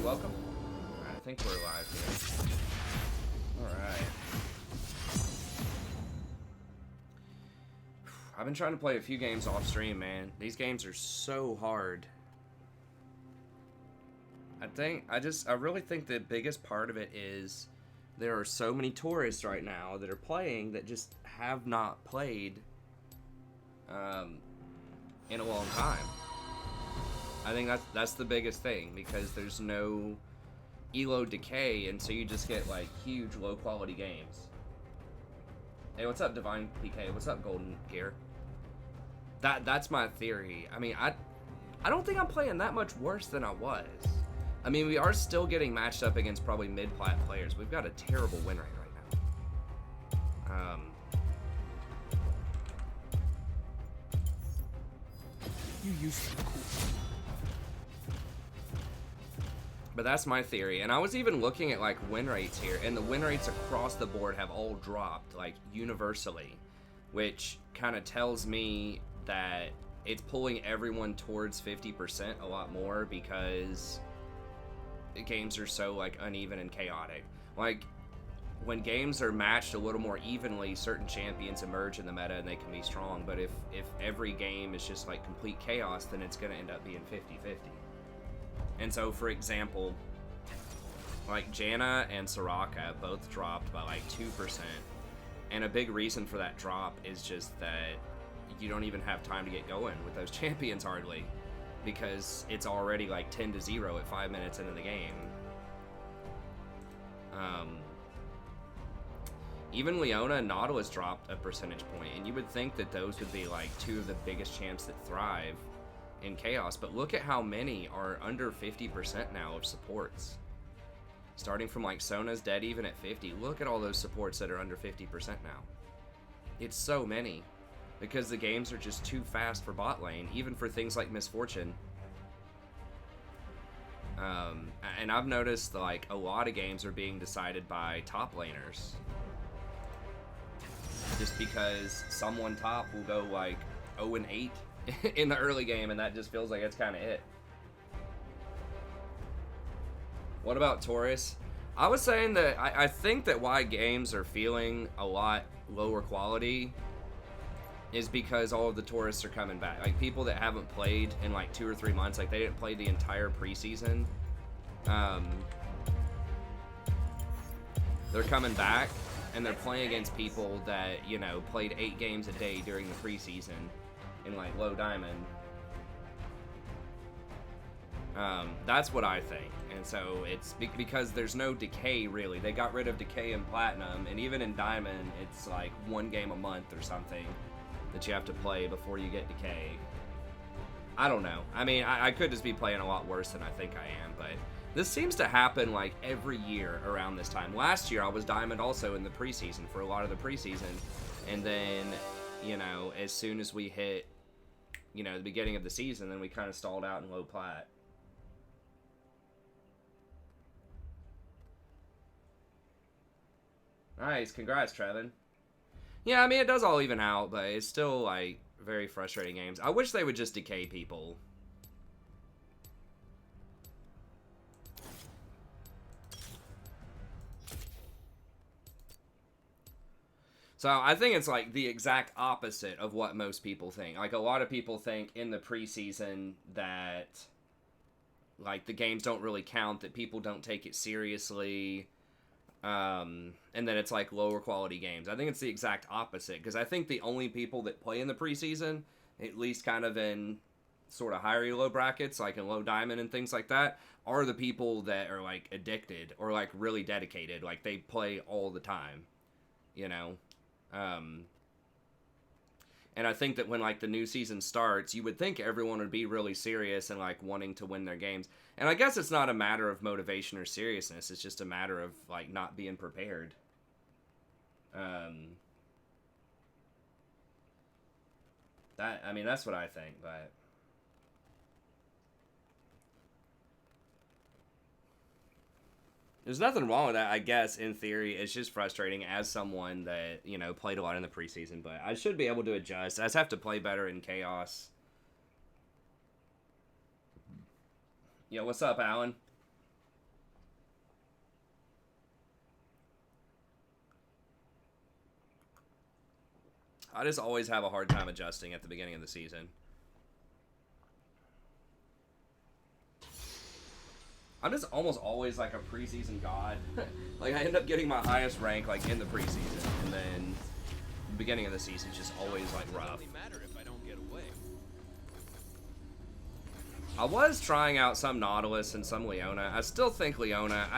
welcome. Alright, I think we're live here. Alright. I've been trying to play a few games off stream, man. These games are so hard. I really think the biggest part of it is there are so many tourists right now that are playing that just have not played in a long time. I think that's the biggest thing, because there's no elo decay, and so you just get like huge low quality games. Hey, what's up, Divine PK? What's up, Golden Gear? That's my theory. I mean, I don't think I'm playing that much worse than I was. I mean, we are still getting matched up against probably mid-plat players. We've got a terrible win rate right now. You used to be cool. But that's my theory. And I was even looking at like win rates here, and the win rates across the board have all dropped like universally, which kind of tells me that it's pulling everyone towards 50% a lot more, because games are so like uneven and chaotic. Like when games are matched a little more evenly, certain champions emerge in the meta and they can be strong. But if every game is just like complete chaos, then it's going to end up being 50-50. And so, for example, like Janna and Soraka both dropped by like 2%. And a big reason for that drop is just that you don't even have time to get going with those champions hardly, because it's already like 10-0 at 5 minutes into the game. Even Leona and Nautilus dropped a percentage point, and you would think that those would be like two of the biggest champs that thrive in Chaos, but look at how many are under 50% now of supports. Starting from like Sona's dead even at 50. Look at all those supports that are under 50% now. It's so many, because the games are just too fast for bot lane, even for things like Misfortune. And I've noticed like a lot of games are being decided by top laners, just because someone top will go like 0-8 in the early game, and that just feels like it's kind of it. What about Taurus? I was saying that I think that why games are feeling a lot lower quality is because all of the tourists are coming back. Like people that haven't played in like 2 or 3 months, like they didn't play the entire preseason. They're coming back, and they're playing against people that, you know, played 8 games a day during the preseason in like low diamond. That's what I think. And so it's because there's no decay really. They got rid of decay in platinum, and even in diamond it's like 1 game a month or something that you have to play before you get decay. I don't know. I mean, I could just be playing a lot worse than I think I am, but this seems to happen like every year around this time. Last year I was diamond also in the preseason for a lot of the preseason, and then, you know, as soon as we hit, you know, the beginning of the season, then we kind of stalled out in low plat. Nice, congrats, Trevin. Yeah, I mean, it does all even out, but it's still, like, very frustrating games. I wish they would just decay people. So I think it's, like, the exact opposite of what most people think. Like, a lot of people think in the preseason that, like, the games don't really count, that people don't take it seriously, and then it's like lower quality games. I think it's the exact opposite, because I think the only people that play in the preseason, at least kind of in sort of higher elo brackets, like in low diamond and things like that, are the people that are like addicted or like really dedicated. Like they play all the time, you know? And I think that when like the new season starts, you would think everyone would be really serious and like wanting to win their games. And I guess it's not a matter of motivation or seriousness. It's just a matter of like not being prepared. I mean, that's what I think, but there's nothing wrong with that, I guess, in theory. It's just frustrating as someone that, you know, played a lot in the preseason, but I should be able to adjust. I just have to play better in Chaos. Yo, what's up, Alan? I just always have a hard time adjusting at the beginning of the season. I'm just almost always like a preseason god. Like I end up getting my highest rank like in the preseason, and then the beginning of the season is just always like rough. I was trying out some Nautilus and some Leona. I still think Leona.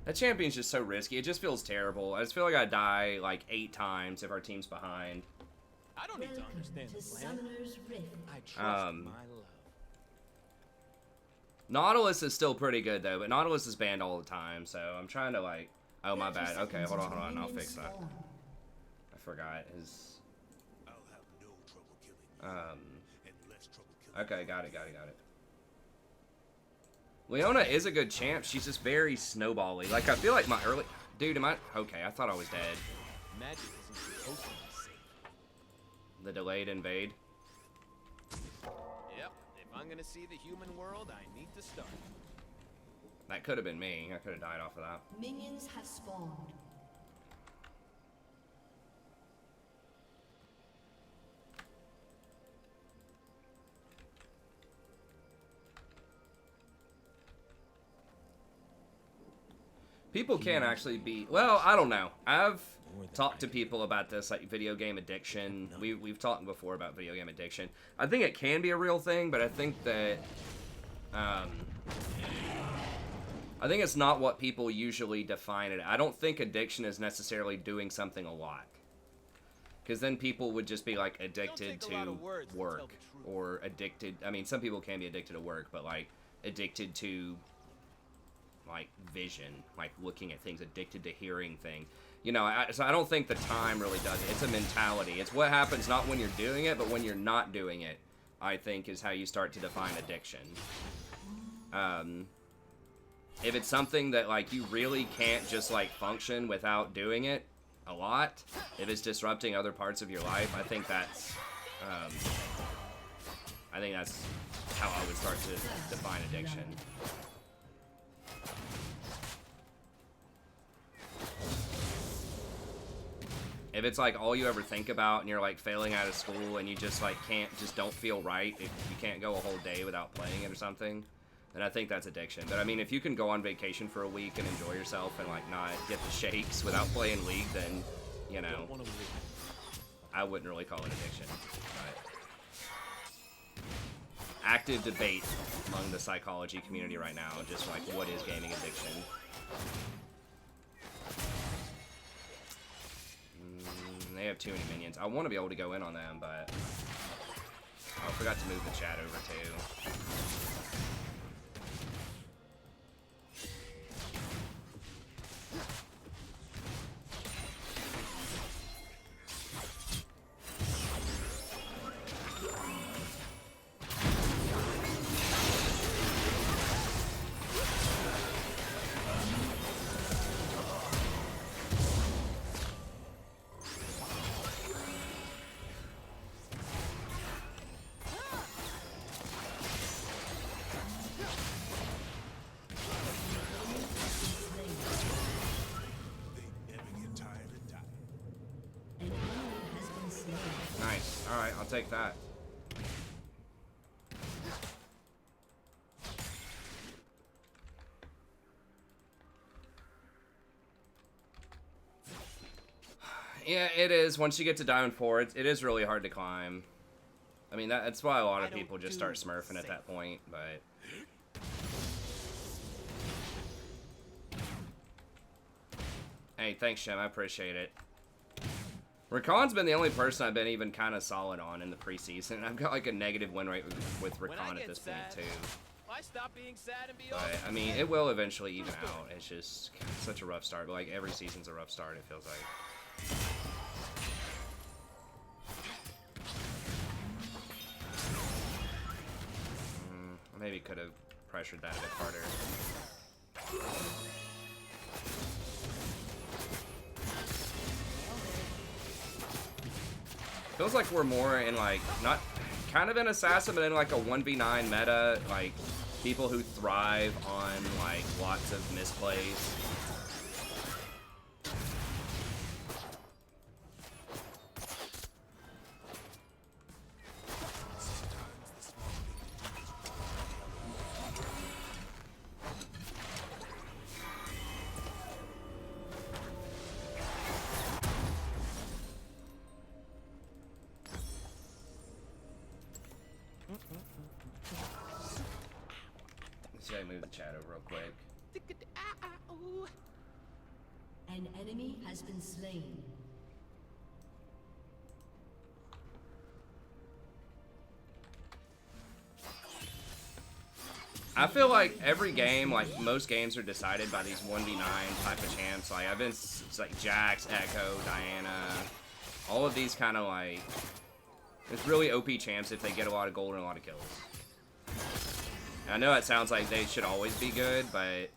That champion's just so risky. It just feels terrible. I just feel like I die like 8 times if our team's behind. I don't need to understand the plan. I trust my love. Nautilus is still pretty good though, but Nautilus is banned all the time, so I'm trying to like... Oh, my bad. Okay, hold on. I'll fix that. I forgot his... Okay, got it. Leona is a good champ. She's just very snowbally. Like, I feel like my early... Dude, am I... Okay, I thought I was dead. Magic isn't supposed to be safe. The delayed invade. Yep. If I'm gonna see the human world, I need to start. That could have been me. I could have died off of that. Minions have spawned. People can actually be... Well, I don't know. I've talked to people about this, like, video game addiction. We've talked before about video game addiction. I think it can be a real thing, but I think that... I think it's not what people usually define it. I don't think addiction is necessarily doing something a lot. Because then people would just be, like, addicted to work. Or addicted... I mean, some people can be addicted to work, but, like, addicted to... like vision, like looking at things, addicted to hearing things, you know. So I don't think the time really does it. It's a mentality. It's what happens not when you're doing it, but when you're not doing it, I think is how you start to define addiction. If it's something that like you really can't just like function without doing it a lot, if it's disrupting other parts of your life, I think that's how I would start to define addiction. If it's like all you ever think about and you're like failing out of school and you just like don't feel right, if you can't go a whole day without playing it or something, then I think that's addiction. But I mean, if you can go on vacation for a week and enjoy yourself and like not get the shakes without playing League, then, you know, I wouldn't really call it addiction. But active debate among the psychology community right now, just like what is gaming addiction. They have too many minions. I want to be able to go in on them, but I forgot to move the chat over too. Nice. Alright, I'll take that. Yeah, it is. Once you get to Diamond 4, it is really hard to climb. I mean, that's why a lot of people just start smurfing at that point, but... Hey, thanks, Shem. I appreciate it. Rakan's been the only person I've been even kind of solid on in the preseason. I've got like a negative win rate with Rakan at this point too. I stop being sad and be but I mean, it will eventually even out. It's just such a rough start. But like every season's a rough start, it feels like. Maybe could have pressured that a bit harder. Feels like we're more in like, not kind of an assassin, but in like a 1v9 meta, like people who thrive on like lots of misplays. Let me move the chat over real quick. An enemy has been slain. I feel like every game, like most games, are decided by these 1v9 type of champs. Like I've been, it's like Jax, Echo, Diana, all of these kind of like, it's really OP champs if they get a lot of gold and a lot of kills. And I know it sounds like they should always be good, but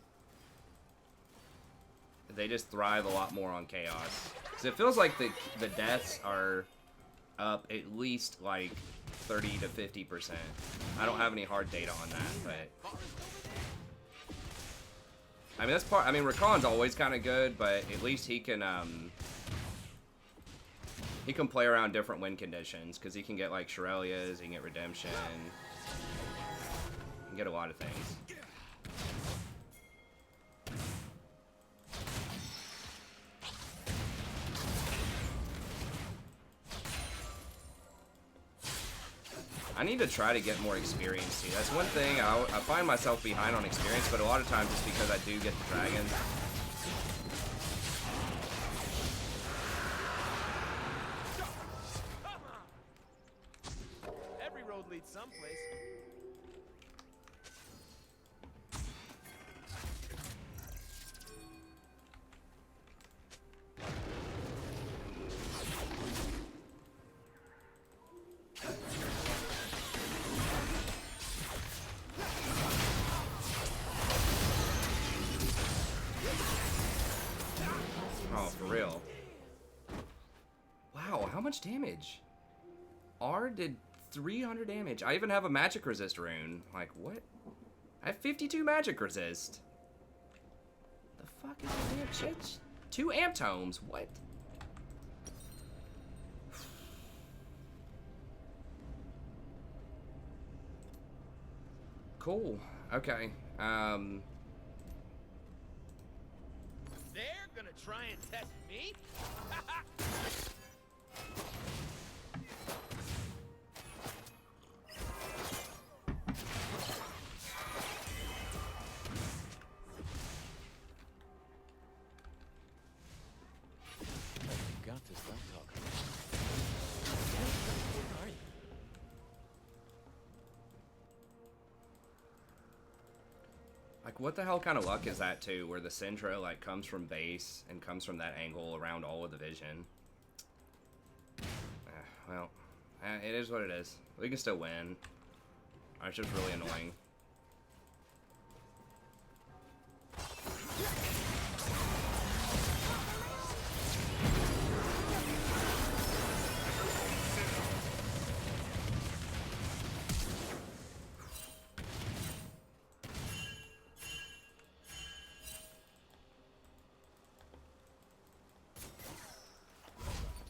they just thrive a lot more on chaos. Because it feels like the deaths are up at least like 30 to 50%. I don't have any hard data on that, but I mean that's part. I mean Rakan's always kind of good, but at least he can play around different win conditions because he can get like Shirelias, he can get Redemption, he can get a lot of things. I need to try to get more experience too. That's one thing, I find myself behind on experience, but a lot of times it's because I do get the dragons. Every road leads someplace. Oh, for real. Wow, how much damage? R did 300 damage. I even have a magic resist rune. Like, what? I have 52 magic resist. The fuck is that damn shit? 2 amp tomes. What? Cool. Okay. They're gonna try and test me? Got to stop talking. Where are you? Like, what the hell kind of luck is that, too, where the Syndra, like, comes from base and comes from that angle around all of the vision? Well, it is what it is. We can still win. It's just really annoying.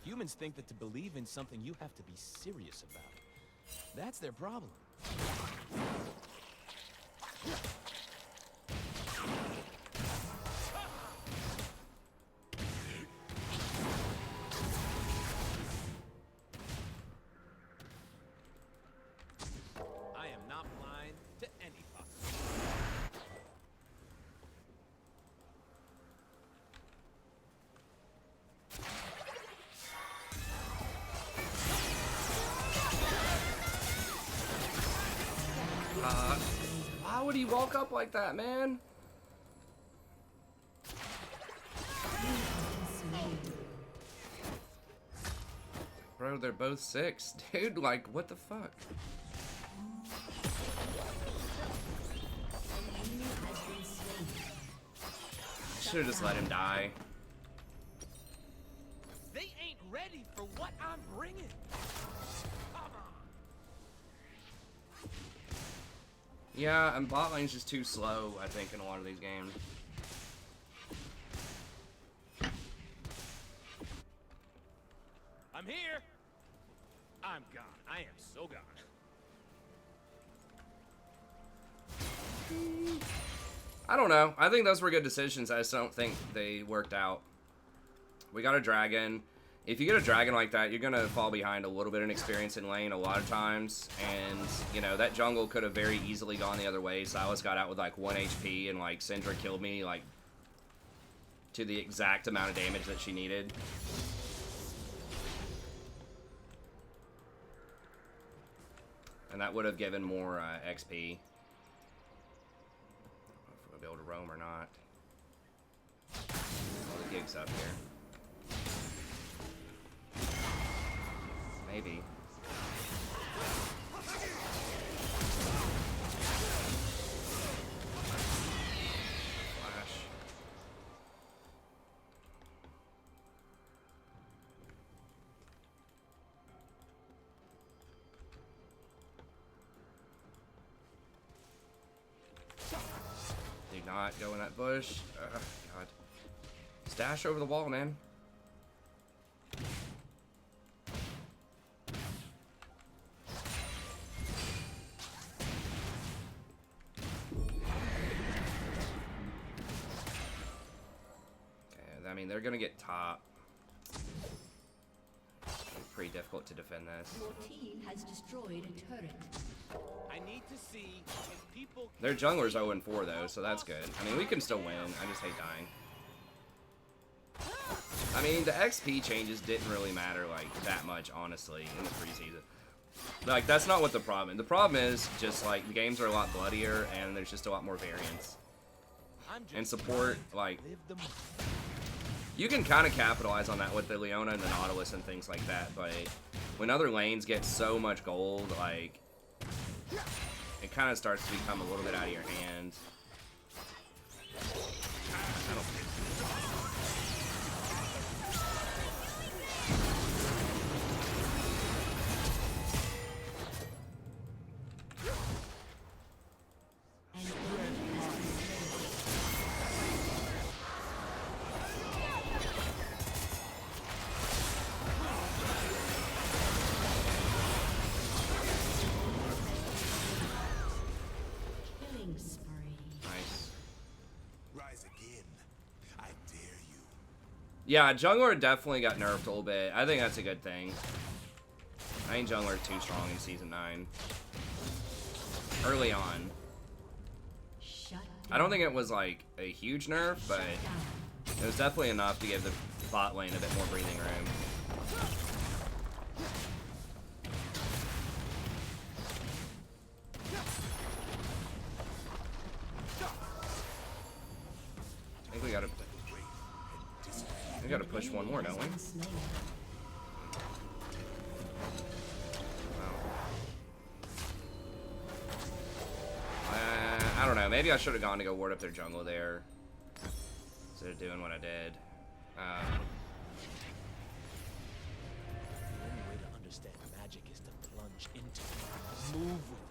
Humans think that to believe in something you have to be serious about. That's their problem. I am not blind to any possibility. Why would he walk up like that, man? Bro, they're both 6. Dude, like, what the fuck? Should've just let him die. They ain't ready for what I'm bringing. Come on. Yeah, and bot lane's just too slow, I think, in a lot of these games. I'm here. I'm gone. I am so gone. I don't know. I think those were good decisions. I just don't think they worked out. We got a dragon. if you get a dragon like that, you're gonna fall behind a little bit in experience in lane a lot of times, and you know that jungle could have very easily gone the other way. Silas got out with like 1 HP, and like Syndra killed me like to the exact amount of damage that she needed. And that would have given more XP. I don't know if we'll be able to roam or not. Oh, the gig's up here. Maybe. Flash. Do not go in that bush. Ugh, God. Stash over the wall, man. I mean, they're gonna get top. Pretty difficult to defend this. Your team has destroyed a turret. I need to see if people. Their jungler's 0-4 though, so that's good. I mean, we can still win. I just hate dying. I mean, the XP changes didn't really matter like that much, honestly, in the preseason. Like, that's not what the problem is. The problem is just like the games are a lot bloodier and there's just a lot more variance. And support, like, you can kind of capitalize on that with the Leona and the Nautilus and things like that, but when other lanes get so much gold, like, it kind of starts to become a little bit out of your hands. I don't think yeah, jungler definitely got nerfed a little bit. I think that's a good thing. I think jungler too strong in Season 9. Early on. I don't think it was like a huge nerf, but it was definitely enough to give the bot lane a bit more breathing room. I think we gotta push one more, don't we? I don't know. Maybe I should have gone to go ward up their jungle there instead of doing what I did. The only way to understand magic is to plunge into it, move with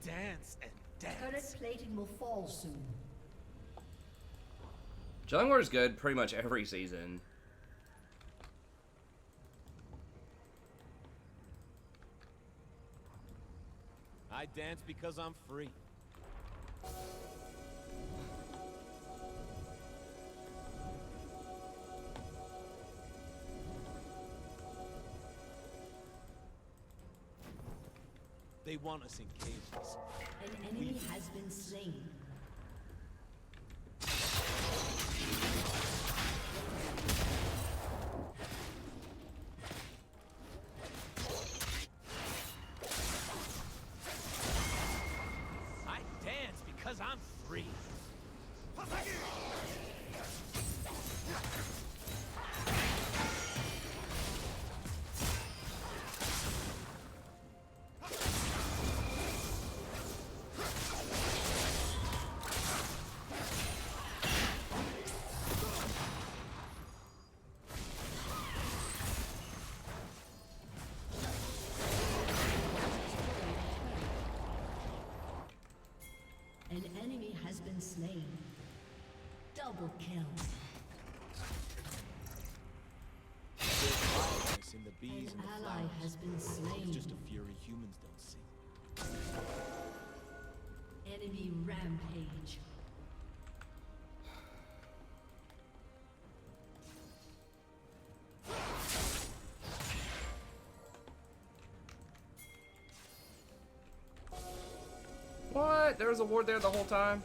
it, dance and dance. Turret plating will fall soon. Jungler is good pretty much every season. I dance because I'm free. They want us in cages. An enemy has been slain. I dance because I'm free. An enemy has been slain. Double kill. In the bees An and the ally flowers. has been slain. It's just a fury humans don't see. Enemy rampage. What? There was a ward there the whole time?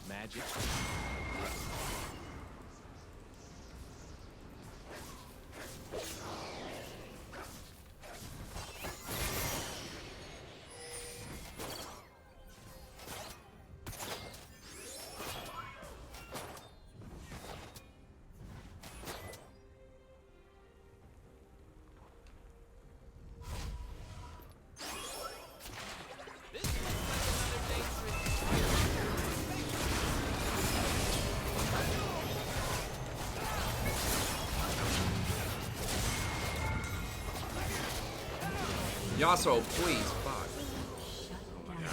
Magic. Yasuo, please, fuck. Oh my god.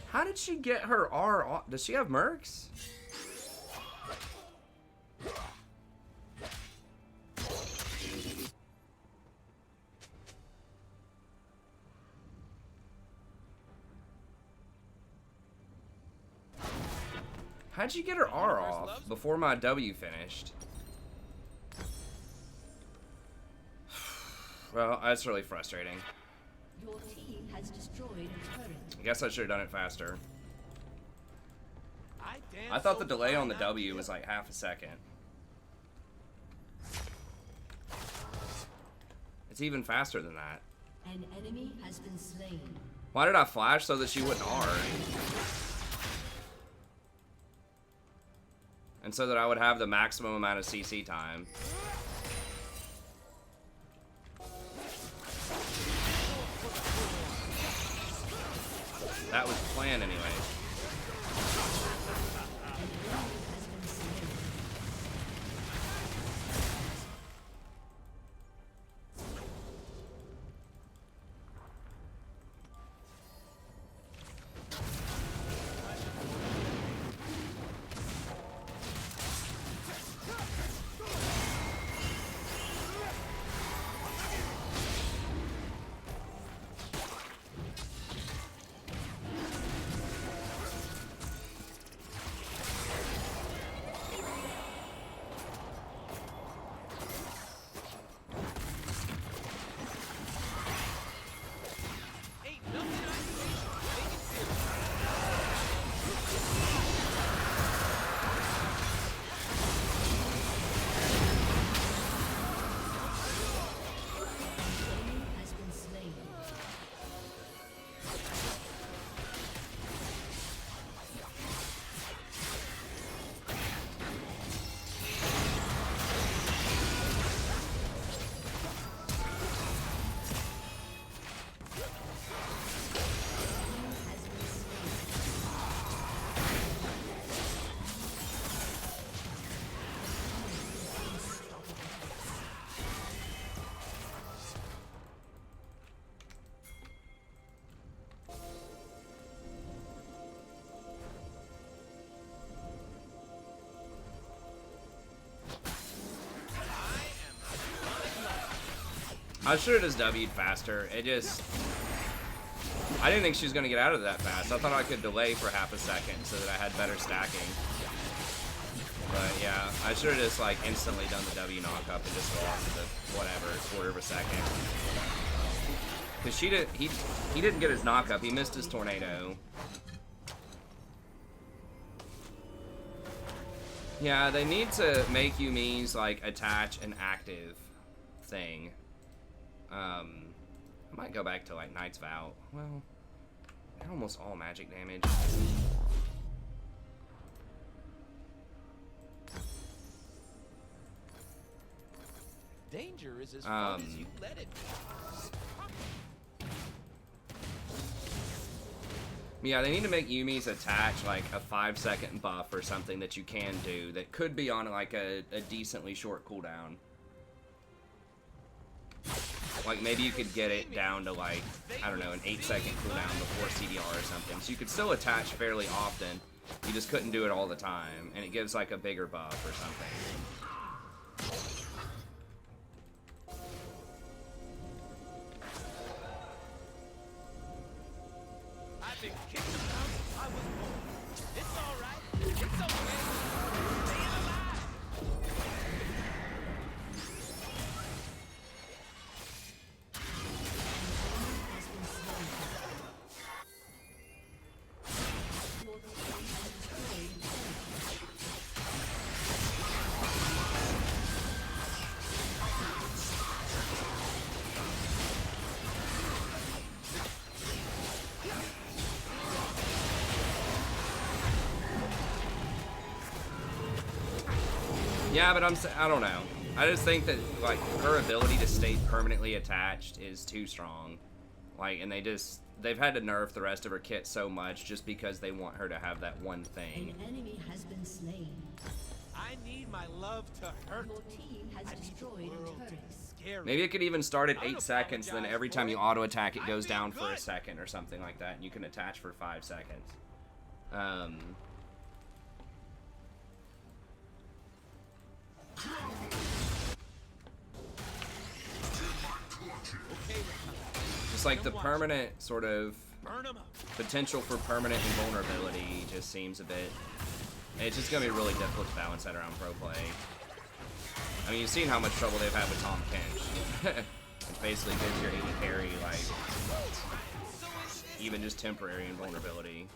How did she get her R off? Does she have mercs? How'd you get her R off before my W finished? Well, that's really frustrating. Your team has destroyed a turret. I guess I should have done it faster. I I thought the delay on the W was like half a second. It's even faster than that. An enemy has been slain. Why did I flash so that she wouldn't R? And so that I would have the maximum amount of CC time. That was the plan anyway. I should have just W'd faster. It just... I didn't think she was going to get out of that fast. I thought I could delay for half a second so that I had better stacking. But yeah, I should have just like instantly done the W knockup and just lost the whatever, quarter of a second. Because he didn't get his knockup. He missed his tornado. Yeah, they need to make Yuumi's like attach an active thing. I might go back to like Knight's Vow. Well, they're almost all magic damage. Danger is as fun as you let it be. Yeah, they need to make Yuumi's attach like a 5-second buff or something that you can do that could be on like a decently short cooldown. Like, maybe you could get it down to, like, I don't know, an 8-second cooldown before CDR or something. So you could still attach fairly often. You just couldn't do it all the time. And it gives, like, a bigger buff or something. I've been kicked around since I was born. It's all right. It's okay. Staying alive. Yeah, but I don't know. I just think that, like, her ability to stay permanently attached is too strong. Like, and they've had to nerf the rest of her kit so much just because they want her to have that one thing. An enemy has been slain. I need my love to hurt. Your team has destroyed a turret. Scary. Maybe it could even start at I don't 8 seconds, then apologize every for time you it. auto attack, it goes I'm down being for a good. second or something like that, and you can attach for 5 seconds. Okay, Rakan. Just like the permanent sort of Burn 'em up. potential for permanent invulnerability just seems a bit. It's just gonna be really difficult to balance that around pro play. I mean, you've seen how much trouble they've had with Tom Kench. It basically gives your AD carry like even just temporary invulnerability.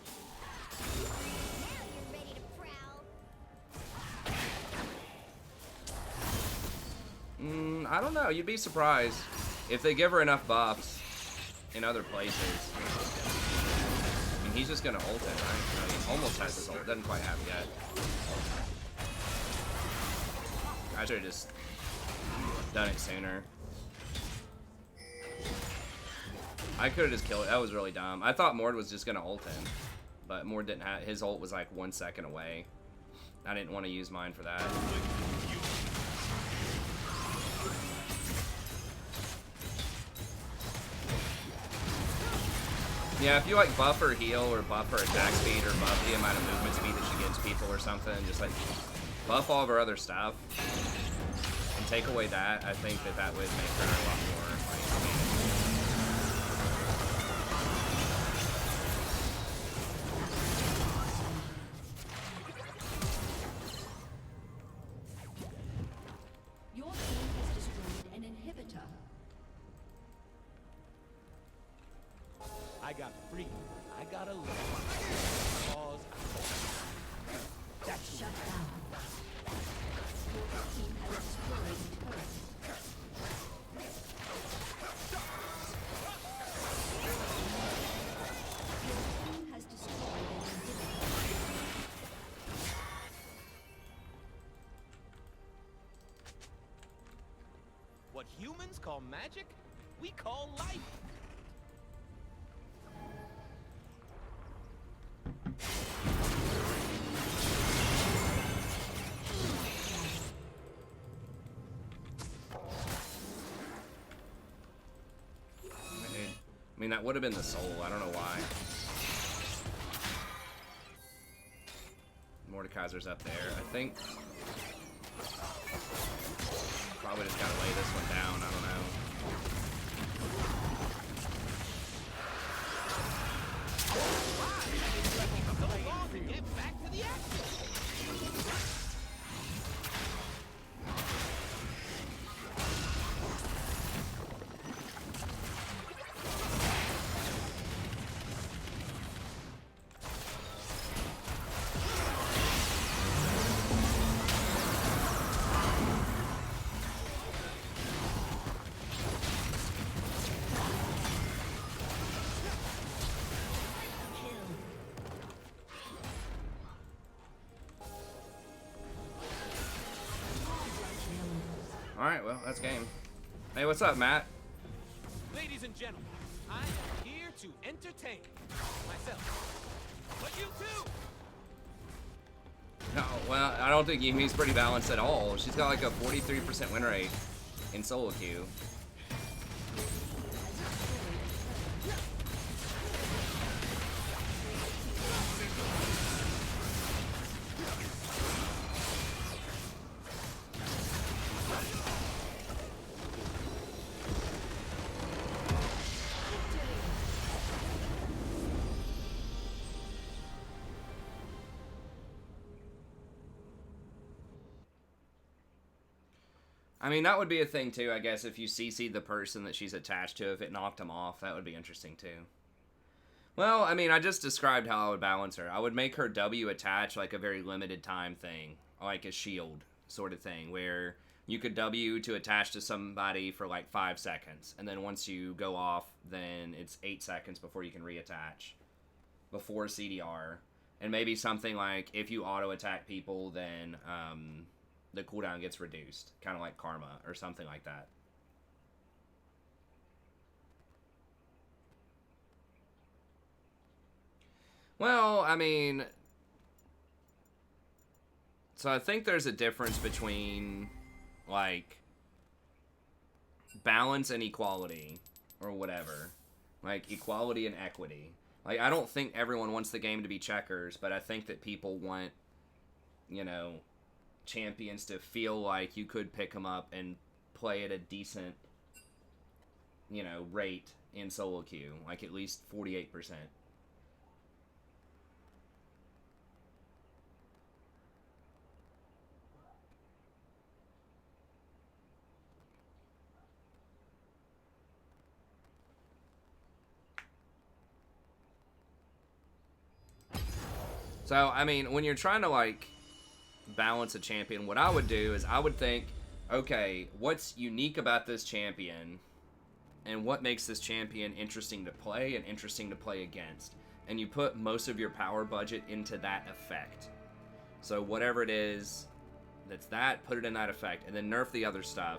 I don't know. You'd be surprised if they give her enough buffs in other places. I mean, he's just gonna ult it, right? No, he almost has his ult. Doesn't quite have it yet. I should have just done it sooner. I could have just killed it. That was really dumb. I thought Mord was just gonna ult him, but Mord didn't have. His ult was like 1 second away. I didn't want to use mine for that. Yeah, if you like buff her heal or buff her attack speed or buff the amount of movement speed that she gives people or something, just like buff all of her other stuff and take away that, I think that would make her a lot more like. Your team has destroyed an inhibitor. I got free. I gotta live. Cause that's Shut down. Your team has destroyed a turret. Your team has destroyed an inhibitor. what humans call magic, we call life. I mean, that would have been the soul. I don't know why. Mordekaiser's up there. I think. Probably just gotta lay this one down. I don't know. So long to get back to the action. Alright, well, that's game. Hey, what's up, Matt? Ladies and gentlemen, I am here to entertain myself. But you too. No, well, I don't think Yumi's pretty balanced at all. She's got like a 43% win rate in solo queue. I mean, that would be a thing too, I guess, if you CC'd the person that she's attached to, if it knocked them off, that would be interesting too. Well, I mean, I just described how I would balance her. I would make her W attach like a very limited time thing, like a shield sort of thing, where you could W to attach to somebody for like 5 seconds, and then once you go off, then it's 8 seconds before you can reattach, before CDR. And maybe something like, if you auto-attack people, then the cooldown gets reduced, kind of like Karma, or something like that. Well, I mean, so I think there's a difference between, like, balance and equality, or whatever. Like, equality and equity. Like, I don't think everyone wants the game to be checkers, but I think that people want, you know, champions to feel like you could pick them up and play at a decent, you know, rate in solo queue. Like, at least 48%. So, I mean, when you're trying to, like, balance a champion, what I would do is I would think, okay, what's unique about this champion, and what makes this champion interesting to play and interesting to play against? And you put most of your power budget into that effect. So whatever it is that's that, put it in that effect, and then nerf the other stuff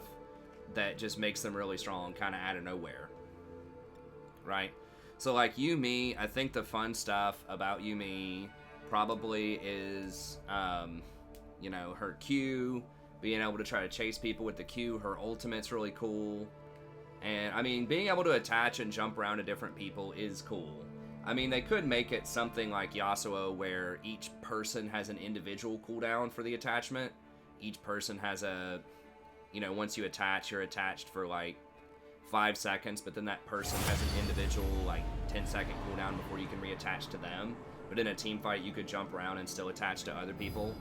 that just makes them really strong, kind of out of nowhere. Right? So, like, Yuumi, I think the fun stuff about Yuumi probably is, you know, her Q, being able to try to chase people with the Q, her ultimate's really cool. And, I mean, being able to attach and jump around to different people is cool. I mean, they could make it something like Yasuo, where each person has an individual cooldown for the attachment. Each person has a, you know, once you attach, you're attached for, like, 5 seconds, but then that person has an individual, like, 10-second cooldown before you can reattach to them. But in a team fight, you could jump around and still attach to other people.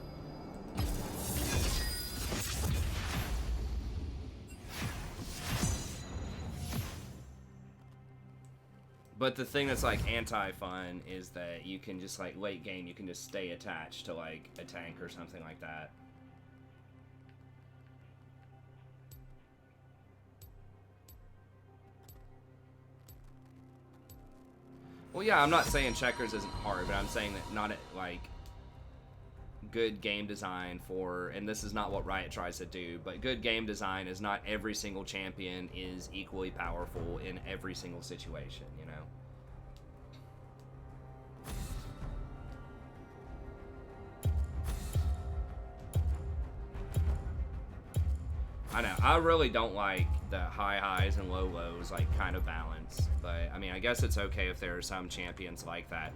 But the thing that's, like, anti-fun is that you can just, like, late game, you can just stay attached to, like, a tank or something like that. Well, yeah, I'm not saying checkers isn't hard, but I'm saying that not, like, good game design for, and this is not what Riot tries to do, but good game design is not every single champion is equally powerful in every single situation, you know? I know, I really don't like the high highs and low lows, like, kind of balance, but, I mean, I guess it's okay if there are some champions like that,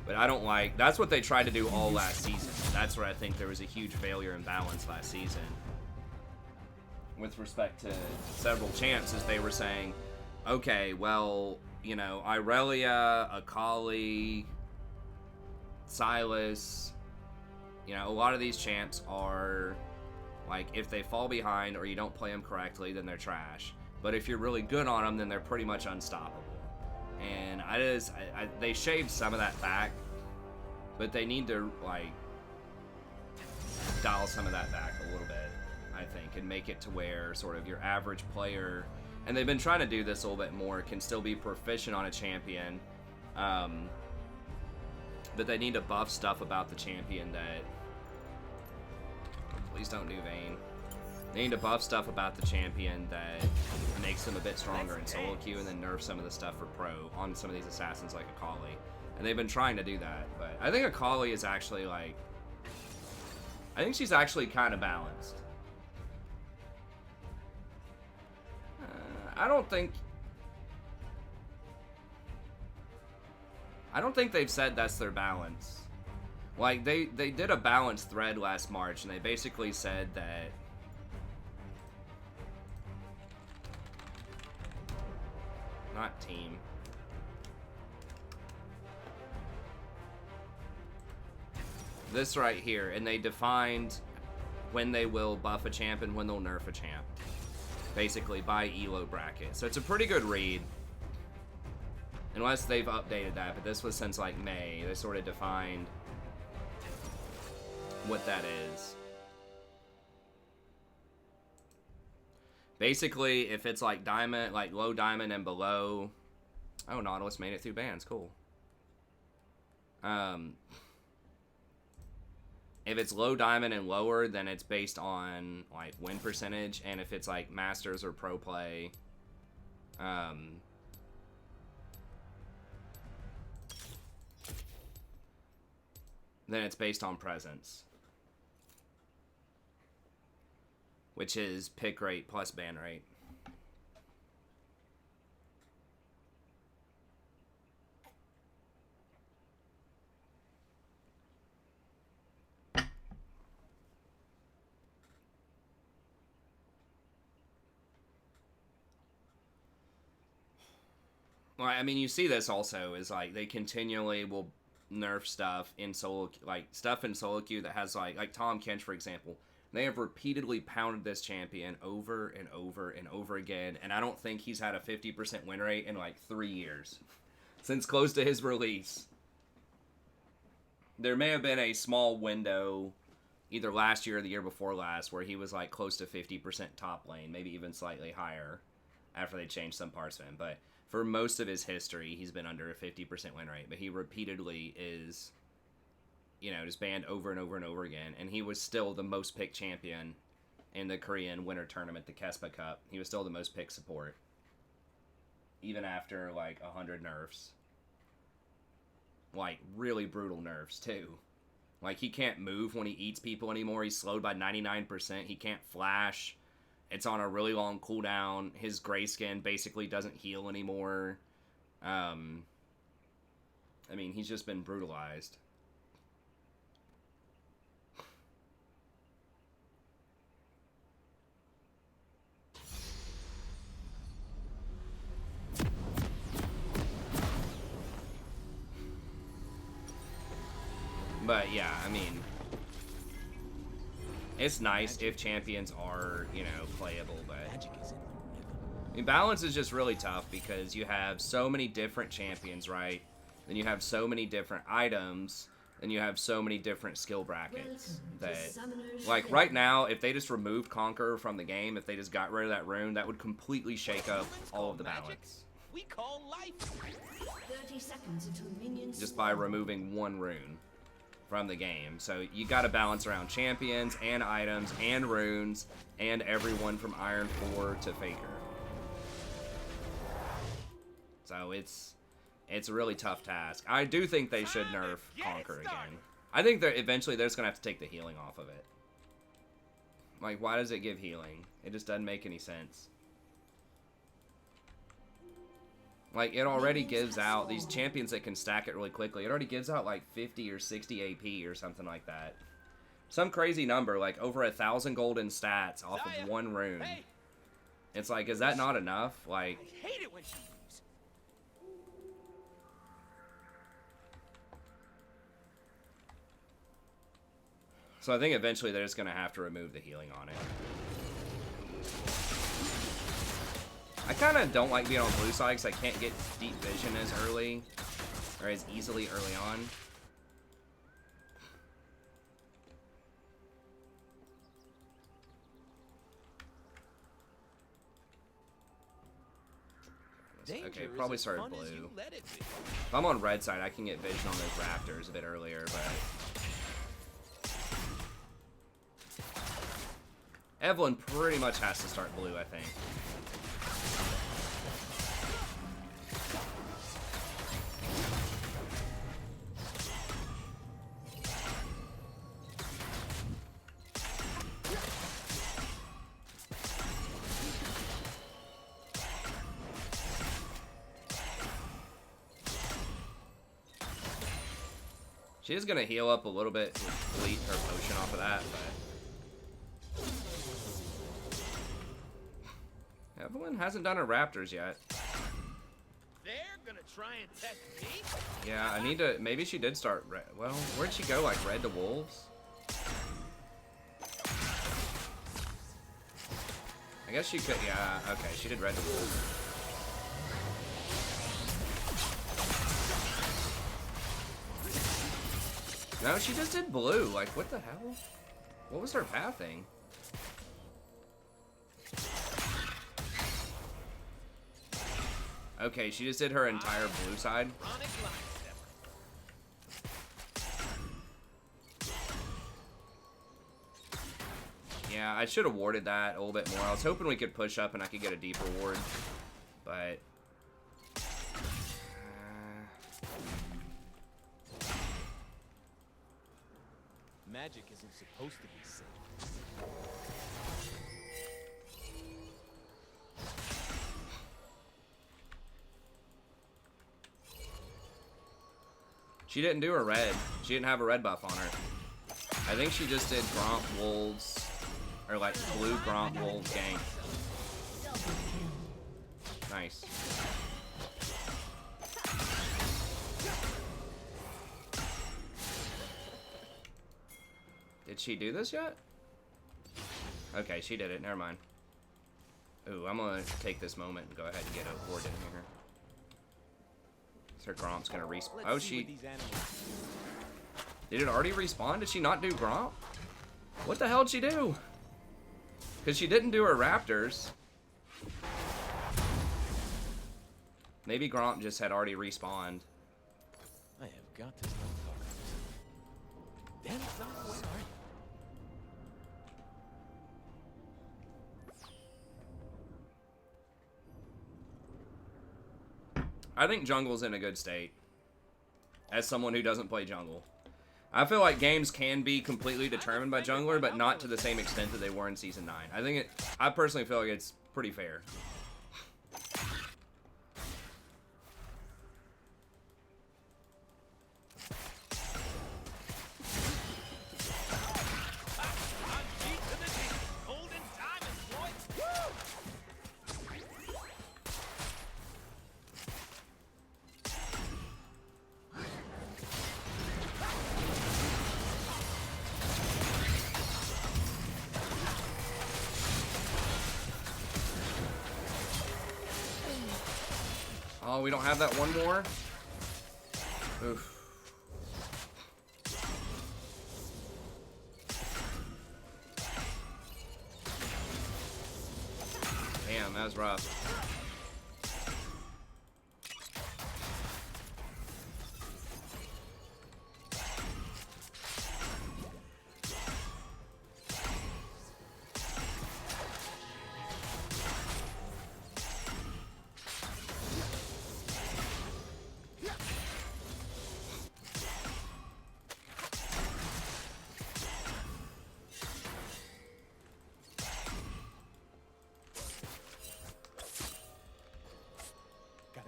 but I don't like, that's what they tried to do all last season. That's where I think there was a huge failure in balance last season. With respect to several champs, is they were saying, okay, well, you know, Irelia, Akali, Silas, you know, a lot of these champs are, like, if they fall behind or you don't play them correctly, then they're trash. But if you're really good on them, then they're pretty much unstoppable. And they shaved some of that back, but they need to, like, dial some of that back a little bit, I think, and make it to where sort of your average player, and they've been trying to do this a little bit more, can still be proficient on a champion, but they need to buff stuff about the champion that, please don't do Vayne. They need to buff stuff about the champion that makes them a bit stronger in solo queue, and then nerf some of the stuff for pro on some of these assassins like Akali. And they've been trying to do that, but I think Akali is actually, like, I think she's actually kind of balanced. I don't think I don't think they've said that's their balance. Like, they did a balance thread last March, and they basically said that... Not team. This right here, and they defined when they will buff a champ and when they'll nerf a champ. Basically, by ELO bracket. So it's a pretty good read. Unless they've updated that, but this was since like May. They sort of defined what that is. Basically, if it's like diamond, like low diamond and below. Oh, Nautilus made it through bans. Cool. If it's low diamond and lower, then it's based on like win percentage, and if it's like masters or pro play, then it's based on presence, which is pick rate plus ban rate. Well, I mean, you see this also is like they continually will nerf stuff in solo, like stuff in solo queue that has like Tom Kench, for example. They have repeatedly pounded this champion over and over and over again, and I don't think he's had a 50% win rate in like 3 years since close to his release. There may have been a small window either last year or the year before last where he was like close to 50% top lane, maybe even slightly higher after they changed some parts of him, but for most of his history, he's been under a 50% win rate, but he repeatedly is, you know, just banned over and over and over again, and he was still the most picked champion in the Korean Winter Tournament, the Kespa Cup. He was still the most picked support, even after, like, 100 nerfs. Like, really brutal nerfs, too. Like, he can't move when he eats people anymore. He's slowed by 99%. He can't flash. It's on a really long cooldown. His gray skin basically doesn't heal anymore. I mean, he's just been brutalized. But yeah, I mean, it's nice if champions are, you know, playable, but I mean, balance is just really tough because you have so many different champions, right? Then you have so many different items, and you have so many different skill brackets that, like, right now, if they just removed Conqueror from the game, if they just got rid of that rune, that would completely shake up all of the balance. We call life. 30 seconds until minions Just by removing one rune from the game. So you got to balance around champions and items and runes and everyone from Iron 4 to Faker. So it's a really tough task. I do think they should nerf Conquer again. I think that eventually they're just going to have to take the healing off of it. Like, why does it give healing? It just doesn't make any sense. Like, it already gives out, these champions that can stack it really quickly, it already gives out like 50 or 60 AP or something like that. Some crazy number, like over 1,000 golden stats off of one rune. It's like, is that not enough? Like, I hate it when she leaves. so I think eventually they're just going to have to remove the healing on it. I kind of don't like being on blue side because I can't get deep vision as early, or as easily early on. Okay, probably started blue. If I'm on red side, I can get vision on those raptors a bit earlier, but Evelyn pretty much has to start blue, I think. She is gonna heal up a little bit to delete her potion off of that, but Evelyn hasn't done her Raptors yet. They're gonna try and test me? Yeah, I need to. Maybe she did start red. Well, where'd she go? Like red to wolves? I guess she could. Yeah, okay, she did red to wolves. No, she just did blue. Like, what the hell? What was her pathing? Okay, she just did her entire blue side. Yeah, I should have warded that a little bit more. I was hoping we could push up and I could get a deeper ward, but Magic isn't supposed to be safe. she didn't do her red. She didn't have a red buff on her. I think she just did Gromp Wolves, or like blue Gromp Wolves gank. Nice. Did she do this yet? Okay, she did it. Never mind. Ooh, I'm gonna take this moment and go ahead and get a ward in here. So her Gromp's gonna respawn. Oh, she... Did it already respawn? Did she not do Gromp? What the hell did she do? Because she didn't do her Raptors. Maybe Gromp just had already respawned. I have got to stop talking. Damn, it's not where are you? I think jungle's in a good state. As someone who doesn't play jungle. I feel like games can be completely determined by jungler, but not to the same extent that they were in Season 9. I personally feel like it's pretty fair. Oh, we don't have that one more? Oof. Damn, that was rough.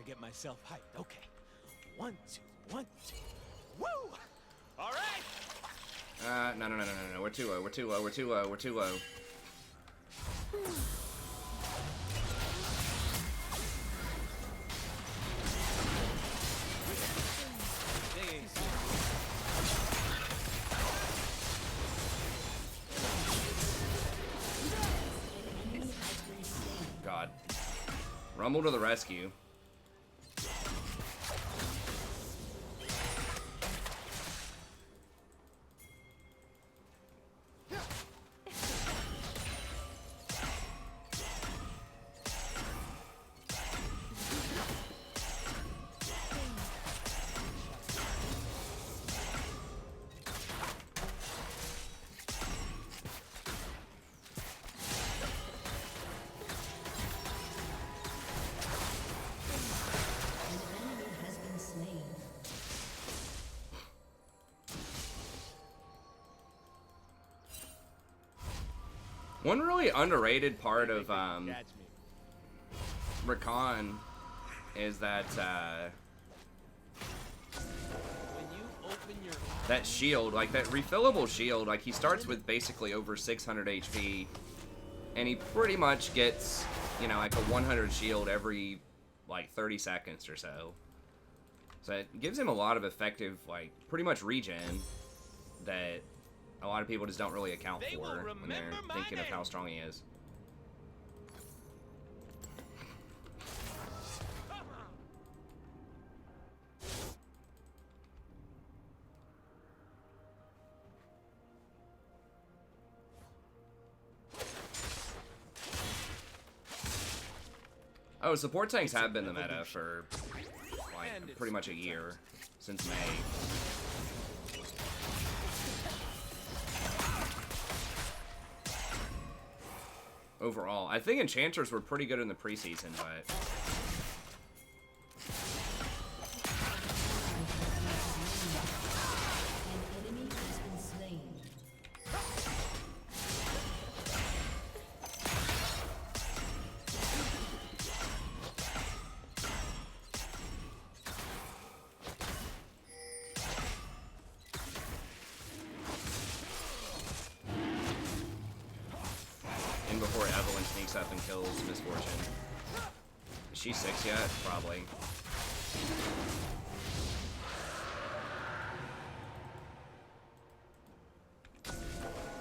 Get myself hyped. Okay. 1, 2, 1, 2. Woo! All right. No. We're too low. We're too low. We're too low. We're too low. God. Rumble to the rescue. One really underrated part of Rakan is that when you open your that shield, like that refillable shield, like he starts with basically over 600 HP, and he pretty much gets, you know, like a 100 shield every like 30 seconds or so. So it gives him a lot of effective, like, pretty much regen that a lot of people just don't really account for when they're thinking of how strong he is. Oh, support tanks have been the meta for, like, pretty much a year, since May. Overall, I think enchanters were pretty good in the preseason, but before Evelyn sneaks up and kills Misfortune. Is she 6 yet? Probably.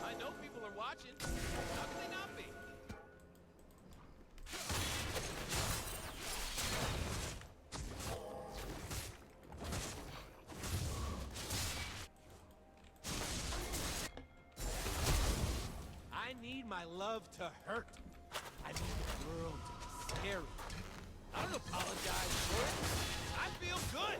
I know people are watching. How can they not be? I need my love to hurt. I need the world to be scary. I don't apologize for it. I feel good.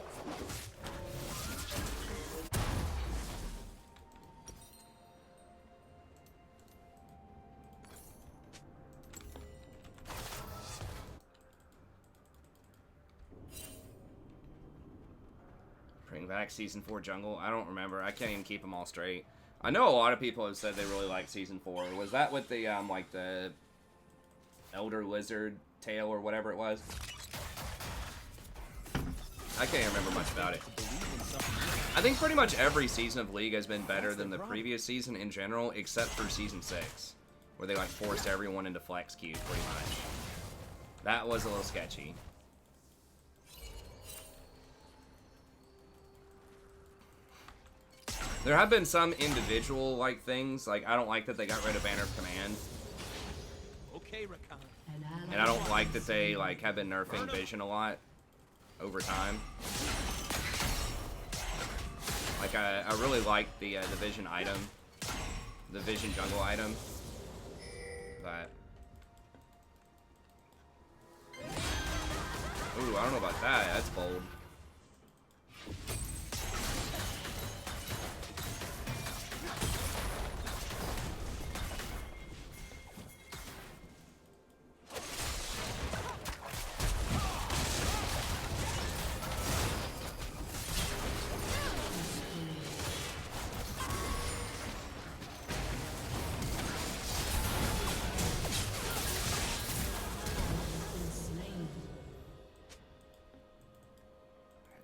Bring back Season 4 Jungle? I don't remember. I can't even keep them all straight. I know a lot of people have said they really like Season 4. Was that with the, like, the Elder Lizard tail or whatever it was? I can't remember much about it. I think pretty much every season of League has been better than the previous season in general, except for Season 6, where they, like, forced everyone into flex queues, pretty much. That was a little sketchy. There have been some individual, like, things. Like, I don't like that they got rid of Banner of Command. Okay, Rakan. And I don't like that they, like, have been nerfing Vision a lot over time. Like, I really like the Vision item. The Vision jungle item. But... ooh, I don't know about that. That's bold.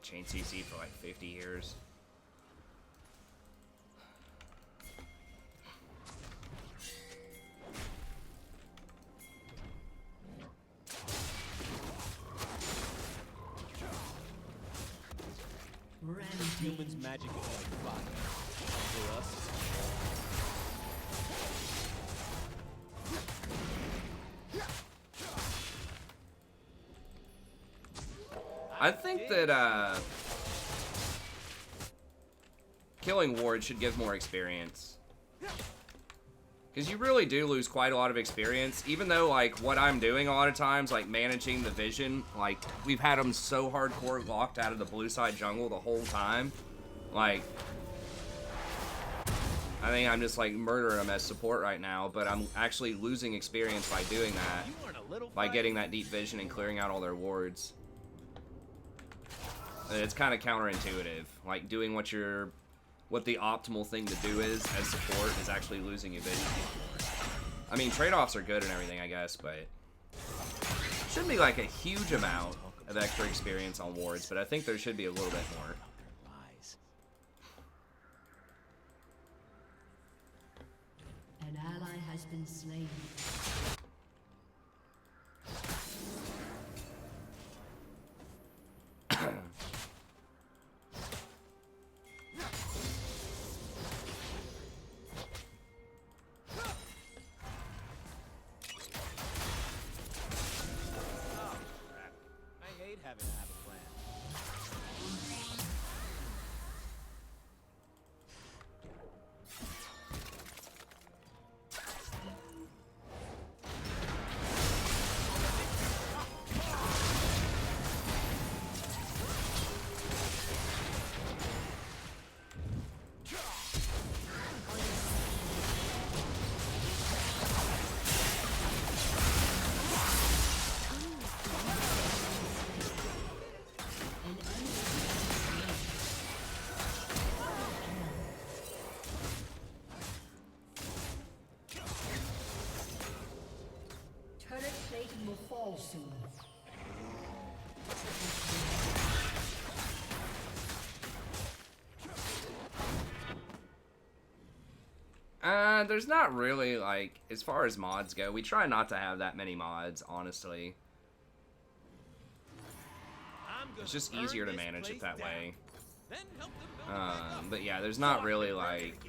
Chain CC for like 50 years. Humans' magic is like fire. For us, I think that killing wards should give more experience. Because you really do lose quite a lot of experience, even though, like, what I'm doing a lot of times, like, managing the vision, like, we've had them so hardcore locked out of the blue side jungle the whole time. Like, I think I'm just, like, murdering them as support right now, but I'm actually losing experience by doing that. By getting that deep vision and clearing out all their wards. And it's kind of counterintuitive. Like, doing what the optimal thing to do is, as support, is actually losing your vision. I mean, trade-offs are good and everything, I guess, but... shouldn't be, like, a huge amount of extra experience on wards, but I think there should be a little bit more. has been slain. Having to have a plan. Turret plating will fall soon. There's not really, like, as far as mods go, we try not to have that many mods, honestly. It's just easier to manage it that way. But yeah, there's not really, like,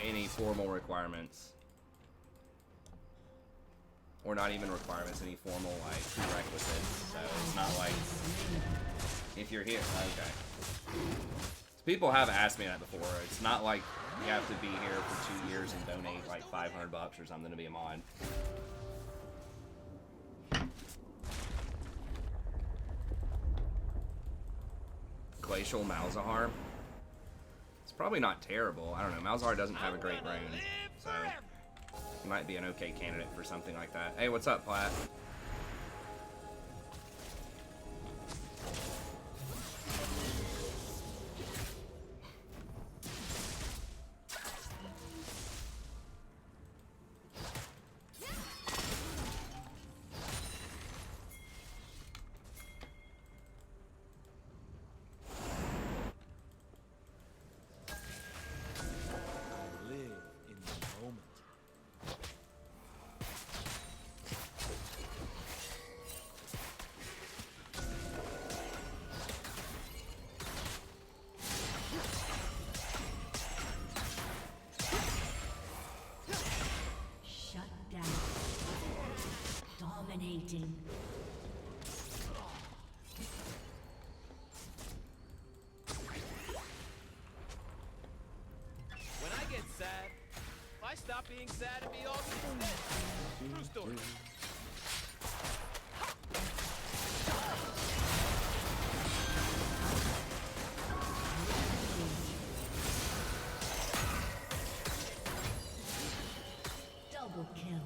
any formal requirements. Or not even requirements, any formal, like, prerequisites. So it's not like, if you're here, okay. People have asked me that before. It's not like you have to be here for 2 years and donate like $500 or something to be a mod. Glacial Malzahar. It's probably not terrible. I don't know. Malzahar doesn't have a great rune, so he might be an okay candidate for something like that. Hey, what's up, Platt? Dominating. When I get sad, if I stop being sad and be all true story. Double kill.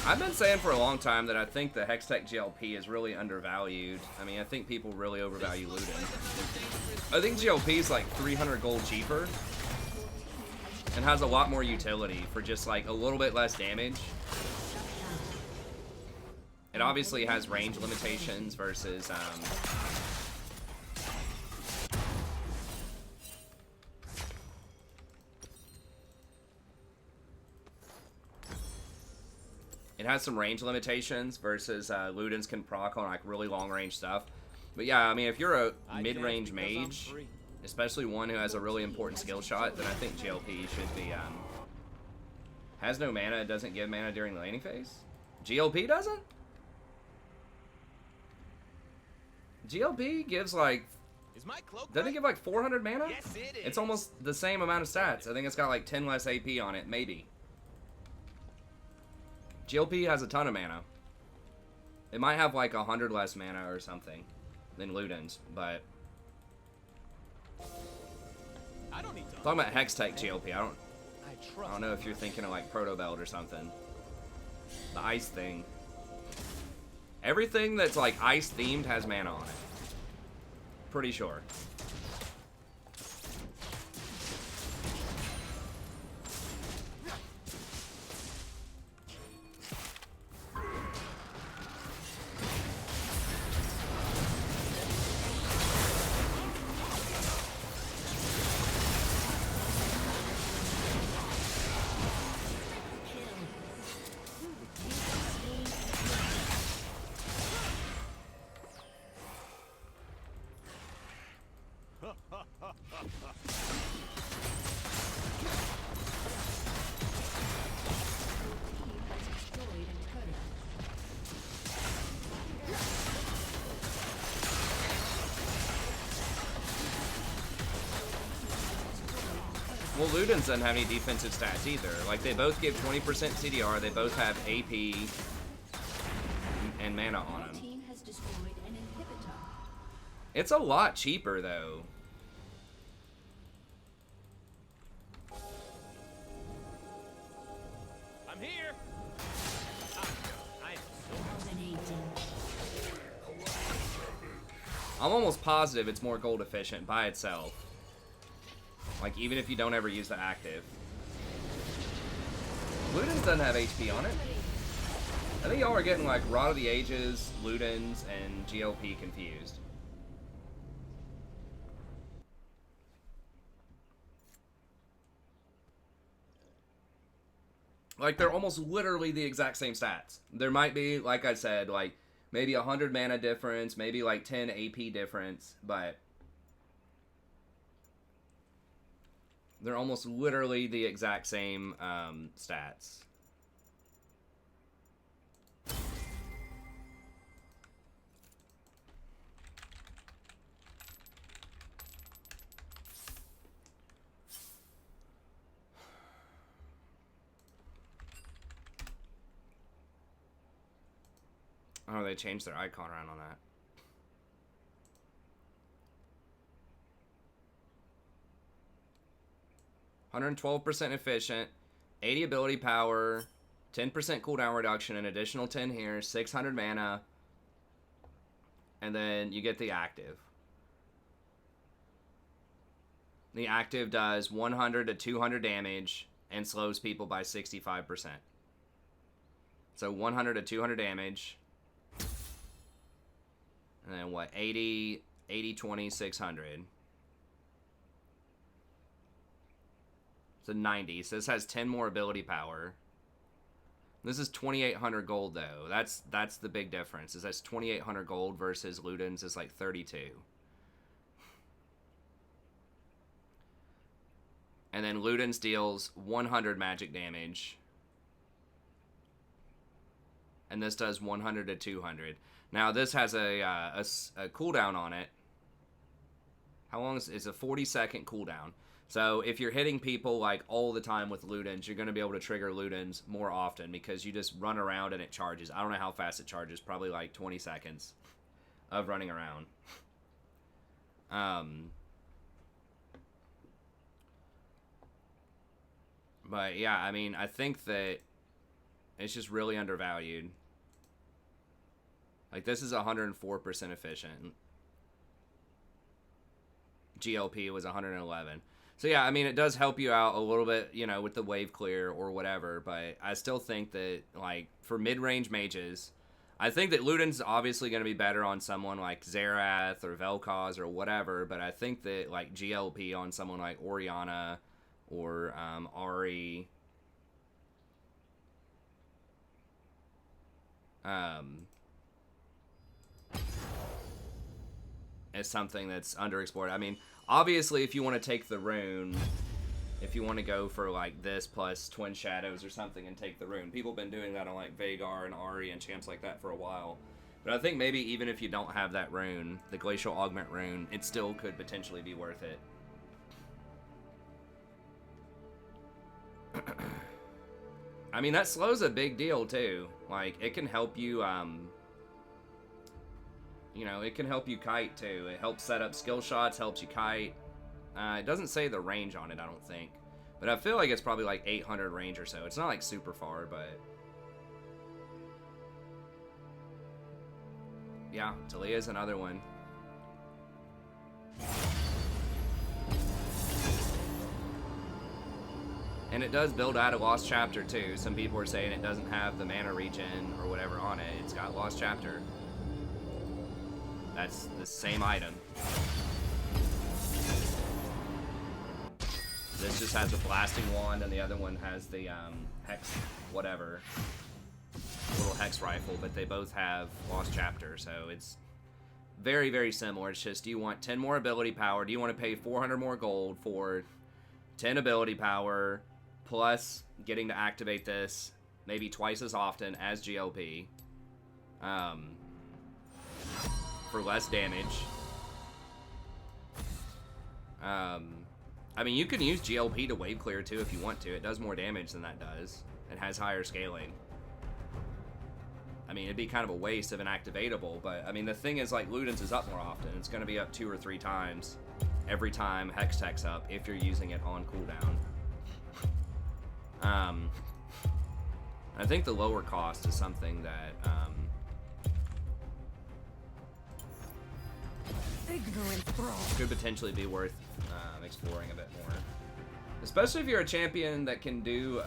I've been saying for a long time that I think the Hextech GLP is really undervalued. I mean, I think people really overvalue Luden. I think GLP is like 300 gold cheaper and has a lot more utility for just like a little bit less damage. It obviously has range limitations versus it has some range limitations versus Ludens can proc on like really long range stuff. But yeah, I mean, if you're a mid-range mage, especially one who has a really important skill shot, then I think GLP should be has no mana, doesn't give mana during the laning phase. GLP doesn't? GLP gives like, doesn't it give like 400 mana? Yes, it is. It's almost the same amount of stats. I think it's got like 10 less AP on it, maybe. GLP has a ton of mana. It might have like 100 less mana or something than Luden's, but I don't need to. talking about Hextech GLP, I don't know if you're thinking of like Proto Belt or something. The ice thing. Everything that's like ice themed has mana on it. Pretty sure. Well, Ludens doesn't have any defensive stats either. Like, they both give 20% CDR, they both have AP and mana on them. Team has destroyed an inhibitor. It's a lot cheaper, though. I'm here. I'm almost positive it's more gold efficient by itself. Like, even if you don't ever use the active. Ludens doesn't have HP on it. I think y'all are getting, like, Rod of the Ages, Ludens, and GLP confused. Like, they're almost literally the exact same stats. There might be, like I said, like, maybe 100 mana difference, maybe, like, 10 AP difference, but they're almost literally the exact same stats. Oh, they changed their icon around on that. "112% efficient, 80 ability power, 10% cooldown reduction, an additional 10 here, 600 mana, and then you get the active. The active does 100 to 200 damage and slows people by 65%. So 100 to 200 damage. And then what? 80, 20, 600. So 90. So this has 10 more ability power. This is 2,800 gold though. That's the big difference. Is that's 2,800 gold versus Ludens is like 32. And then Ludens deals 100 magic damage. And this does 100 to 200. Now this has a cooldown on it. How long is it's a 40-second cooldown. So if you're hitting people like all the time with Ludens, you're going to be able to trigger Ludens more often because you just run around and it charges. I don't know how fast it charges. Probably like 20 seconds of running around. But yeah, I mean, I think that it's just really undervalued. Like, this is 104% efficient. GLP was 111. So yeah, I mean, it does help you out a little bit, you know, with the wave clear or whatever, but I still think that, like, for mid-range mages, I think that Luden's obviously going to be better on someone like Xerath or Vel'Koz or whatever, but I think that, like, GLP on someone like Orianna or Ahri is something that's underexplored. I mean, obviously, if you want to take the rune, if you want to go for, like, this plus Twin Shadows or something and take the rune, people have been doing that on, like, Vhagar and Ahri and champs like that for a while. But I think maybe even if you don't have that rune, the Glacial Augment rune, it still could potentially be worth it. I mean, that slow's a big deal, too. Like, it can help you, you know, it can help you kite, too. It helps set up skill shots, helps you kite. It doesn't say the range on it, I don't think. But I feel like it's probably like 800 range or so. It's not like super far, but Yeah, Talia's another one. And it does build out a Lost Chapter too. Some people are saying it doesn't have the mana regen or whatever on it. It's got Lost Chapter. That's the same item. This just has the blasting wand, and the other one has the hex, whatever, little hex rifle. But they both have Lost Chapter, so it's very, very similar. It's just, do you want 10 more ability power? Do you want to pay 400 more gold for 10 ability power, plus getting to activate this maybe twice as often as GLP, for less damage? I mean, you can use GLP to wave clear too if you want to. It does more damage than that does. It has higher scaling. I mean, it'd be kind of a waste of an activatable, but I mean, the thing is, like, Luden's is up more often. It's going to be up 2 or 3 times every time Hex Tech's up if you're using it on cooldown. I think the lower cost is something that could potentially be worth exploring a bit more, especially if you're a champion that can do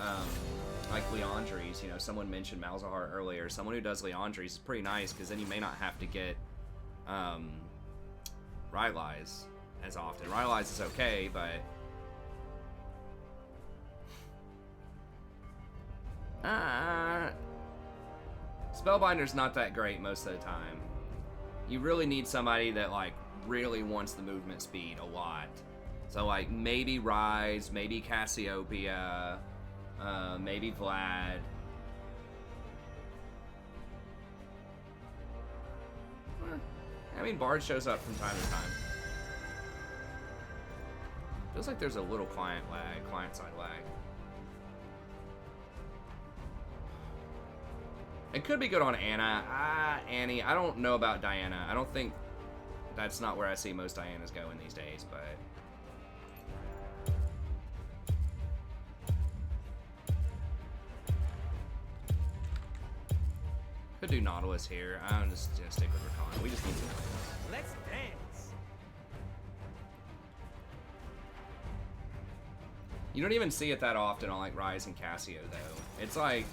like Leandries. You know, someone mentioned Malzahar earlier. Someone who does Leandries is pretty nice, because then you may not have to get Rylai's as often. Rylai's is okay, but Spellbinder's not that great most of the time. You really need somebody that, like, really wants the movement speed a lot. So, like, maybe Rise, maybe Cassiopeia, maybe Vlad. I mean, Bard shows up from time to time. Feels like there's a little client side lag. It could be good on Anna. Annie. I don't know about Diana. I don't think that's not where I see most Dianas going these days, but could do Nautilus here. I'm just gonna stick with Rakan. We just need to win. Let's dance. You don't even see it that often on, like, Rise and Cassio, though. It's like,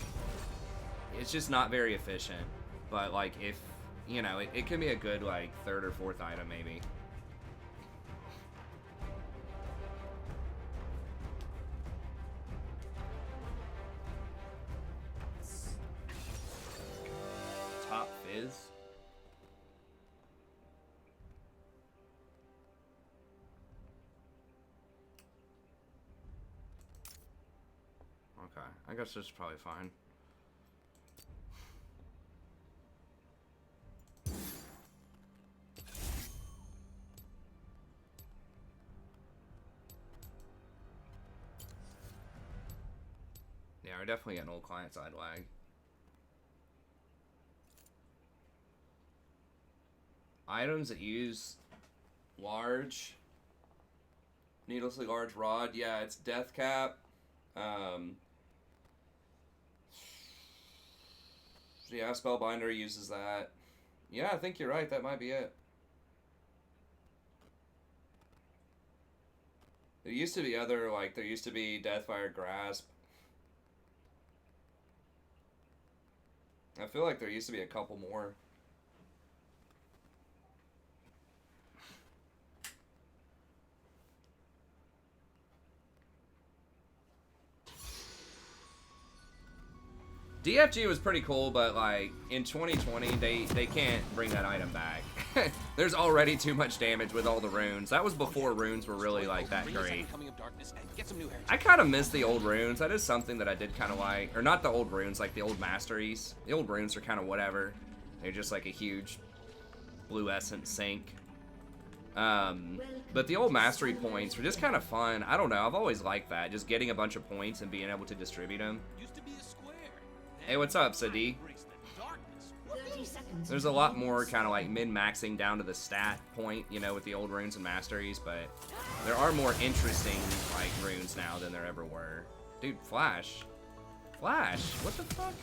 it's just not very efficient. But, like, if, you know, it can be a good, like, 3rd or 4th item, maybe. Top Fizz. Okay, I guess this is probably fine. Yeah, we're definitely getting old client-side lag. Items that use large, needlessly large rod. Yeah, it's Death Cap. Yeah, Spellbinder uses that. Yeah, I think you're right. That might be it. There used to be other, like, there used to be Deathfire Grasp. I feel like there used to be a couple more. DFG was pretty cool, but, like, in 2020, they can't bring that item back. There's already too much damage with all the runes. That was before runes were really, like, that great. I kind of miss the old runes. That is something that I did kind of like. Or not the old runes, like the old masteries. The old runes are kind of whatever. They're just like a huge blue essence sink. But the old mastery points were just kind of fun. I don't know. I've always liked that. Just getting a bunch of points and being able to distribute them. Hey, what's up, Sadi? There's a lot more kind of like min-maxing down to the stat point, you know, with the old runes and masteries, but there are more interesting, like, runes now than there ever were. Dude, Flash. Flash, what the fuck?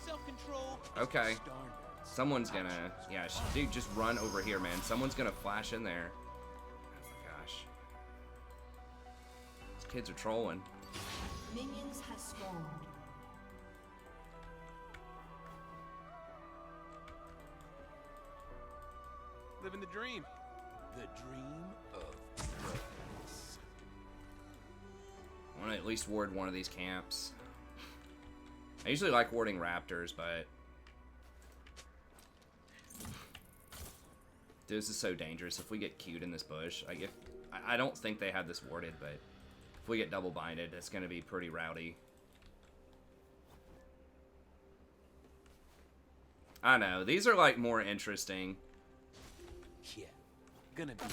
self-control. Okay. Someone's gonna... Yeah, dude, just run over here, man. Someone's gonna flash in there. Oh my gosh. These kids are trolling. Minions have spawned. Living the dream. The dream of greatness. I want to at least ward one of these camps. I usually like warding raptors, but... Dude, this is so dangerous. If we get queued in this bush, I don't think they have this warded, but if we get double binded, it's going to be pretty rowdy. I know, these are like more interesting. Yeah, gonna be.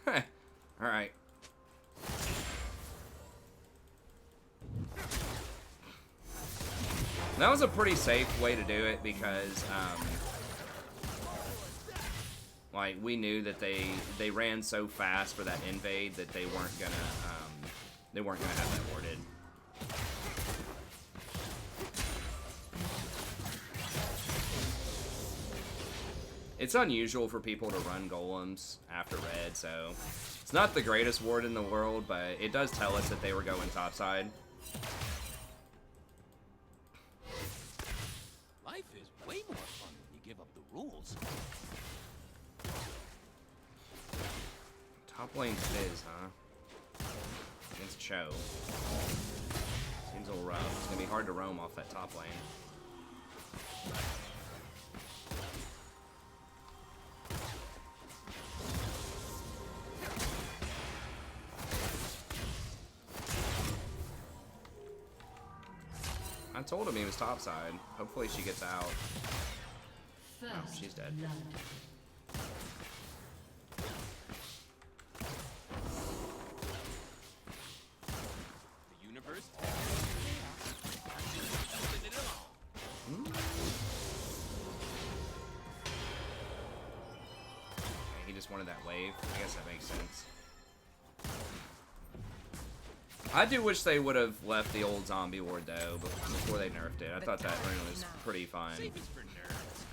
All right. That was a pretty safe way to do it because, like, we knew that they ran so fast for that invade that they weren't gonna have that warded. It's unusual for people to run golems after red, so it's not the greatest ward in the world, but it does tell us that they were going topside. Life is way more fun when you give up the rules. Top lane Fizz, huh? Against Cho. Seems a little rough. It's gonna be hard to roam off that top lane. I told him he was topside. Hopefully she gets out. Oh, she's dead. The universe. Okay, he just wanted that wave. I guess that makes sense. I do wish they would have left the old zombie ward though before they nerfed it. I thought that rune was pretty fun. Save is for nerds.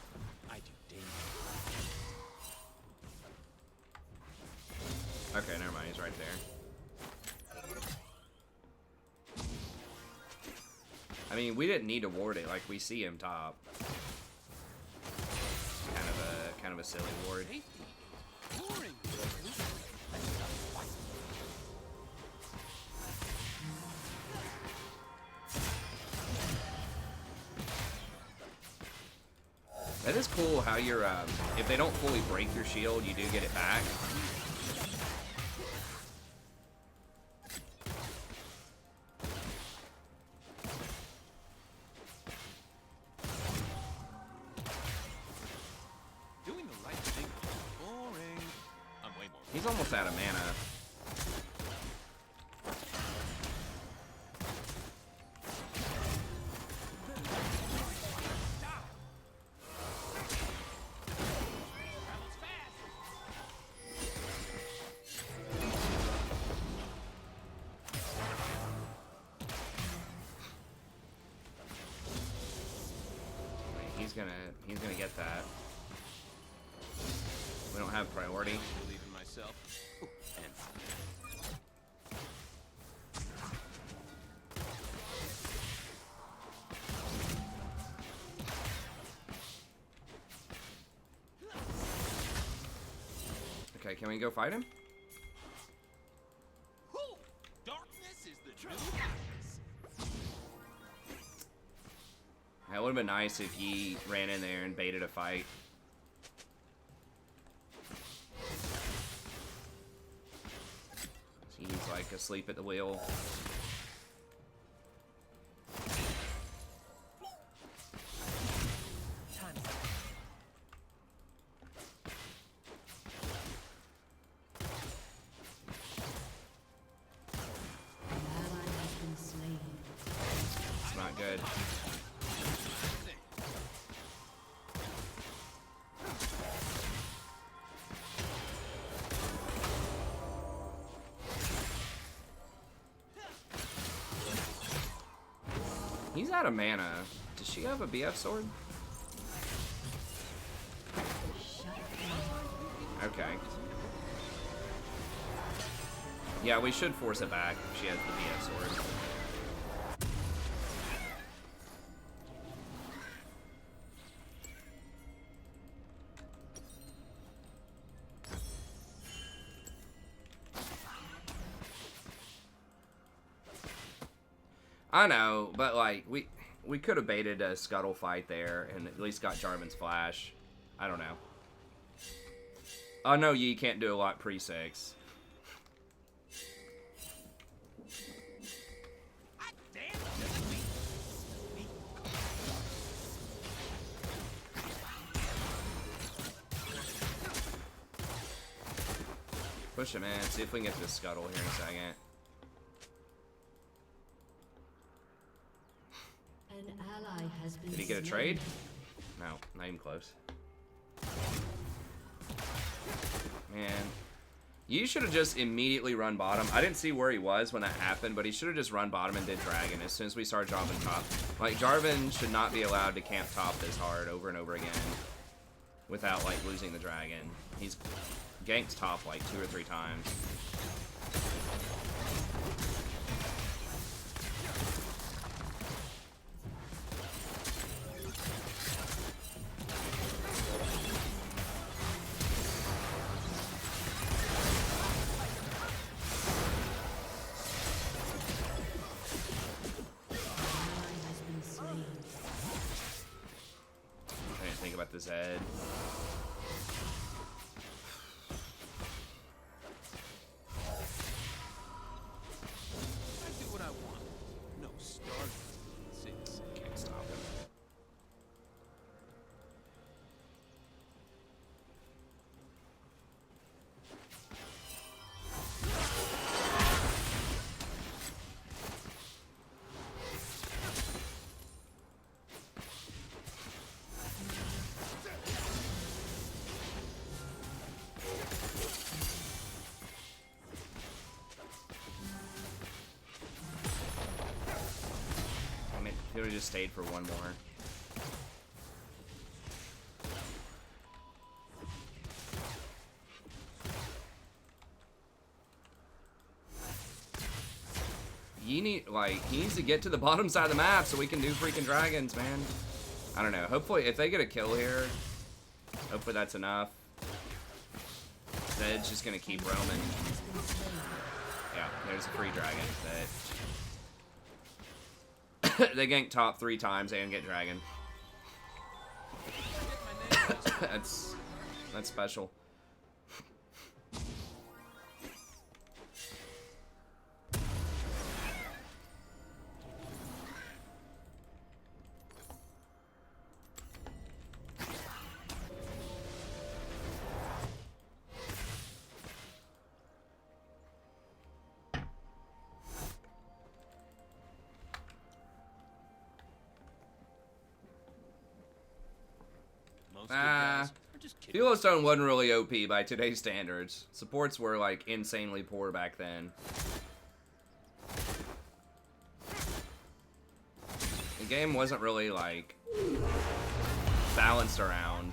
I do danger. Okay, never mind. He's right there. I mean, we didn't need to ward it. Like, we see him top. Kind of a silly ward. Safety. Boring. That is cool how you're, if they don't fully break your shield, you do get it back. Doing the right thing. Boring. I'm way more. He's almost out of mana. He's gonna get that. We don't have priority. I believe in myself. Ooh, and Okay, can we go fight him? Whew! Darkness is the new darkness. It would have been nice if he ran in there and baited a fight. He's like asleep at the wheel. It's not good. out of mana. Does she have a BF sword? Okay. Yeah, we should force it back if she has the BF sword. I know, but like we could have baited a scuttle fight there and at least got Jarvan's flash. I don't know. Oh no, you can't do a lot pre-6. Push him in, see if we can get this scuttle here in a second. An ally has been Did he get a trade? No, not even close. Man. You should have just immediately run bottom. I didn't see where he was when that happened, but he should have just run bottom and did dragon as soon as we started dropping top. Like, Jarvan should not be allowed to camp top this hard over and over again without, like, losing the dragon. He's ganked top, like, 2 or 3 times. The Zed. I do what I want. No start. Can't stop him. He would have just stayed for one more. He needs to get to the bottom side of the map so we can do freaking dragons, man. I don't know. Hopefully, if they get a kill here, hopefully that's enough. Zed's just gonna keep roaming. Yeah, there's a free dragon. They gank top 3 times and get dragon. That's special. Yellowstone wasn't really OP by today's standards. Supports were like insanely poor back then. The game wasn't really like balanced around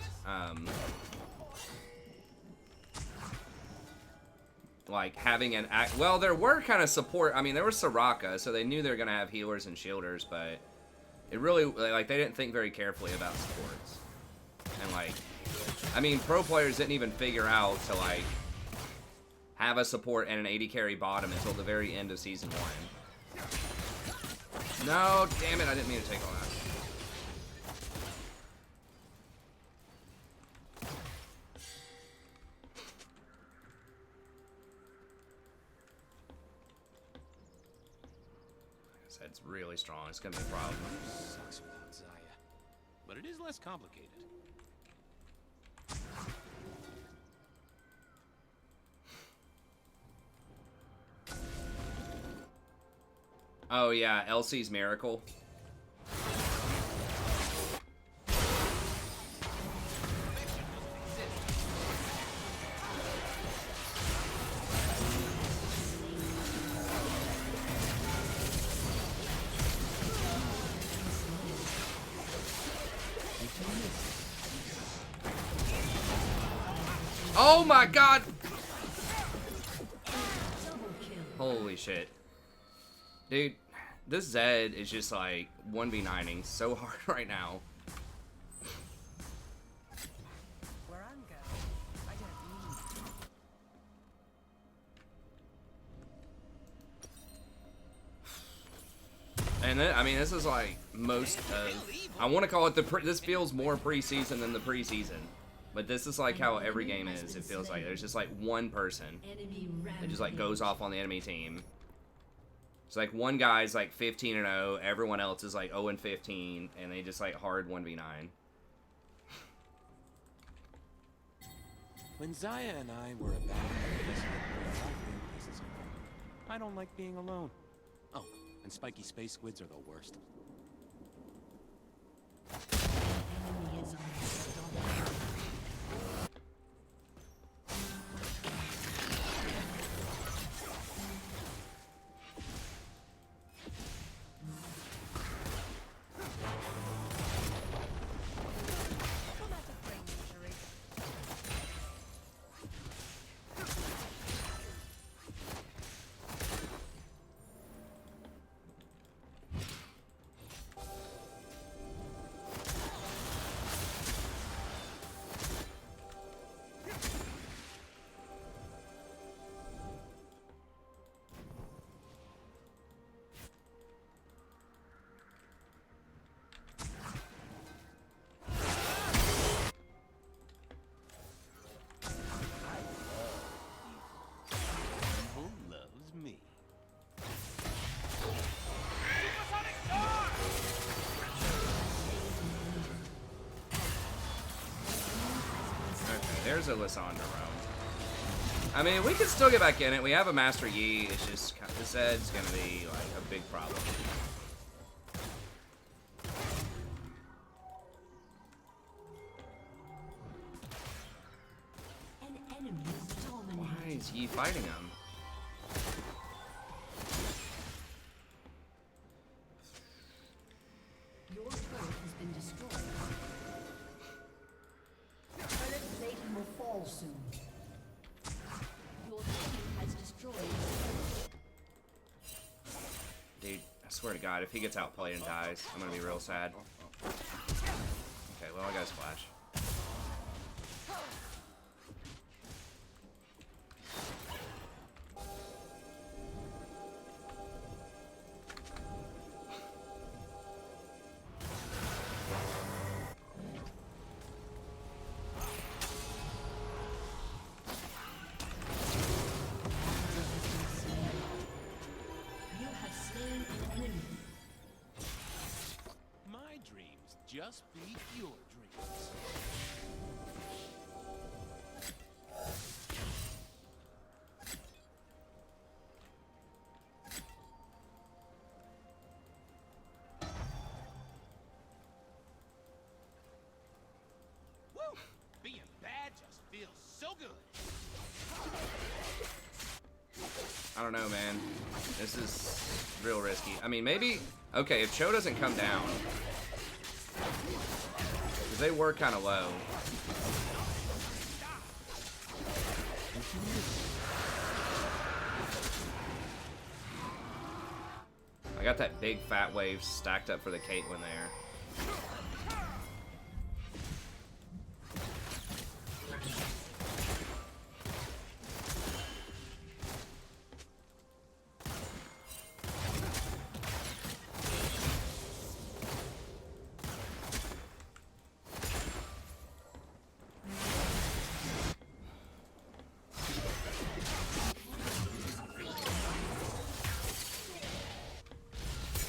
like having an well, there were kind of support. I mean, there was Soraka, so they knew they were gonna have healers and shielders, but it really like they didn't think very carefully about supports. And like, I mean, pro players didn't even figure out to like have a support and an 80 carry bottom until the very end of season 1. No, damn it, I didn't mean to take all that. It's really strong. It's gonna be a problem. Sucks without Zaya, but it is less complicated. Oh yeah, Elsie's Miracle. Oh my god! Double kill. Holy shit. Dude, this Zed is just like 1v9ing so hard right now. Where I'm going, I don't need. And then, I mean, this is like most of... I want to call it this feels more preseason than the preseason. But this is like how every game is. It feels like there's just like one person Enemy that just like rampage. goes off on the enemy team. It's like one guy's like 15-0, everyone else is like 0-15, and they just like hard 1v9. When Zaya and I were about to I don't like being alone. Oh, and spiky space squids are the worst. Enemy is unstoppable. Traumatic brain injury. Evil loves me. Okay, there's a Lissandra roam. I mean, we can still get back in it. We have a Master Yi. It's just, this Zed's gonna be like a big problem. An enemy is dominating. Why is Yi fighting him? Your turret has been destroyed. Turret plating will fall soon. Your team has destroyed. Dude, I swear to God, if he gets outplayed and dies, I'm gonna be real sad. Okay, well, I got his flash. You have slain an enemy. My dreams just beat your dreams. Woo! Being bad just feels so good. I don't know, man. This is real risky. I mean, maybe... Okay, if Cho doesn't come down... Because they were kind of low. I got that big fat wave stacked up for the Caitlyn there.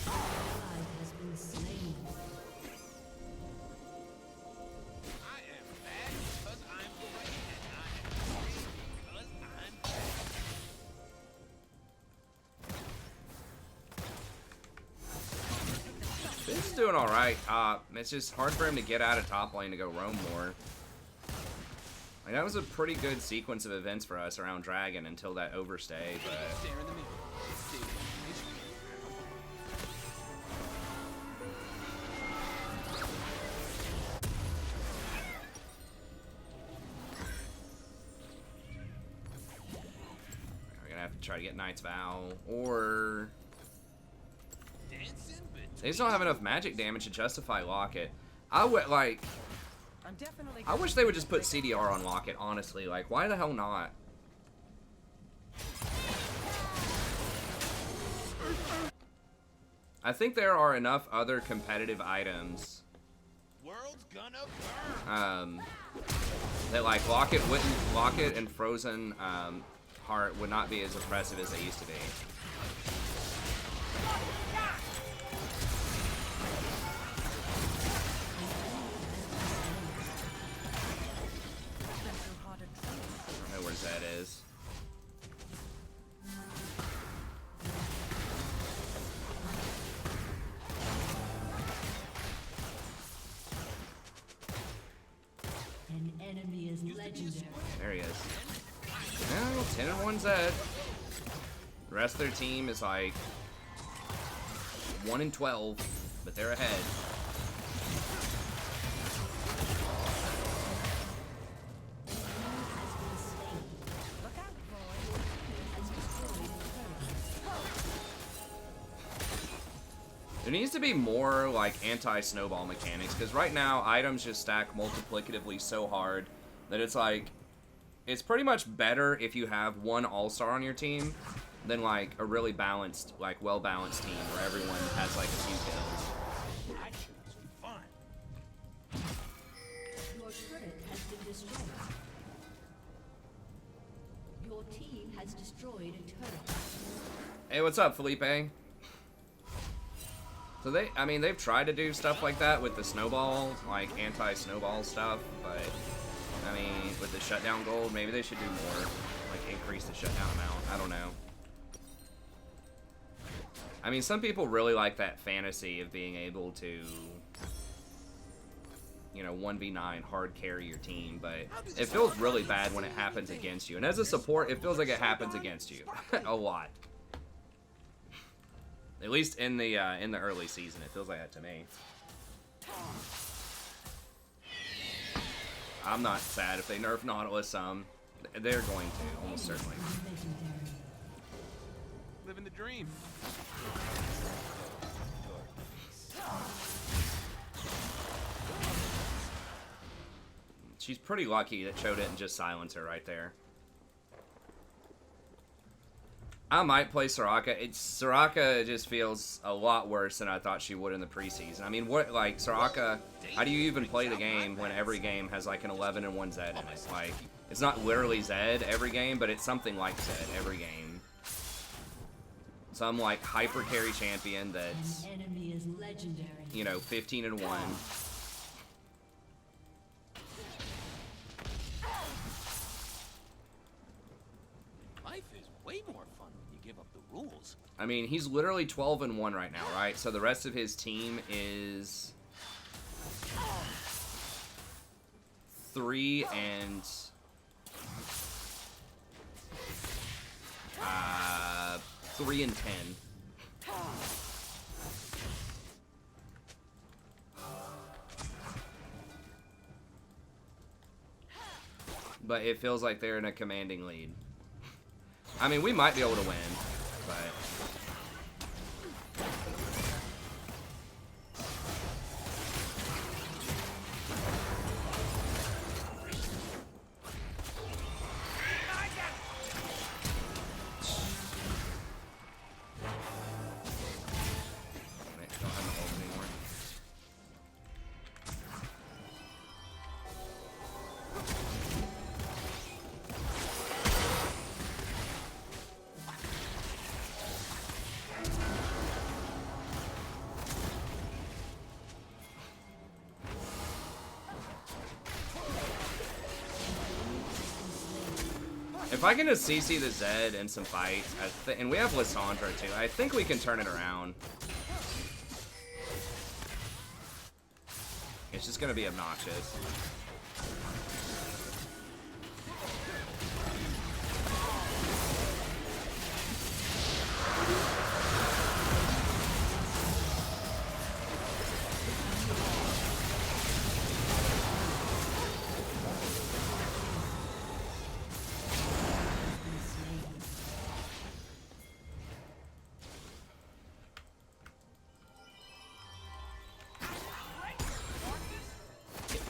Ally has been slain. I am bad because I'm free, and I am free because I'm bad. Finn's doing alright top. It's just hard for him to get out of top lane to go roam more. Like, that was a pretty good sequence of events for us around Dragon until that overstay, but... Stare in the mirror. See the information. try to get Knight's Vow, or Dancing they just don't have enough magic damage to justify Locket. I would like. I'm definitely I wish they would just put CDR on Locket. Honestly, like, why the hell not? I think there are enough other competitive items. World's gonna burn. That like Locket and Frozen Heart would not be as oppressive as they used to be. I don't know where Zed is. An enemy is legendary. There he is. Well, 10-1 Zed. The rest of their team is like 1-12, but they're ahead. Look out, boy. There needs to be more like anti-snowball mechanics, because right now items just stack multiplicatively so hard that it's like, it's pretty much better if you have one all-star on your team than like a really balanced, like well-balanced team where everyone has like a few kills. Action is fun. Your turret has been destroyed. Your team has destroyed a turret. Hey, what's up, Felipe? So they've tried to do stuff like that with the snowball, like anti-snowball stuff, but I mean, with the shutdown gold, maybe they should do more, like increase the shutdown amount. I don't know. I mean, some people really like that fantasy of being able to, you know, 1v9 hard carry your team, but it feels really bad when it happens against you. And as a support, it feels like it happens against you a lot. At least in the early season, it feels like that to me. I'm not sad if they nerf Nautilus some. They're going to, almost certainly. Living the dream. She's pretty lucky that Cho didn't just silence her right there. I might play Soraka. Soraka just feels a lot worse than I thought she would in the preseason. I mean, what, like, Soraka, how do you even play the game when every game has like an 11-1 Zed in it? Like, it's not literally Zed every game, but it's something like Zed every game. Some like hyper carry champion that's, An enemy is legendary. you know, 15-1. Life is way more fun when you give up the rules. I mean, he's literally 12-1 right now, right? So the rest of his team is 3 and 3 and 10. But it feels like they're in a commanding lead. I mean, we might be able to win, but I don't have the ult anymore. If I can just CC the Zed in some fights, and we have Lissandra too, I think we can turn it around. It's just gonna be obnoxious.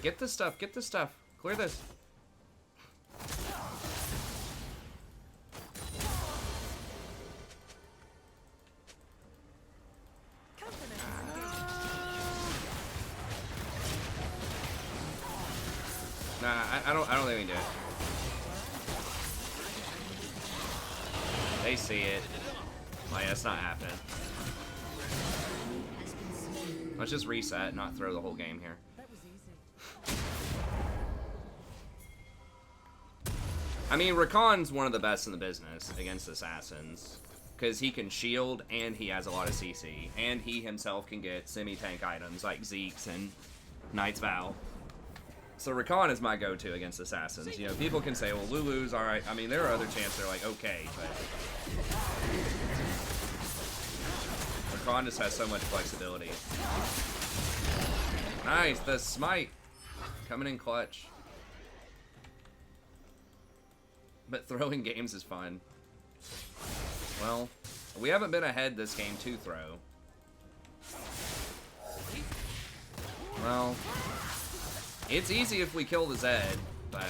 Get this stuff. Get this stuff. Clear this. Nah, I don't think we can do it. They see it. Like, that's not happening. Let's just reset and not throw the whole game here. That was easy. I mean, Rakan's one of the best in the business against assassins. Because he can shield, and he has a lot of CC. And he himself can get semi-tank items like Zeke's and Knight's Vow. So Rakan is my go-to against assassins. You know, people can say, well, Lulu's alright. I mean, there are other champs that are like, okay, but... Rakan just has so much flexibility. Nice, the smite. Coming in clutch. But throwing games is fun. Well, we haven't been ahead this game to throw. Well, it's easy if we kill the Zed, but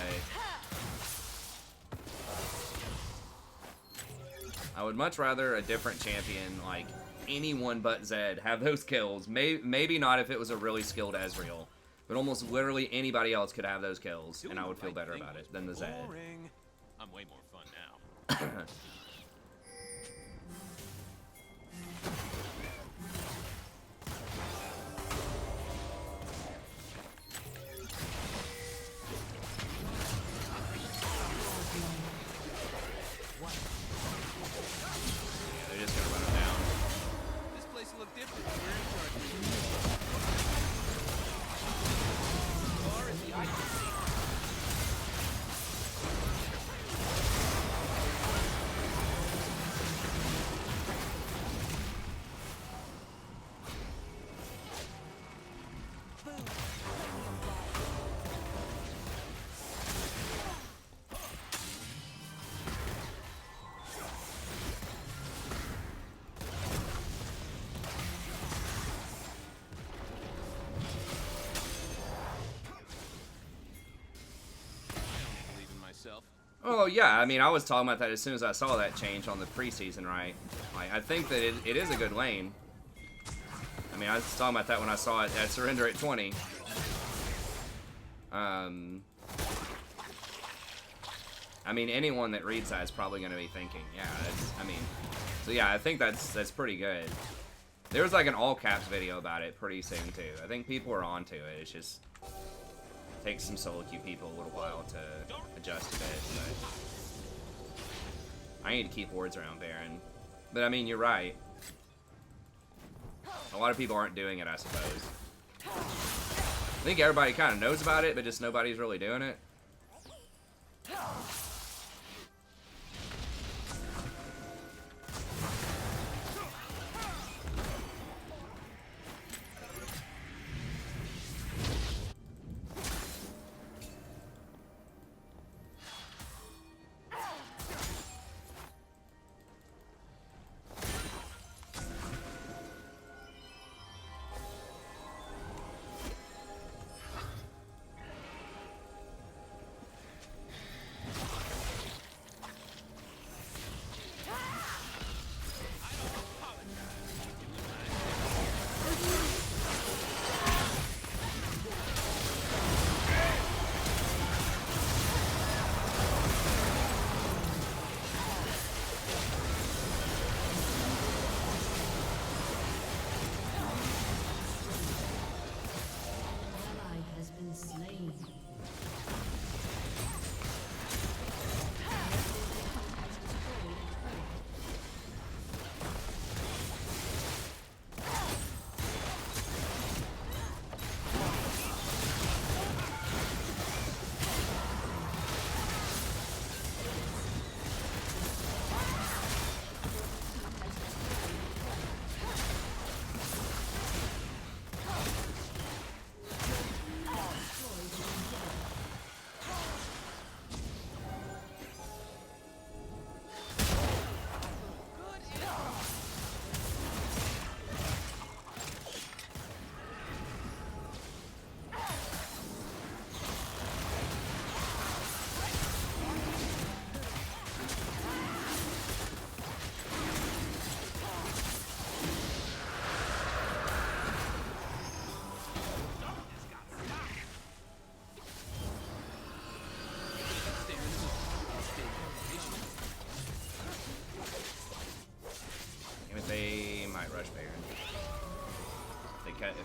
I would much rather a different champion, like anyone but Zed, have those kills. Maybe not if it was a really skilled Ezreal, but almost literally anybody else could have those kills, and I would feel better about it than the Zed. I'm way more fun now. They're just gonna run him down. This place will look different. We're in charge. Or is the itemization? Oh yeah, I mean, I was talking about that as soon as I saw that change on the preseason, right? Like, I think that it is a good lane. I mean, I was talking about that when I saw it at Surrender at 20. I mean, anyone that reads that is probably going to be thinking, yeah, that's, I mean, so yeah, I think that's pretty good. There was like an all caps video about it pretty soon too. I think people are onto it. It's just takes some solo queue people a little while to adjust a bit, but I need to keep words around Baron. But I mean, you're right. A lot of people aren't doing it, I suppose. I think everybody kind of knows about it, but just nobody's really doing it.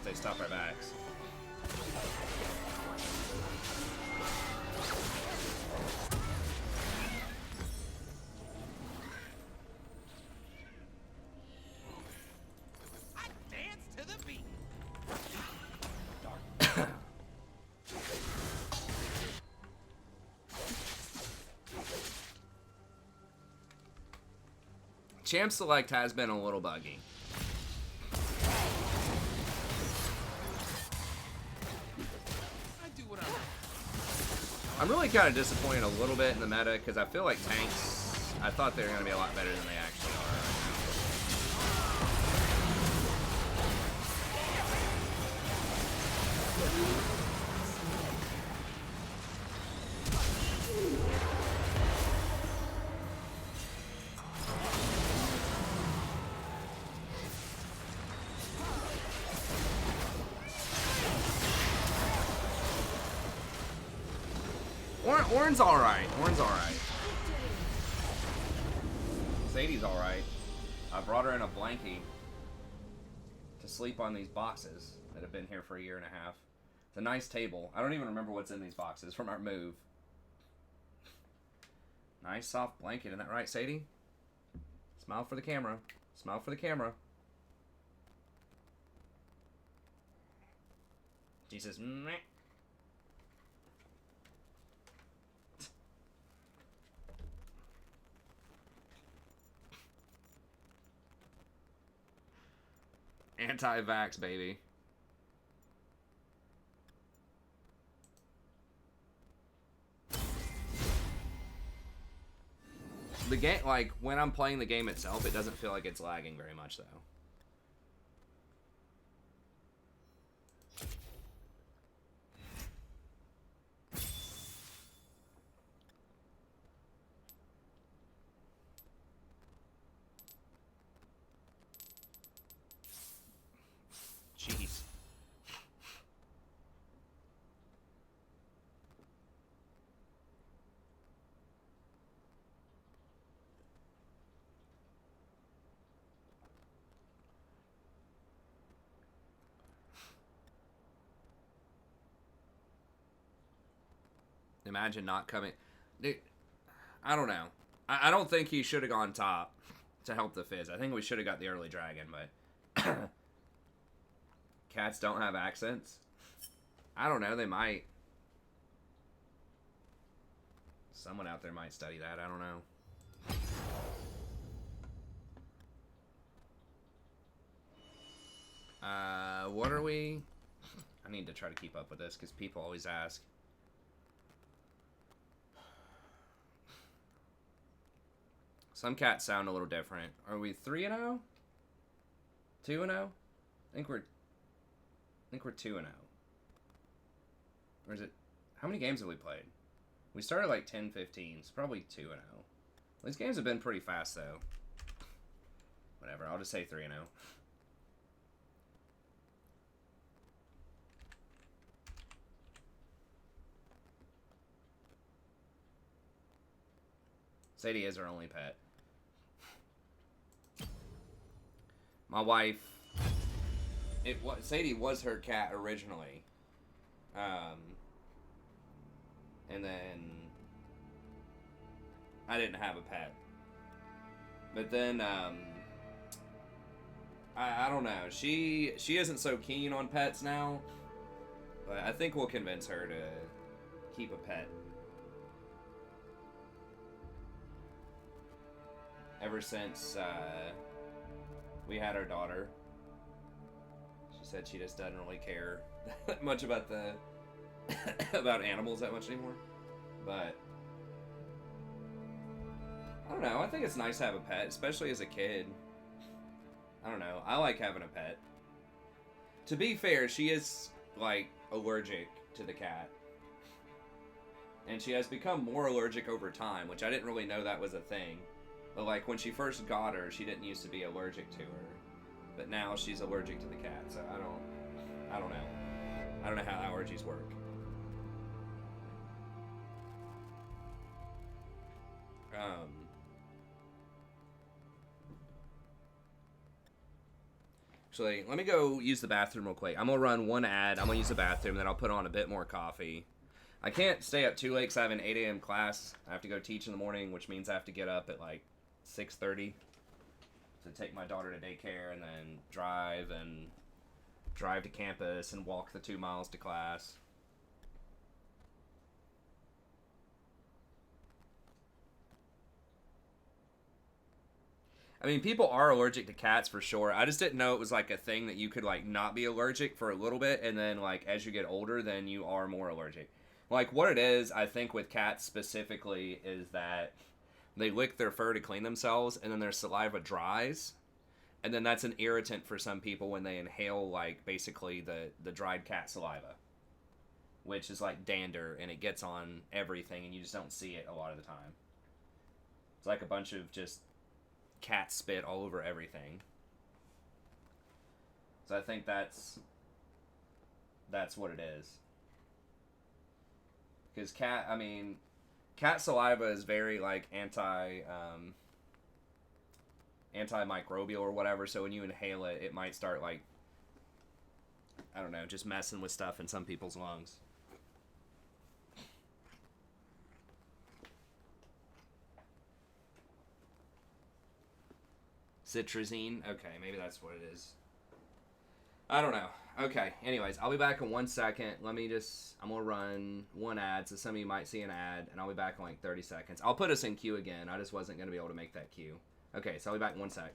they stop our backs. I dance to the beat. Champ Select has been a little buggy. I do what I want. I'm really kind of disappointed a little bit in the meta because I feel like tanks, I thought they were going to be a lot better than they actually are right now. Ornn's alright. Ornn's alright. Sadie's alright. I brought her in a blankie to sleep on these boxes that have been here for a year and a half. It's a nice table. I don't even remember what's in these boxes from our move. Nice soft blanket, isn't that right, Sadie? Smile for the camera. Smile for the camera. She says, meh. Anti-vax, baby. The game, like, when I'm playing the game itself, it doesn't feel like it's lagging very much, though. Jeez. Imagine not coming. Dude, I don't know. I don't think he should have gone top to help the Fizz. I think we should have got the early dragon, but cats don't have accents. I don't know. They might. Someone out there might study that. I don't know. What are we? I need to try to keep up with this because people always ask. Some cats sound a little different. Are we 3-0? 2-0? I think we're 2-0. Or is it? How many games have we played? We started like 10, 15. It's probably 2-0. These games have been pretty fast though. Whatever. I'll just say 3-0. Sadie is our only pet. My wife, Sadie was her cat originally, and then I didn't have a pet. But then I don't know. She isn't so keen on pets now, but I think we'll convince her to keep a pet. Ever since we had our daughter, she said she just doesn't really care that much about about animals that much anymore. But I don't know. I think it's nice to have a pet, especially as a kid. I don't know. I like having a pet. To be fair, she is like allergic to the cat. And she has become more allergic over time, which I didn't really know that was a thing. But like when she first got her, she didn't used to be allergic to her. But now she's allergic to the cat, so I don't know. I don't know how allergies work. Actually, let me go use the bathroom real quick. I'm gonna run one ad. I'm gonna use the bathroom, then I'll put on a bit more coffee. I can't stay up too late because I have an 8 a.m. class. I have to go teach in the morning, which means I have to get up at like 6:30 to take my daughter to daycare and then drive to campus and walk the 2 miles to class. I mean, people are allergic to cats for sure. I just didn't know it was like a thing that you could like not be allergic for a little bit, and then like as you get older, then you are more allergic. Like what it is, I think with cats specifically, is that they lick their fur to clean themselves, and then their saliva dries, and then that's an irritant for some people when they inhale like basically the dried cat saliva, which is like dander, and it gets on everything, and you just don't see it a lot of the time. It's like a bunch of just cat spit all over everything. So I think that's what it is. Because cat saliva is very like antimicrobial or whatever, so when you inhale it, it might start like, I don't know, just messing with stuff in some people's lungs. Citrazine? Okay, maybe that's what it is. I don't know. Okay, anyways, I'll be back in 1 second. I'm gonna run one ad, so some of you might see an ad, and I'll be back in like 30 seconds. I'll put us in queue again. I just wasn't gonna be able to make that queue. Okay, so I'll be back in 1 sec.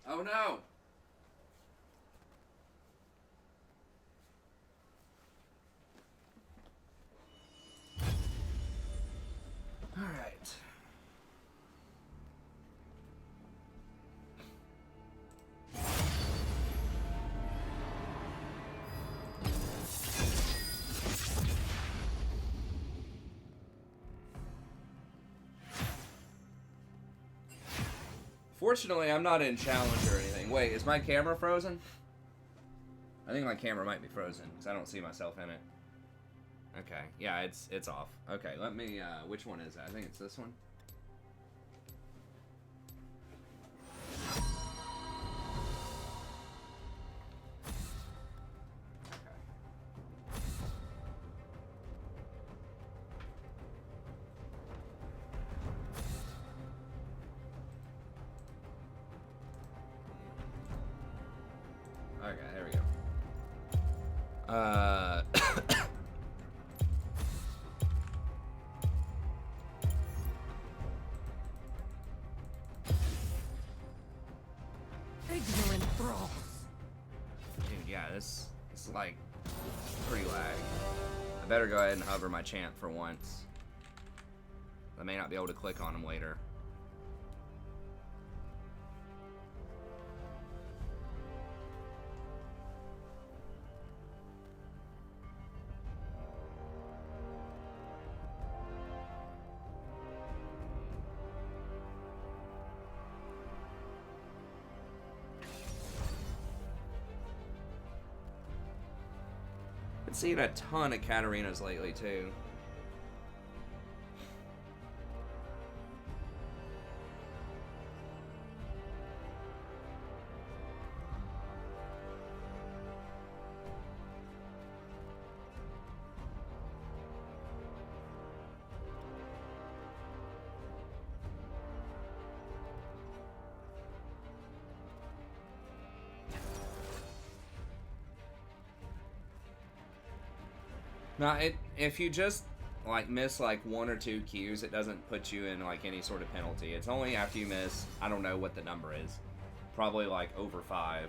Oh no! Alright. Fortunately, I'm not in challenge or anything. Wait, is my camera frozen? I think my camera might be frozen because I don't see myself in it. Okay, yeah, it's off. Okay, let me, which one is that? I think it's this one. Uh, Ignorant thralls. dude, yeah, this is like pretty lag. I better go ahead and hover my champ for once. I may not be able to click on him later. Been seeing a ton of Katarinas lately too. Now, if you just like miss like 1 or 2 Qs, it doesn't put you in like any sort of penalty. It's only after you miss, I don't know what the number is, probably like over 5.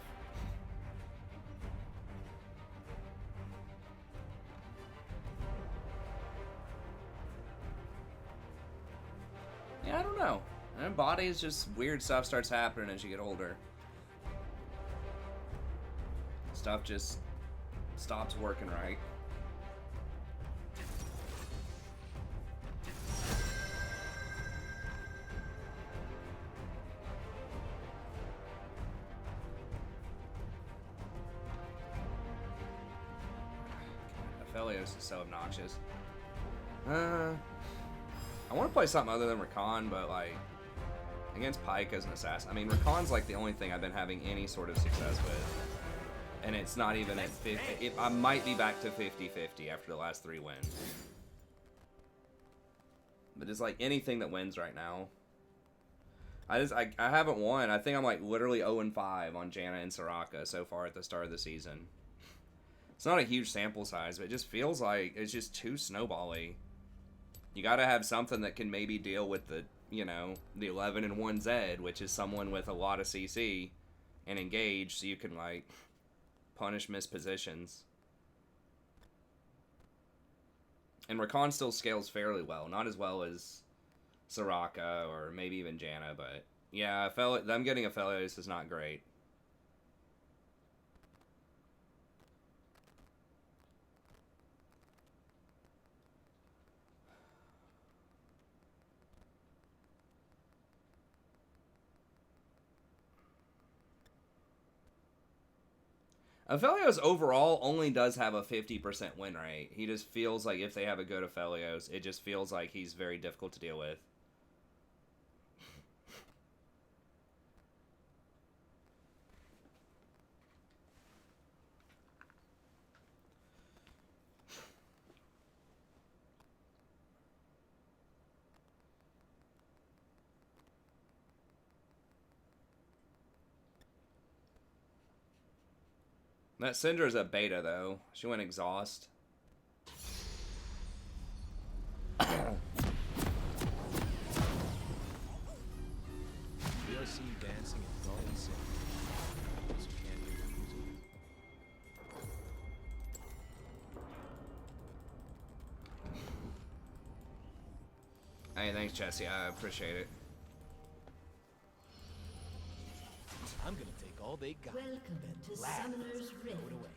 Yeah, I don't know. And bodies, just weird stuff starts happening as you get older. Stuff just stops working right. Aphelios is so obnoxious. I want to play something other than Rakan, but like against Pyke as an assassin. I mean, Rakan's like the only thing I've been having any sort of success with, and it's not even at 50. I might be back to 50-50 after the last 3 wins. But it's like anything that wins right now. I haven't won. I think I'm like literally 0-5 on Janna and Soraka so far at the start of the season. It's not a huge sample size, but it just feels like it's just too snowbally. You gotta have something that can maybe deal with the, you know, the 11-1 Zed, which is someone with a lot of CC and engage, so you can like punish missed positions. And Rakan still scales fairly well, not as well as Soraka or maybe even Janna, but yeah, them getting Aphelios is not great. Aphelios overall only does have a 50% win rate. He just feels like if they have a good Aphelios, it just feels like he's very difficult to deal with. That Syndra's a beta, though. She went exhaust. We are seen dancing and throwing sin. Those who can't hear the music. Hey, thanks, Jesse. I appreciate it. I'm gonna take all they got. Welcome and to laugh Summoner's as I throw Rift. it away.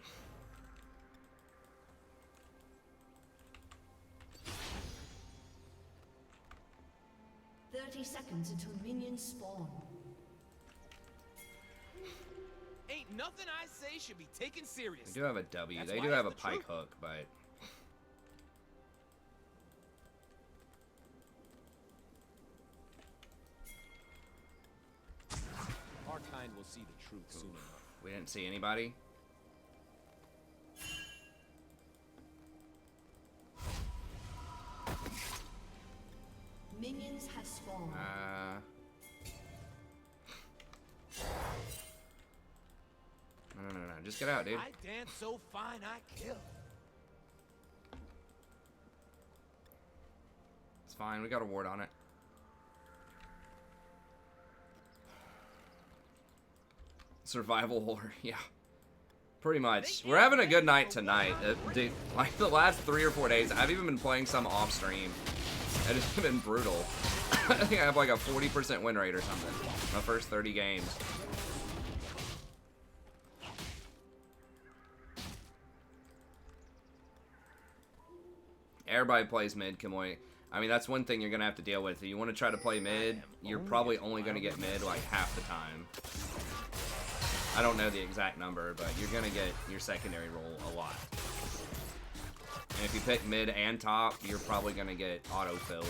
Seconds until minions spawn. Ain't nothing I say should be taken They seriously. do have a W. That's They why do it's have a the pike truth. hook, but Our kind will see the truth soon enough. we didn't see anybody. Minions have spawned. No. Just get out, dude. I dance so fine I kill. It's fine. We got a ward on it. Survival horror. Yeah. Pretty much. We're having a good night tonight. Dude, like the last 3 or 4 days, I've even been playing some off stream. It has been brutal. I think I have like a 40% win rate or something. My first 30 games. Everybody plays mid, Kamoy. I mean, that's one thing you're going to have to deal with. If you want to try to play mid, you're probably only going to get mid like half the time. I don't know the exact number, but you're going to get your secondary role a lot. And if you pick mid and top, you're probably going to get auto-filled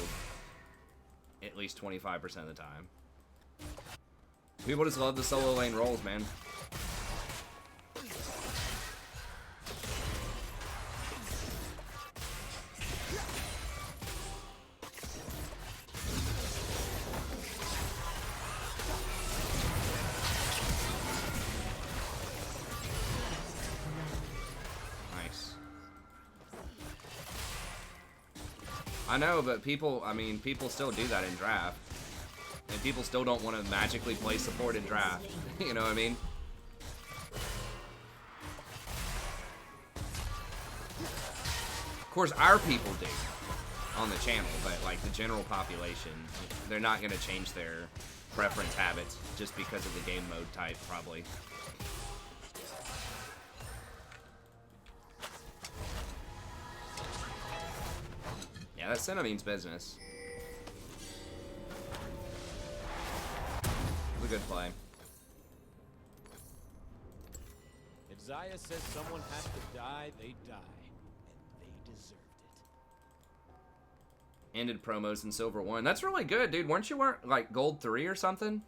at least 25% of the time. People just love the solo lane roles, man. I know, but people, I mean, people still do that in draft. And people still don't want to magically play support in draft. You know what I mean? Of course, our people do on the channel, but like the general population, they're not going to change their preference habits just because of the game mode type, probably. Yeah, that Senna means business. It was a good play. If Zaya says someone has to die, they die. And they deserved it. Ended promos in Silver 1. That's really good, dude. Weren't you like Gold 3 or something?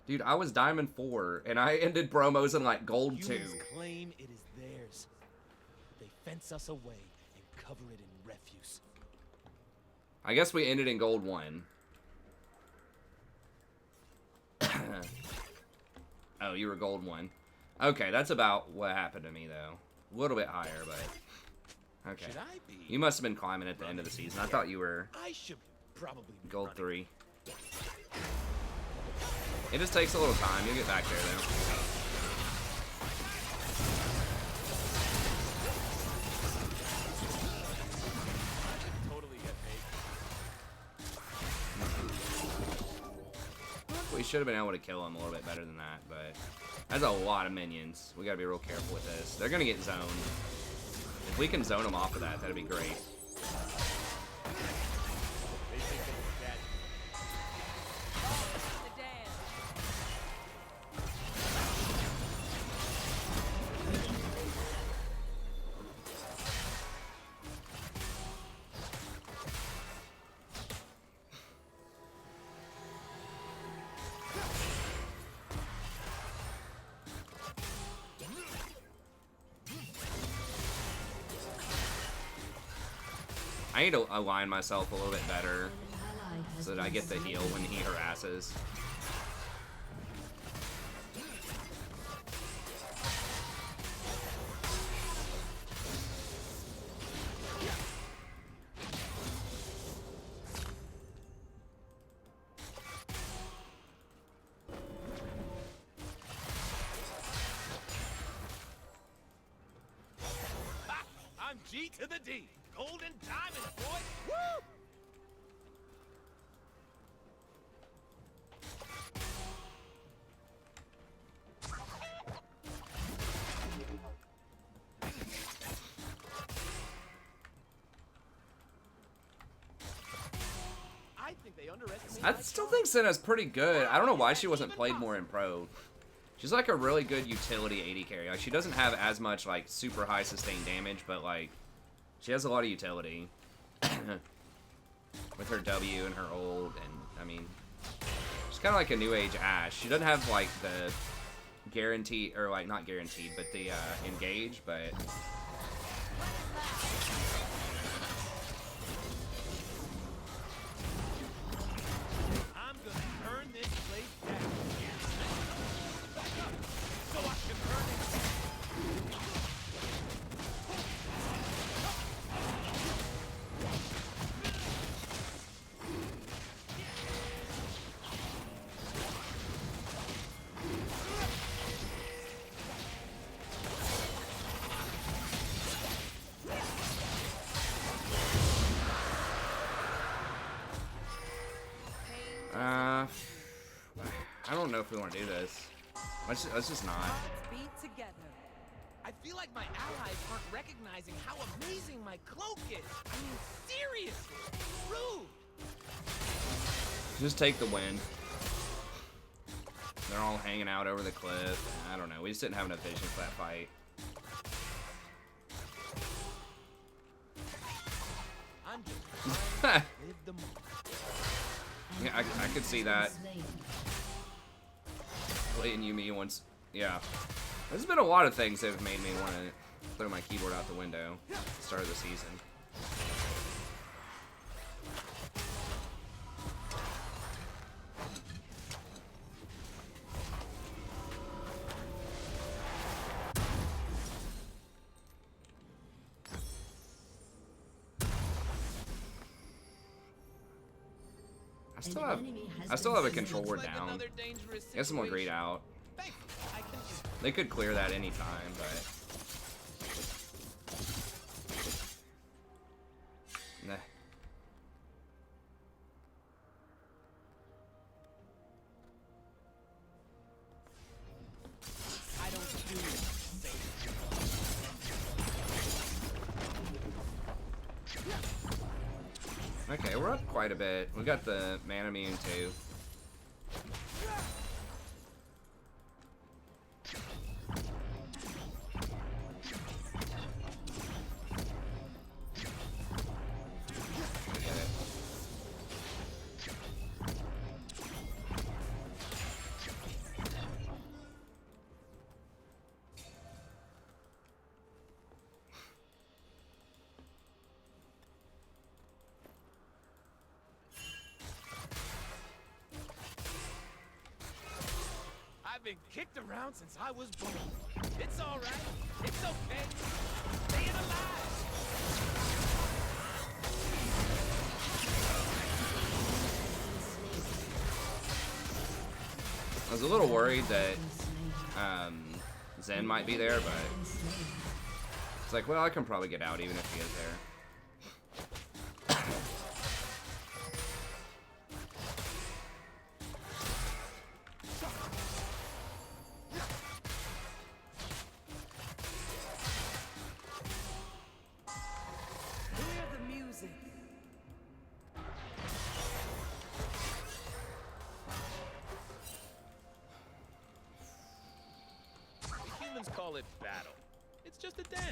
Dude, I was Diamond 4, and I ended promos in like Gold 2. Humans claim it is theirs. They fence us away and cover it in refuse. I guess we ended in Gold 1. Oh, you were Gold 1. Okay, that's about what happened to me, though. A little bit higher, but... Okay. Should I be? You must have been climbing at the end of the season. I thought you were I should probably be Gold running. 3. It just takes a little time. You'll get back there, though. We should have been able to kill him a little bit better than that, but that's a lot of minions. We gotta be real careful with this. They're gonna get zoned. If we can zone them off of that, that'd be great. I need to align myself a little bit better so that I get the heal when he harasses. I'm G to the D. Golden diamond, boy! Woo! I think they underestimate. I still think Senna's pretty good. I don't know why she wasn't played more in Pro. She's like a really good utility AD carry. Like, she doesn't have as much like super high sustained damage, but like she has a lot of utility with her W and her ult, and I mean, she's kind of like a new age Ashe. She doesn't have like the guarantee, or like not guaranteed, but the engage, but I'm gonna turn this place down. I don't know if we want to do this. Let's just not. Be together. I feel like my allies aren't recognizing how amazing my cloak is. I mean, seriously, rude. Just take the win. They're all hanging out over the cliff. I don't know. We just didn't have enough vision for that fight. I'm just trying to live the moment. Yeah, I could see that. Playing Yuumi once. Yeah. There's been a lot of things that have made me want to throw my keyboard out the window at the start of the season. I still have a controller down. I guess I'm gonna grade out. They could clear that anytime, but nah. I don't do Okay, we're up quite a bit. We got the mana immune too. I've been kicked around since I was born. It's all right. It's okay. Staying alive. I was a little worried that Zen might be there, but it's like, well, I can probably get out even if he is there. Hear the music. Humans call it battle. It's just a dance.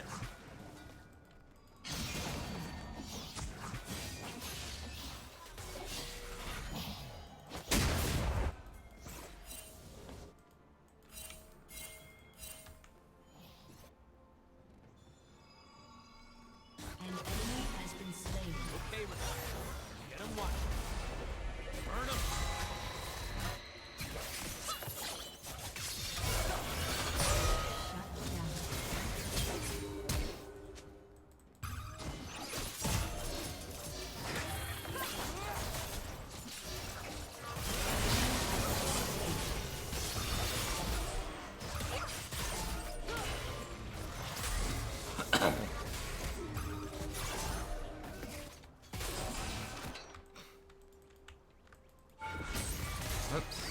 An enemy has been slain. Okay, Rakan. Get him one. Burn him. Shut down. Oops.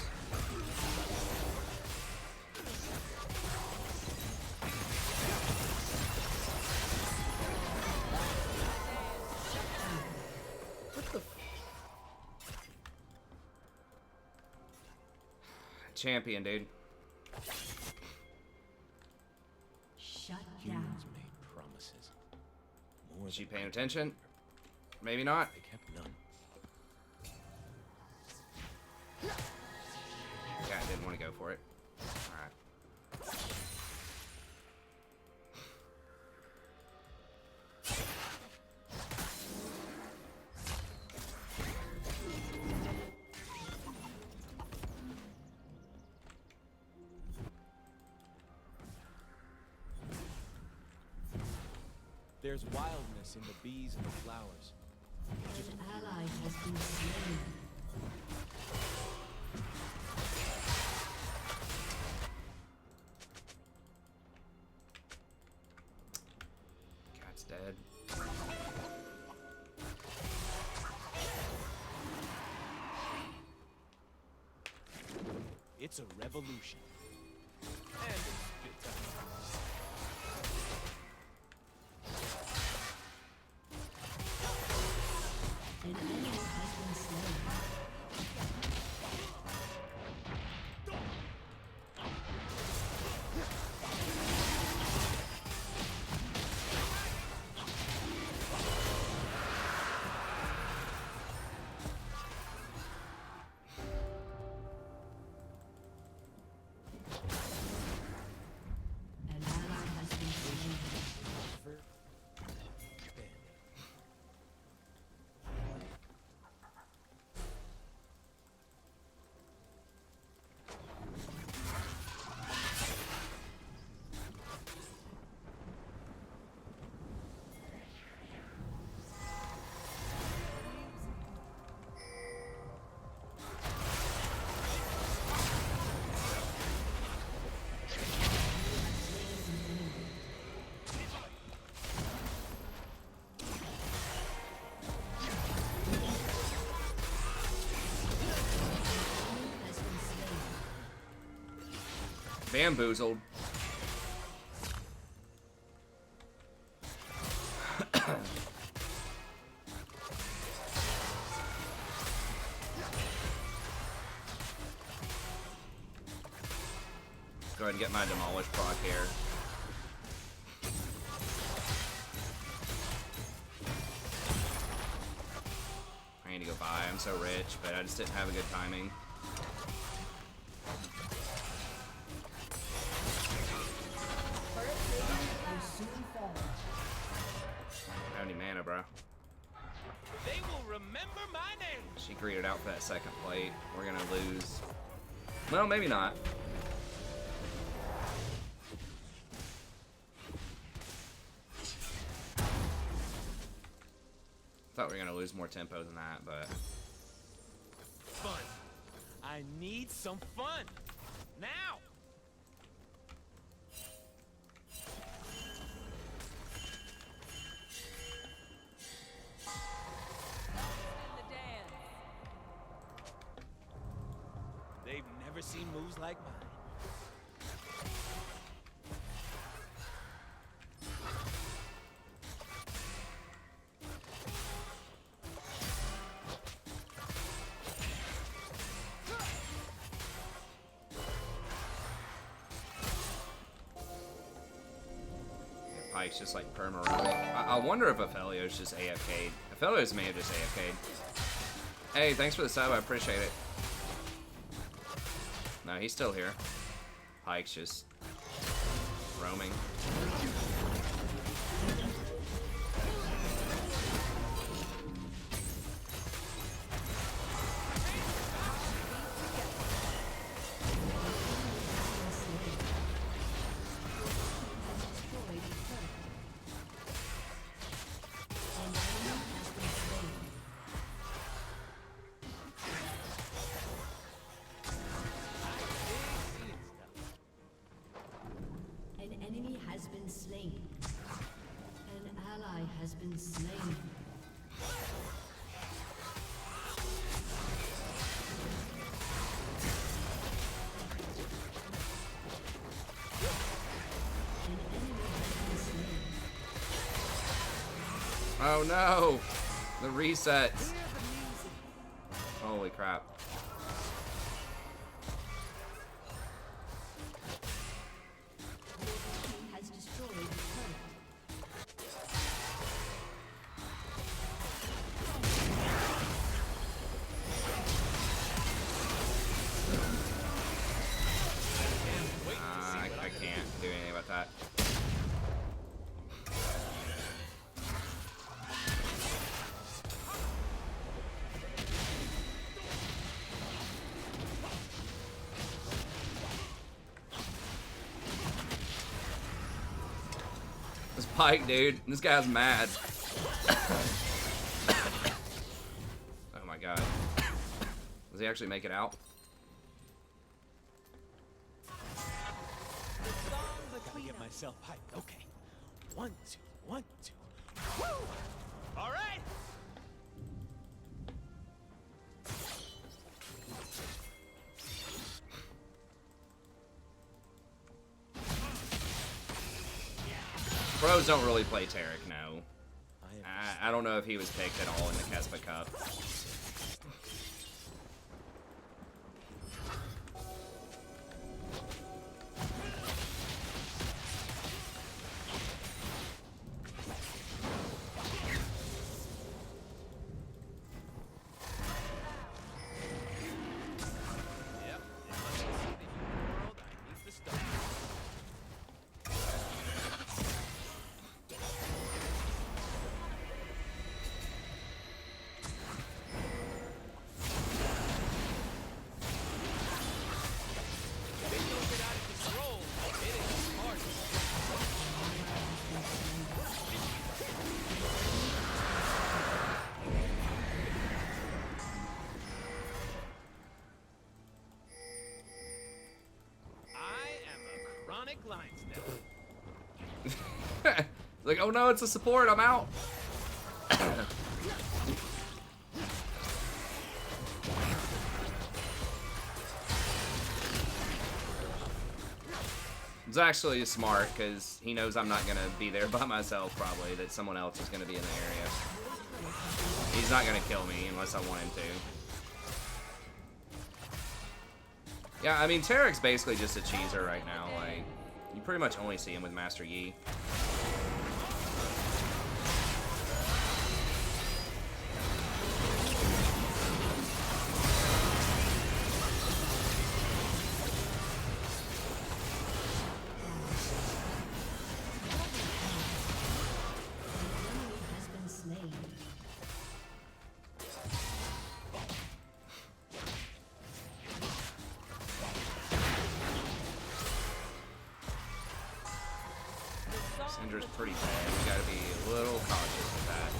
Champion, dude. Shut down. Humans made promises. More Is she than paying I attention? Maybe not. They kept none. Yeah, I didn't want to go for it. Alright. There's wildness in the bees and the flowers. An ally has been slain. Cat's dead. It's a revolution. And it's good time. An enemy has been slain. An ally has been slain. Bamboozled. Go ahead and get my demolish proc here. I need to go buy. I'm so rich, but I just didn't have a good timing. I don't have any mana, bro. They will remember my name. She greeted out for that second plate. We're gonna lose. Well, maybe not. Thought we were gonna lose more tempo than that, but Fun. I need some fun. Now. The dance. They've never seen moves like mine. Pike's just like perma roaming. I wonder if Ophelio's just AFK'd. Ophelio's may have just AFK'd. Hey, thanks for the sub, I appreciate it. No, he's still here. Pike's just roaming. An enemy has been slain. An ally has been slain. An enemy has been slain. Oh no! The resets. Holy crap. He has destroyed the turret. I can't do anything about that. This Pike, dude. This guy's mad. Oh my god. Does he actually make it out? Gotta get myself hyped. Okay. 1, 2, 1, 2. Woo! All right. Pros don't really play Tarek, no. I don't know if he was picked at all in the Kespa Cup. Like, oh no, it's a support, I'm out. It's actually smart, because he knows I'm not going to be there by myself, probably, that someone else is going to be in the area. He's not going to kill me unless I want him to. Yeah, I mean, Tarek's basically just a cheeser right now. Like, you pretty much only see him with Master Yi. Syndra's pretty bad. We gotta be a little cautious with that.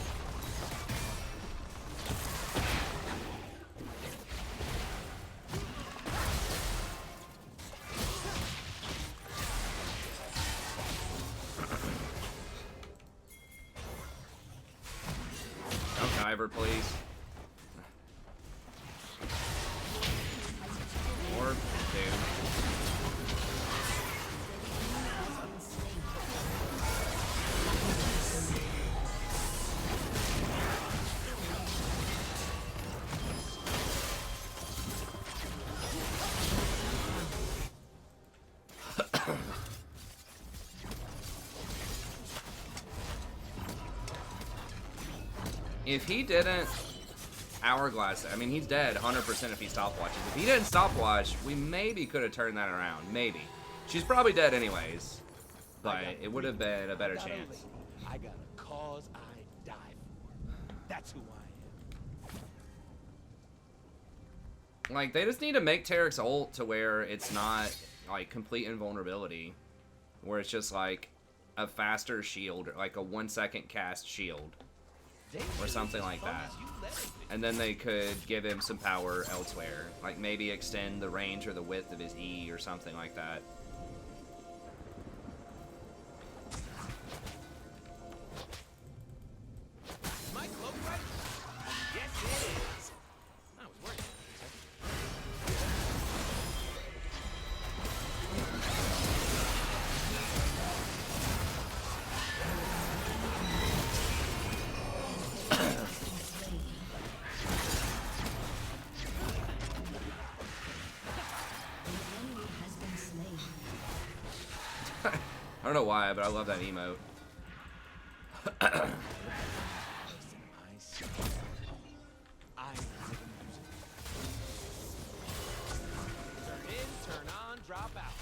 Don't dive her, please. Or dude. If he didn't hourglass, I mean, he's dead 100% if he stopwatches. If he didn't stopwatch, we maybe could have turned that around. Maybe. She's probably dead anyways, but it would have been a better chance. I got a cause I die for. That's who I am. Like, they just need to make Tarek's ult to where it's not, like, complete invulnerability. Where it's just, like, a faster shield, like a 1-second cast shield. Or something like that. And then they could give him some power elsewhere. Like maybe extend the range or the width of his E or something like that. Is my cloak right? Yes, it is. I was worried. I don't know why, but I love that emote. Turn in, turn on, drop out.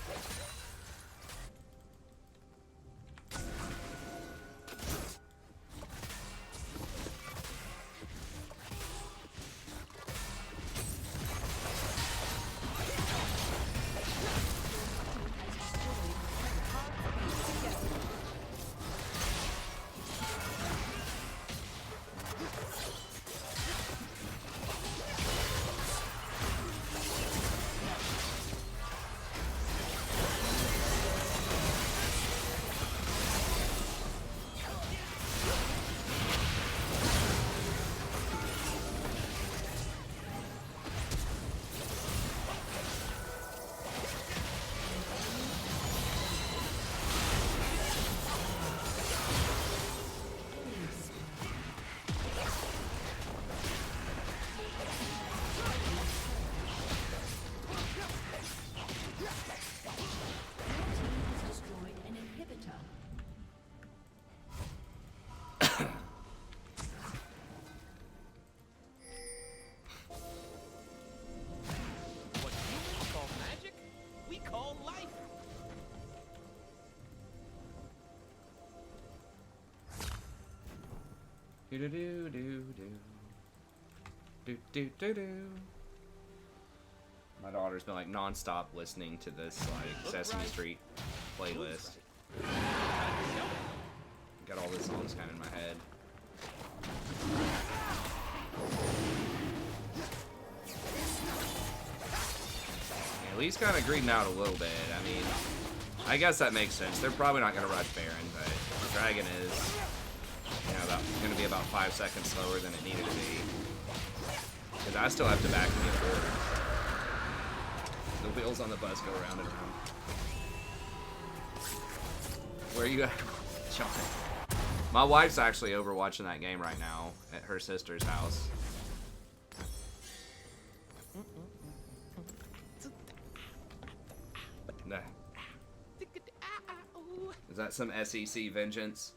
Do do do do do do do do. My daughter's been like non-stop listening to this like Sesame Street playlist. Got all the songs kind of in my head. Yeah, at least kind of greeding out a little bit. I mean, I guess that makes sense. They're probably not going to rush Baron, but the Dragon is, you know, going to be about 5 seconds slower than it needed to be. Because I still have to back and get forward. The wheels on the bus go around and around. Where are you at, John? My wife's actually over watching that game right now at her sister's house. Nah. Is that some SEC vengeance?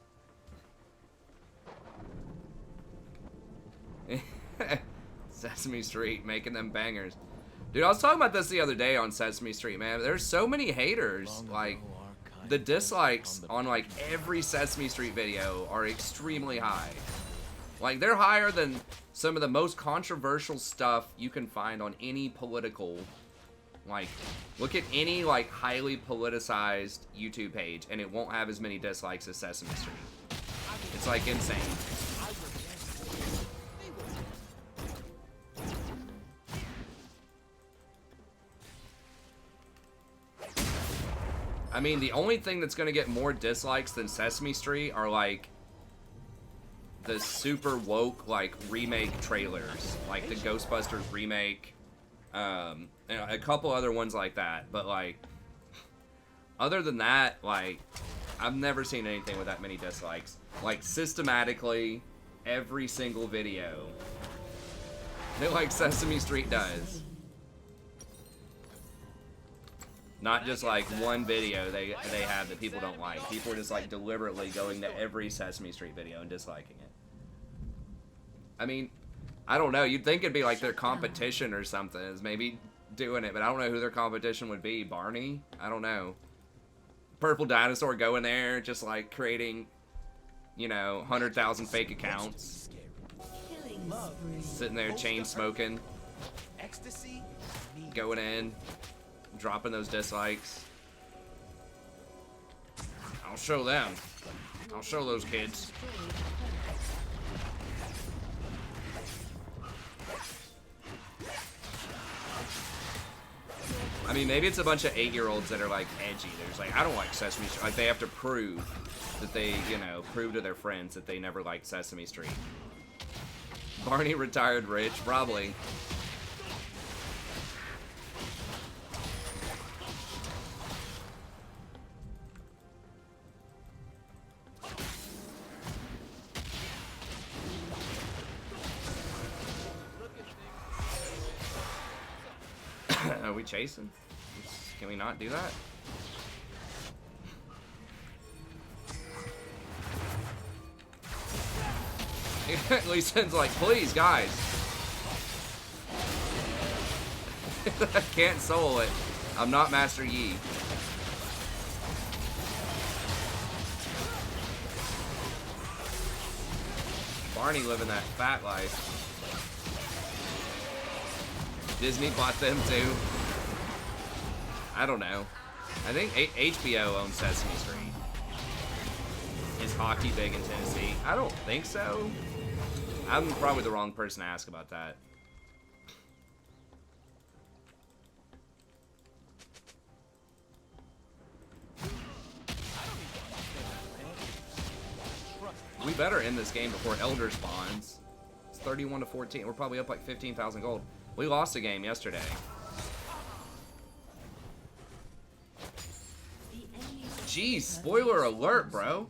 Sesame Street making them bangers. Dude, I was talking about this the other day on Sesame Street, man. There's so many haters. Like, the dislikes on like every Sesame Street video are extremely high. Like, they're higher than some of the most controversial stuff you can find on any political, like, look at any like highly politicized YouTube page and it won't have as many dislikes as Sesame Street. It's like insane. I mean, the only thing that's going to get more dislikes than Sesame Street are, like, the super woke, like, remake trailers. Like, the Ghostbusters remake. You know, a couple other ones like that. But, like, other than that, like, I've never seen anything with that many dislikes. Like, systematically, every single video that, like, Sesame Street does. Not just like one video they have that people don't like. People are just like deliberately going to every Sesame Street video and disliking it. I mean, I don't know. You'd think it'd be like their competition or something is maybe doing it, but I don't know who their competition would be. Barney? I don't know. Purple Dinosaur going there, just like creating, you know, 100,000 fake accounts. Sitting there chain smoking. Going in. Dropping those dislikes. I'll show them. I'll show those kids. I mean, maybe it's a bunch of 8-year-olds that are like edgy. They're just like, I don't like Sesame Street. Like, they have to prove that they, you know, prove to their friends that they never liked Sesame Street. Barney retired rich? Probably. Are we chasing? Can we not do that? Lee Sin's like, please, guys. I can't solo it. I'm not Master Yi. Barney living that fat life. Disney bought them too. I don't know. I think HBO owns Sesame Street. Is hockey big in Tennessee? I don't think so. I'm probably the wrong person to ask about that. We better end this game before Elder spawns. It's 31-14. We're probably up like 15,000 gold. We lost a game yesterday. Jeez, spoiler alert, bro.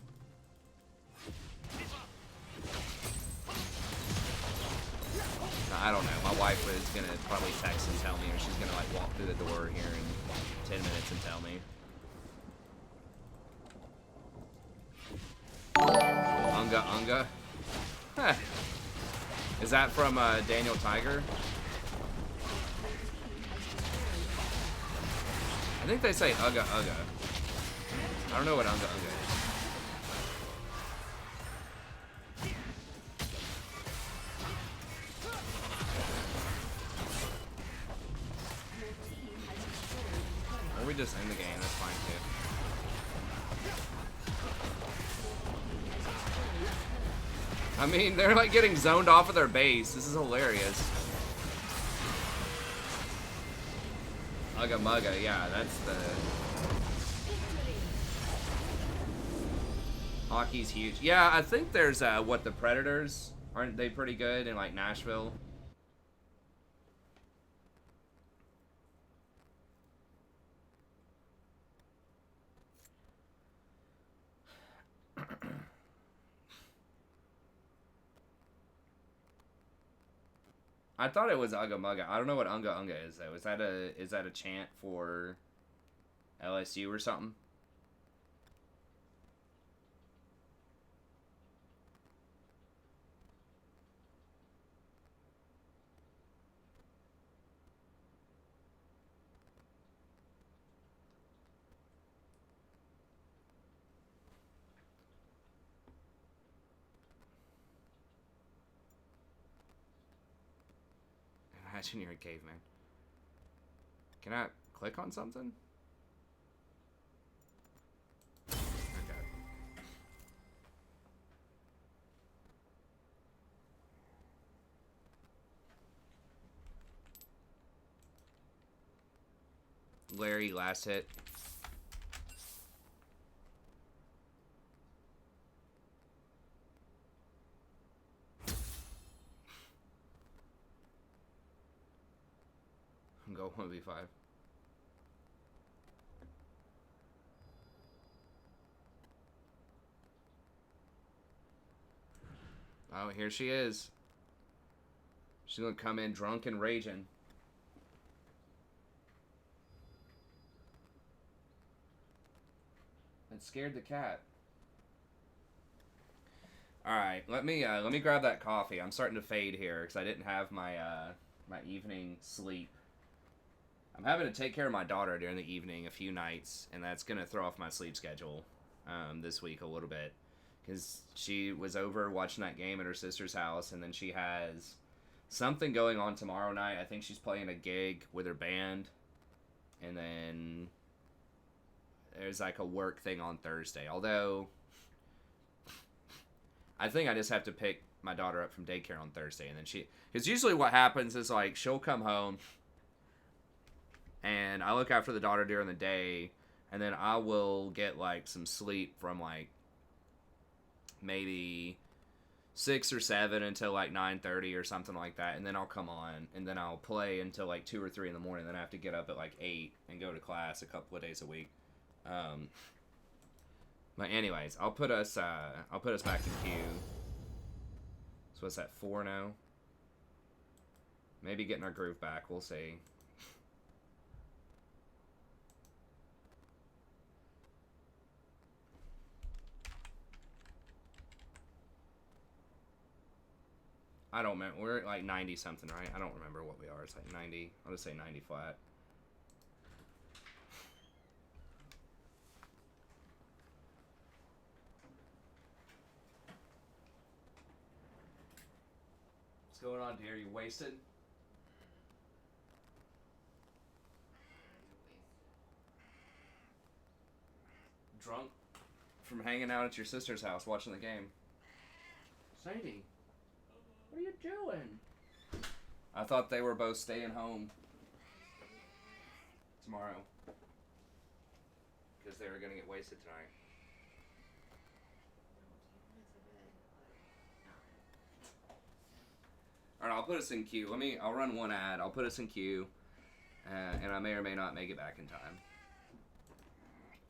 I don't know. My wife is gonna probably text and tell me, or she's gonna like walk through the door here in 10 minutes and tell me. Unga Unga. Huh. Is that from Daniel Tiger? I think they say Ugga Ugga. I don't know what Unga Unga is. we just end the game, that's fine too. I mean, they're like getting zoned off of their base. This is hilarious. Ugga Mugga, yeah, that's the... Hockey's huge. Yeah, I think there's, what, the Predators? Aren't they pretty good in, like, Nashville? I thought it was Ugga Mugga. I don't know what Unga Unga is though. Is that a chant for LSU or something? Imagine you're a caveman. Can I click on something? Okay. Larry, last hit. Go 1v5. Oh, here she is. She's gonna come in drunk and raging. It scared the cat. All right, let me grab that coffee. I'm starting to fade here because I didn't have my my evening sleep. I'm having to take care of my daughter during the evening a few nights, and that's gonna throw off my sleep schedule this week a little bit because she was over watching that game at her sister's house, and then she has something going on tomorrow night. I think she's playing a gig with her band, and then there's like a work thing on Thursday. Although I think I just have to pick my daughter up from daycare on Thursday, and then because usually what happens is like she'll come home and I look after the daughter during the day, and then I will get like some sleep from like maybe 6 or 7 until like 9:30 or something like that, and then I'll come on and then I'll play until like 2 or 3 in the morning. Then I have to get up at like 8 and go to class a couple of days a week. But anyways, I'll put us back in queue. So what's that, 4 now? Maybe getting our groove back. We'll see. I don't remember. We're at like 90 something, right? I don't remember what we are. It's like 90. I'll just say 90 flat. What's going on, dear? You wasted? Drunk from hanging out at your sister's house watching the game. Sadie, what are you doing? I thought they were both staying home tomorrow because they were gonna get wasted tonight. Alright, I'll put us in queue. I'll run one ad. I'll put us in queue. And I may or may not make it back in time.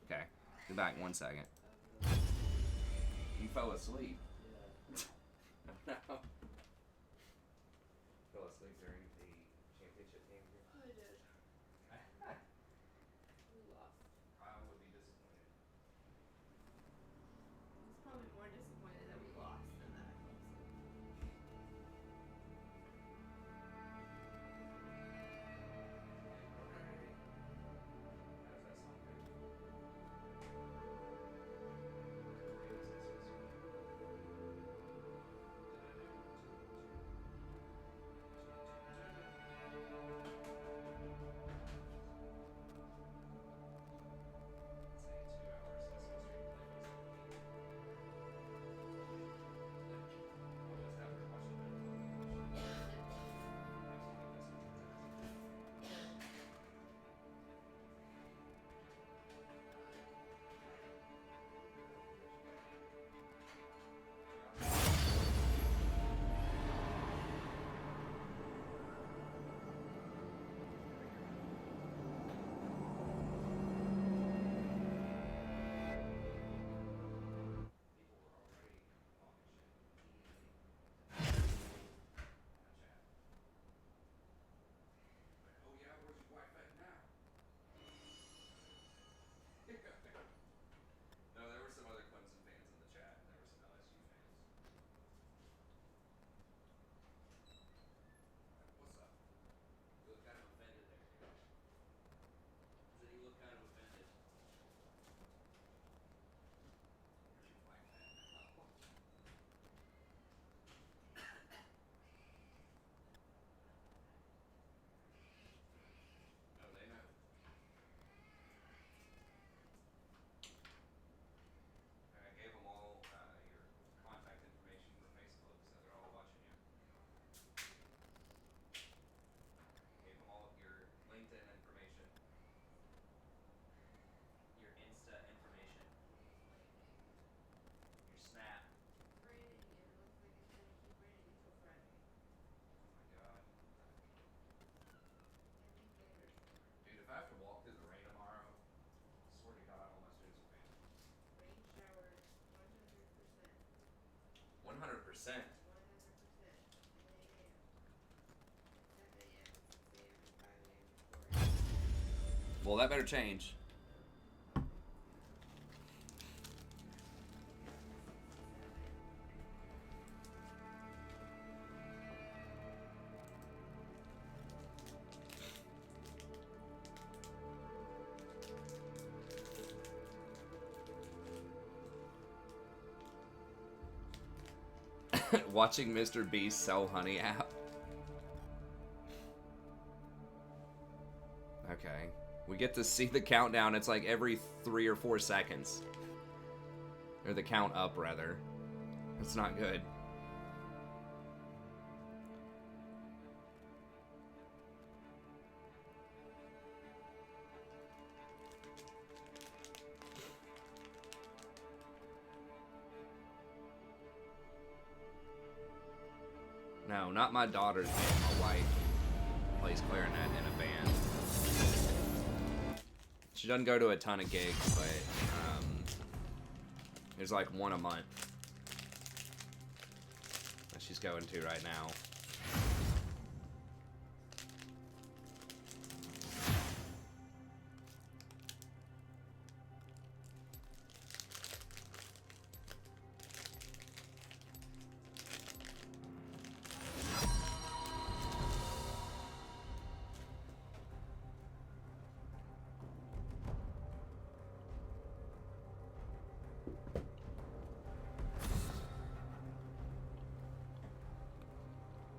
Okay. Be back in 1 second. You fell asleep. No. Fell asleep during the championship game here. I did. We lost. I would be disappointed. He's probably more disappointed that we lost than that I fell asleep. Well, that better change. Watching Mr. Beast sell honey app. Okay. We get to see the countdown. It's like every 3 or 4 seconds. Or the count up, rather. It's not good. No, not my daughter's band. My wife plays clarinet in a band. She doesn't go to a ton of gigs, but there's like one a month that she's going to right now.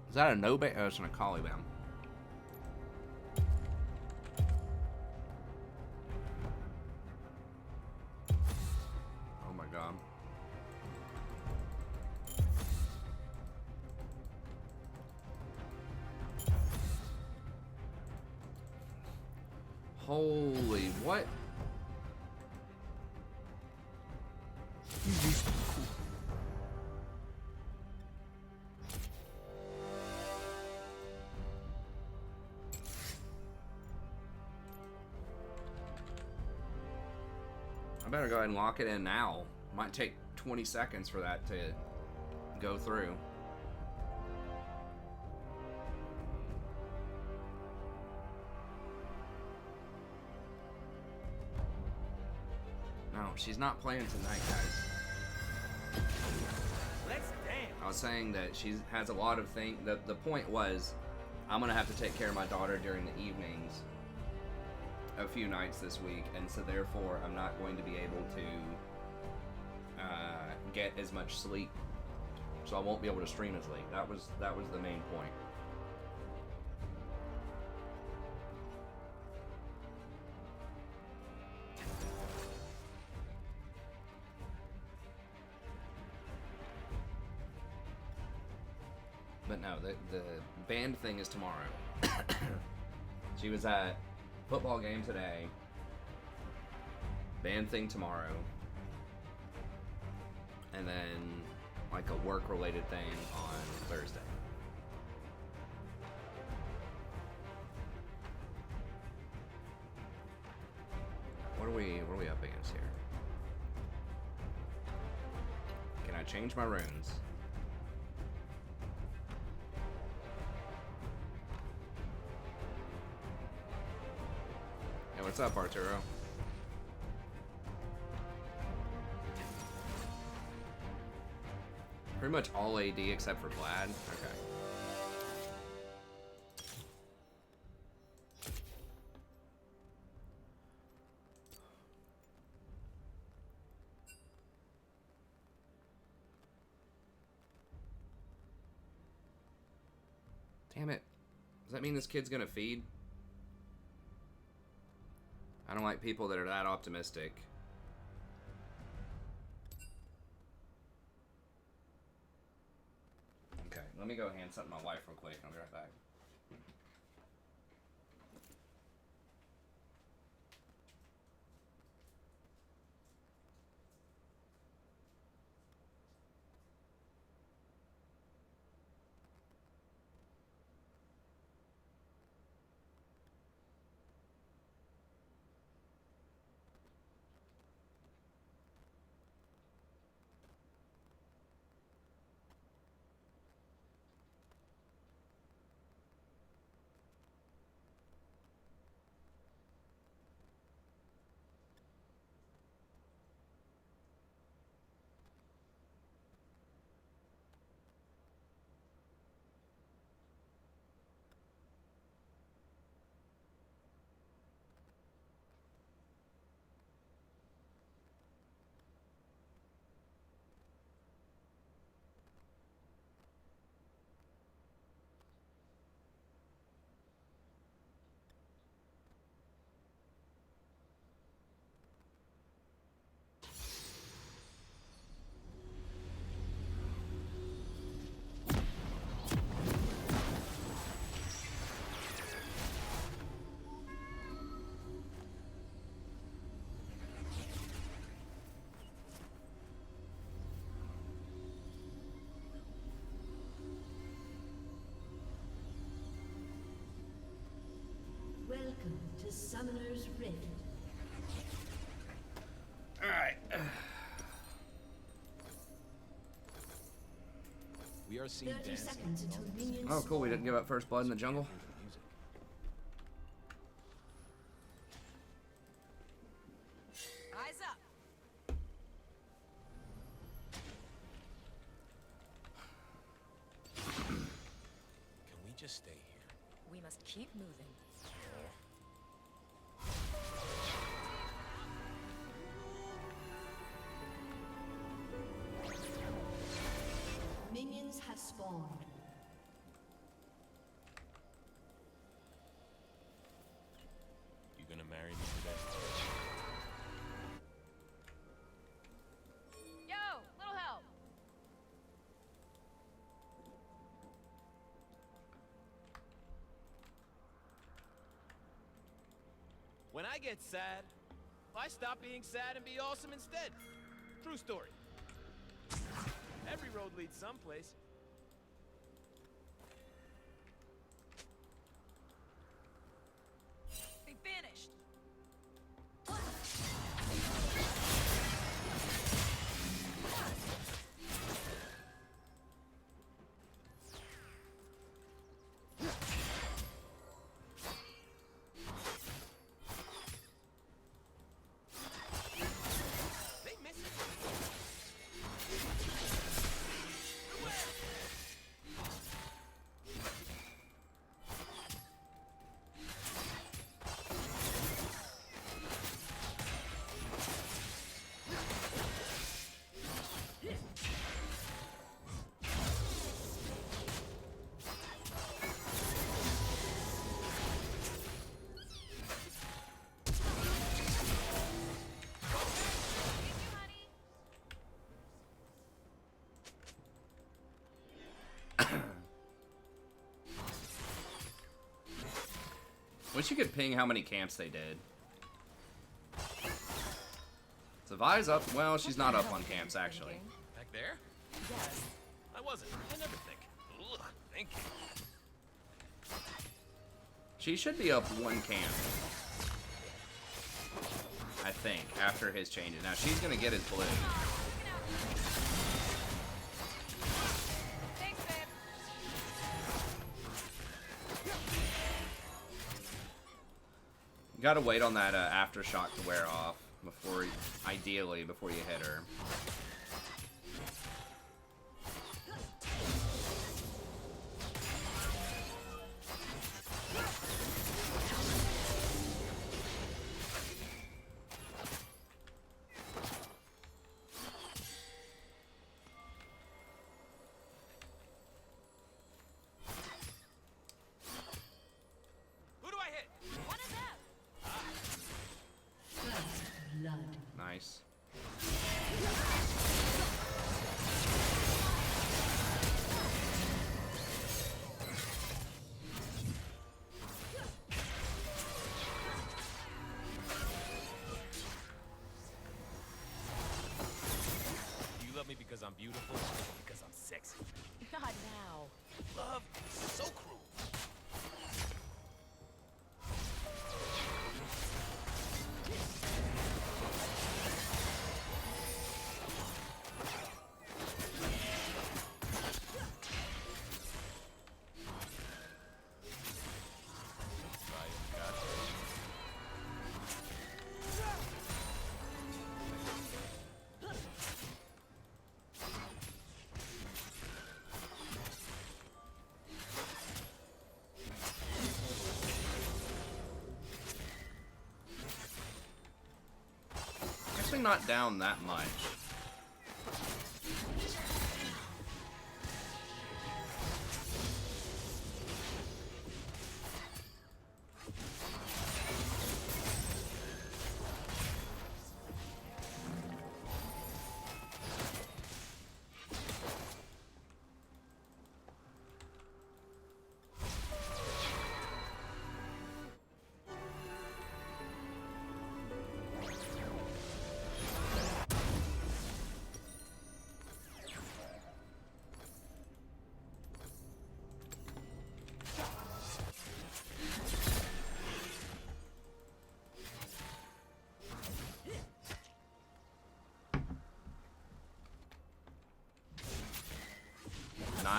Is that a no bait? Oh, it's an Akali bound. Oh my god. Holy, what? I better go ahead and lock it in now. Might take 20 seconds for that to go through. No, she's not playing tonight, guys. Let's dance. I was saying that she has a lot of things. The point was, I'm going to have to take care of my daughter during the evenings a few nights this week, and so therefore I'm not going to be able to get as much sleep, so I won't be able to stream as late. That was the main point. But no, the band thing is tomorrow. She was at football game today. Band thing tomorrow. And then like a work related thing on Thursday. What are we up against here? Can I change my runes? Hey, what's up, Arturo? Pretty much all AD except for Vlad. Okay. Damn it. Does that mean this kid's gonna feed? I don't like people that are that optimistic. Okay, let me go hand something to my wife real quick and I'll be right back. Welcome to Summoner's Rift. Alright. We are seeing 30 dancing. seconds until minions Oh, cool. We didn't give up first blood in the jungle. Eyes up. Can we just stay here? We must keep moving. Minions have spawned. You gonna marry me today? Yo, little help. When I get sad, I stop being sad and be awesome instead. True story. Every road leads someplace. Be finished. They miss it. Thank you, honey. Wish you could ping how many camps they did. So Vi's up. Well, she's not up on camps, actually. Back there? Yes. I wasn't. I never think. Ugh, thank you. She should be up one camp. I think, after his changes. Now, she's going to get his blue. Thanks, babe. You got to wait on that aftershock to wear off before, ideally, before you hit her. Who do I hit? One of them. First blood. Nice. Do you love me because I'm beautiful or because I'm sexy? Not now. Love is so cruel. Riot, gotcha. Actually not down that much.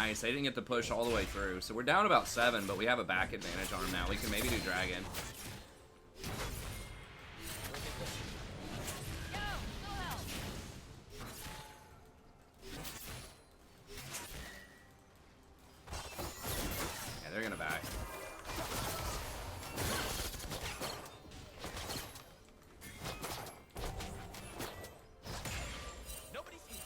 Nice. They didn't get the push all the way through. So we're down about 7, but we have a back advantage on them now. We can maybe do dragon. Yo, go help. Yeah, they're gonna back. Nobody's here.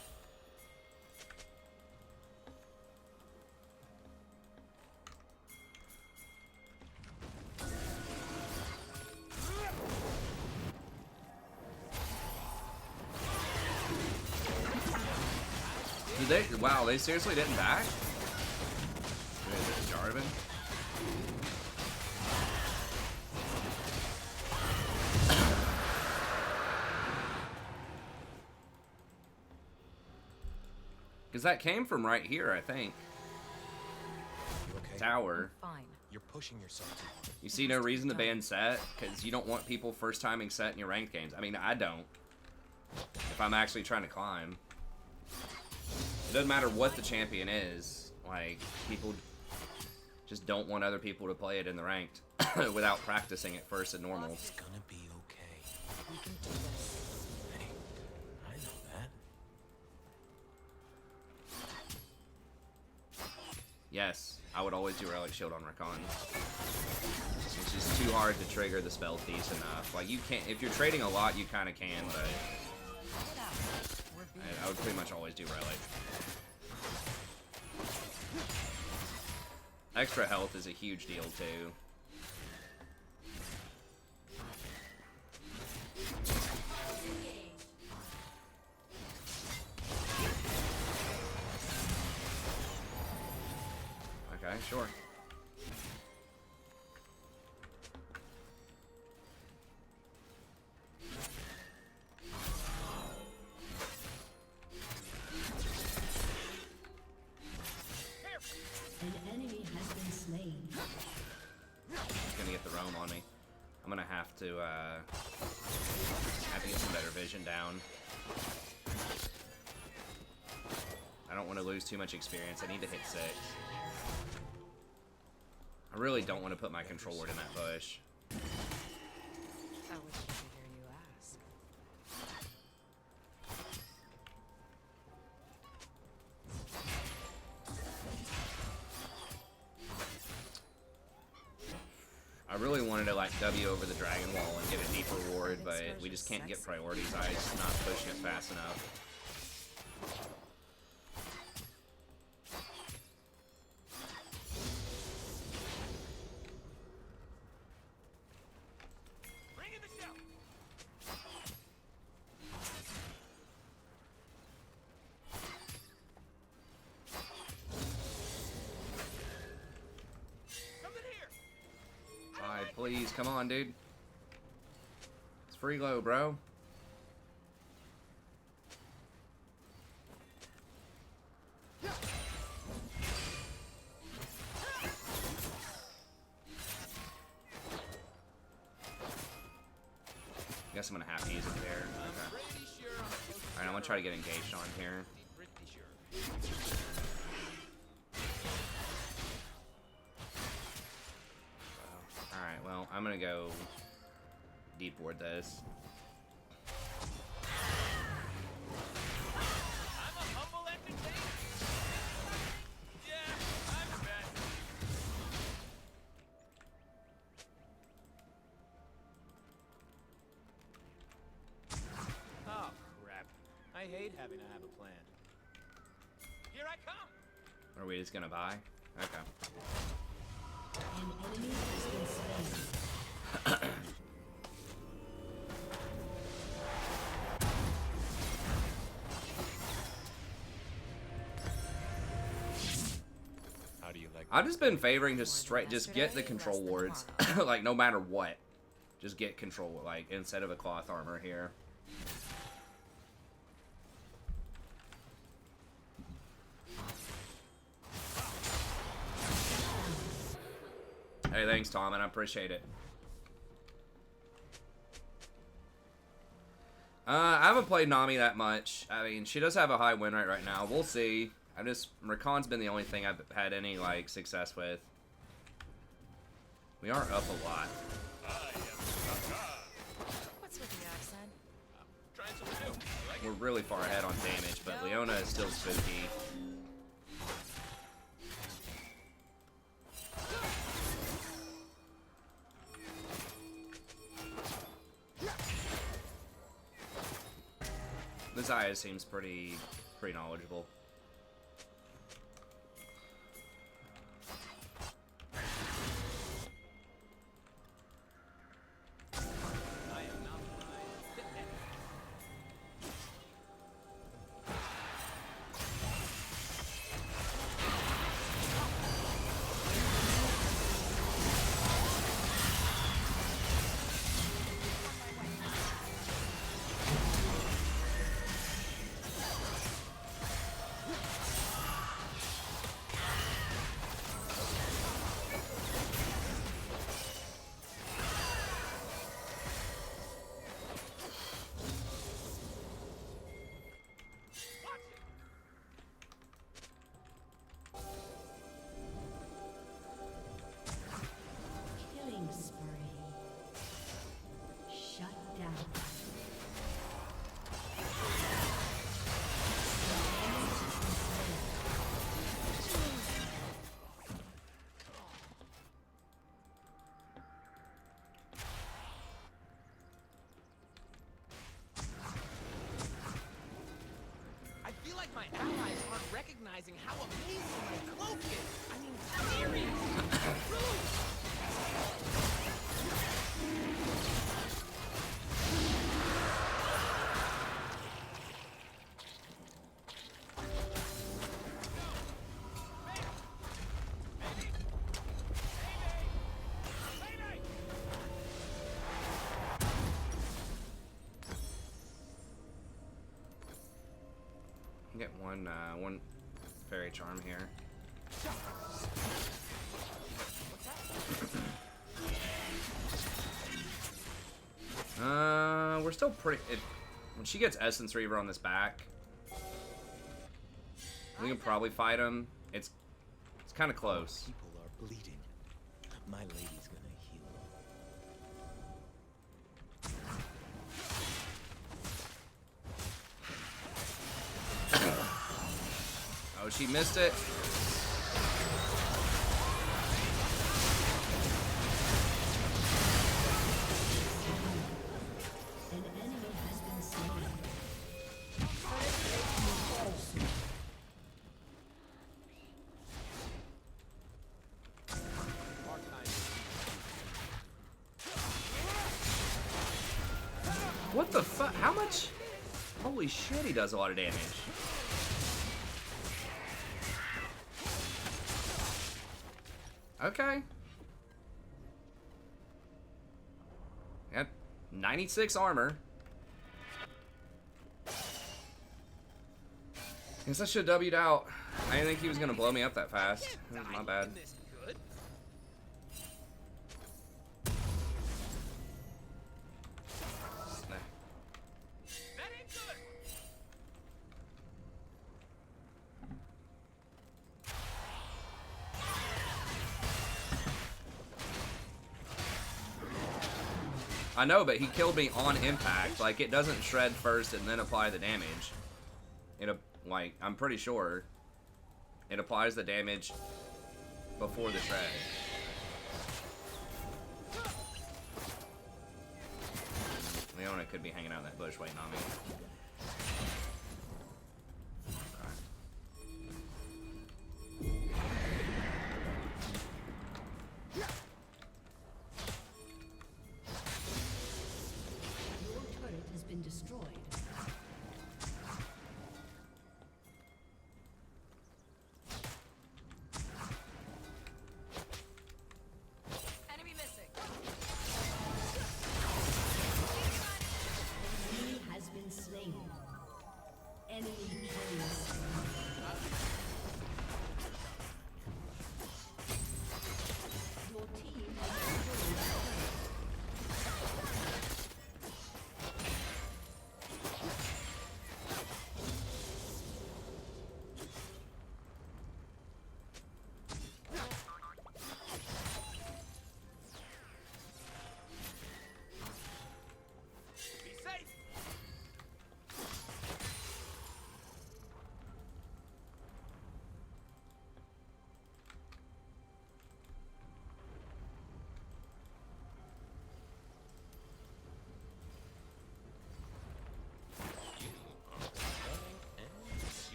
Did they? Wow, they seriously didn't back? Is it Jarvan? Because that came from right here, I think. You okay? Tower. Fine. You're pushing yourself too hard. You see no reason to ban set, because you don't want people first timing set in your ranked games. I mean, I don't. If I'm actually trying to climb. It doesn't matter what the champion is. Like, people just don't want other people to play it in the ranked without practicing it first in normals. It's gonna be okay. We can do this. Hey, I know that. Yes, I would always do Relic Shield on Rakan. It's just too hard to trigger the spell piece enough. Like, you can't, if you're trading a lot, you kind of can, but Get out. We're being I would pretty much always do Relic. Extra health is a huge deal, too. Okay, sure. An enemy has been slain. He's gonna get the roam on me. I'm gonna have to get some better vision down. I don't want to lose too much experience. I need to hit 6. I really don't want to put my control ward in that bush. I wish I could hear you ask. I really wanted to like W over the dragon wall and get a deep reward, but we just can't get priorities. I'm just not pushing it fast enough. Bring in the shell. Something here. Alright, please, come on, dude. It's free low, bro. Guess I'm gonna have to use it there. I'm Okay. pretty sure I'm supposed to Alright, I'm gonna try to get engaged on here. pretty sure. Alright, well, I'm gonna go deep ward this. I'm a humble entertainer. Yeah, I'm bad. Oh, crap. I hate having to have a plan. Here I come! Are we just gonna buy? Okay. An enemy has been slain. How do you like I've just been favoring just get the control wards, like no matter what, just get control like instead of a cloth armor here. Hey, thanks, Tom, and I appreciate it. I haven't played Nami that much. I mean, she does have a high win rate right now. We'll see. Rakan's been the only thing I've had any, like, success with. We are up a lot. What's with the accent? Trying something new. I like it. We're really far ahead on damage, but Leona is still spooky. This Aya seems pretty knowledgeable. I am not blind. Killing spree. Shut down. I feel like my allies aren't recognizing how amazing my cloak is. I mean, seriously. Get one fairy charm here. We're still pretty. When she gets Essence Reaver on this back, we can probably fight him. It's kind of close. People are bleeding. My lady's gonna heal. Oh, she missed it. An enemy has been slain. What the fuck? How much? Holy shit, he does a lot of damage. Okay. Got 96 armor. Guess I should have W'd out. I didn't think he was gonna blow me up that fast. My bad. This good. Nah. That ain't good. I know, but he killed me on impact. Like, it doesn't shred first and then apply the damage. Like, I'm pretty sure it applies the damage before the shred. Leona could be hanging out in that bush waiting on me. Your turret has been destroyed. Enemy missing. Enemy has been slain.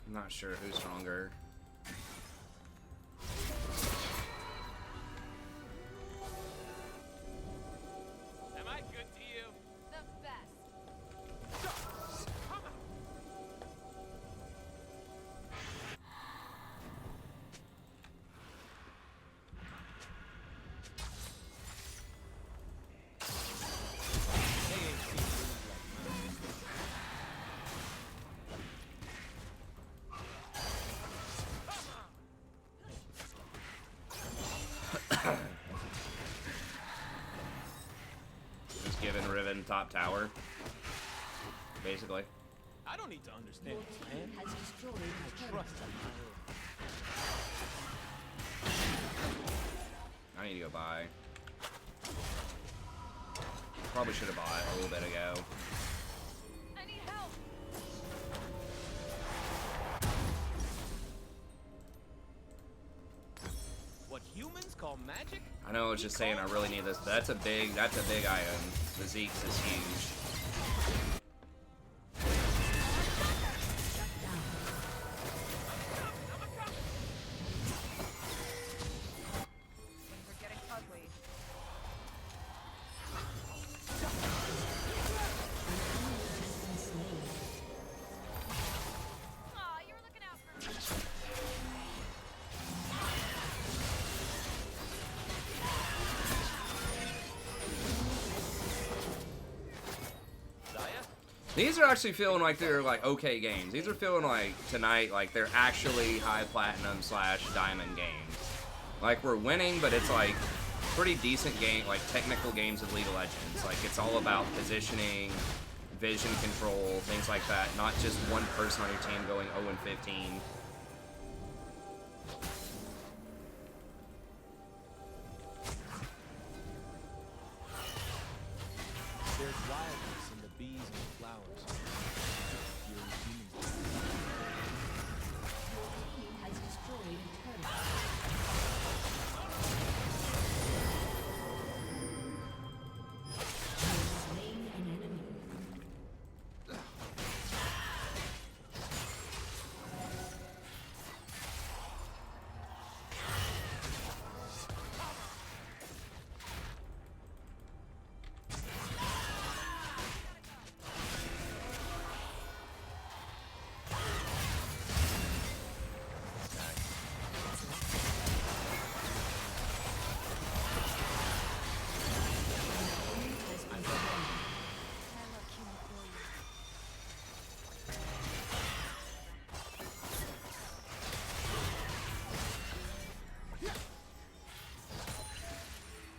I'm not sure who's stronger. Am I good to you? The best. Come on. They ain't seen moves like mine. Just giving Riven top tower. Basically. I don't need to understand Your the team plan. has destroyed I a turret. trust that my I need to go buy. Probably should have bought a little bit ago. I need help. what humans call magic? I know I was just saying I really need this, but that's a big item. The Zeke's is huge. Shut down. Things are getting ugly. Aw, you were looking out for me. Zaya? These are actually feeling like they're like okay games. These are feeling like tonight like they're actually high platinum / diamond games. Like we're winning, but it's like pretty decent game, like technical games of League of Legends. Like it's all about positioning, vision control, things like that. Not just one person on your team going 0-15. There's wildness in the bees and the flowers. Fury humans. Your team has destroyed a turret. You have slain an enemy. Has been slain. I love killing for you.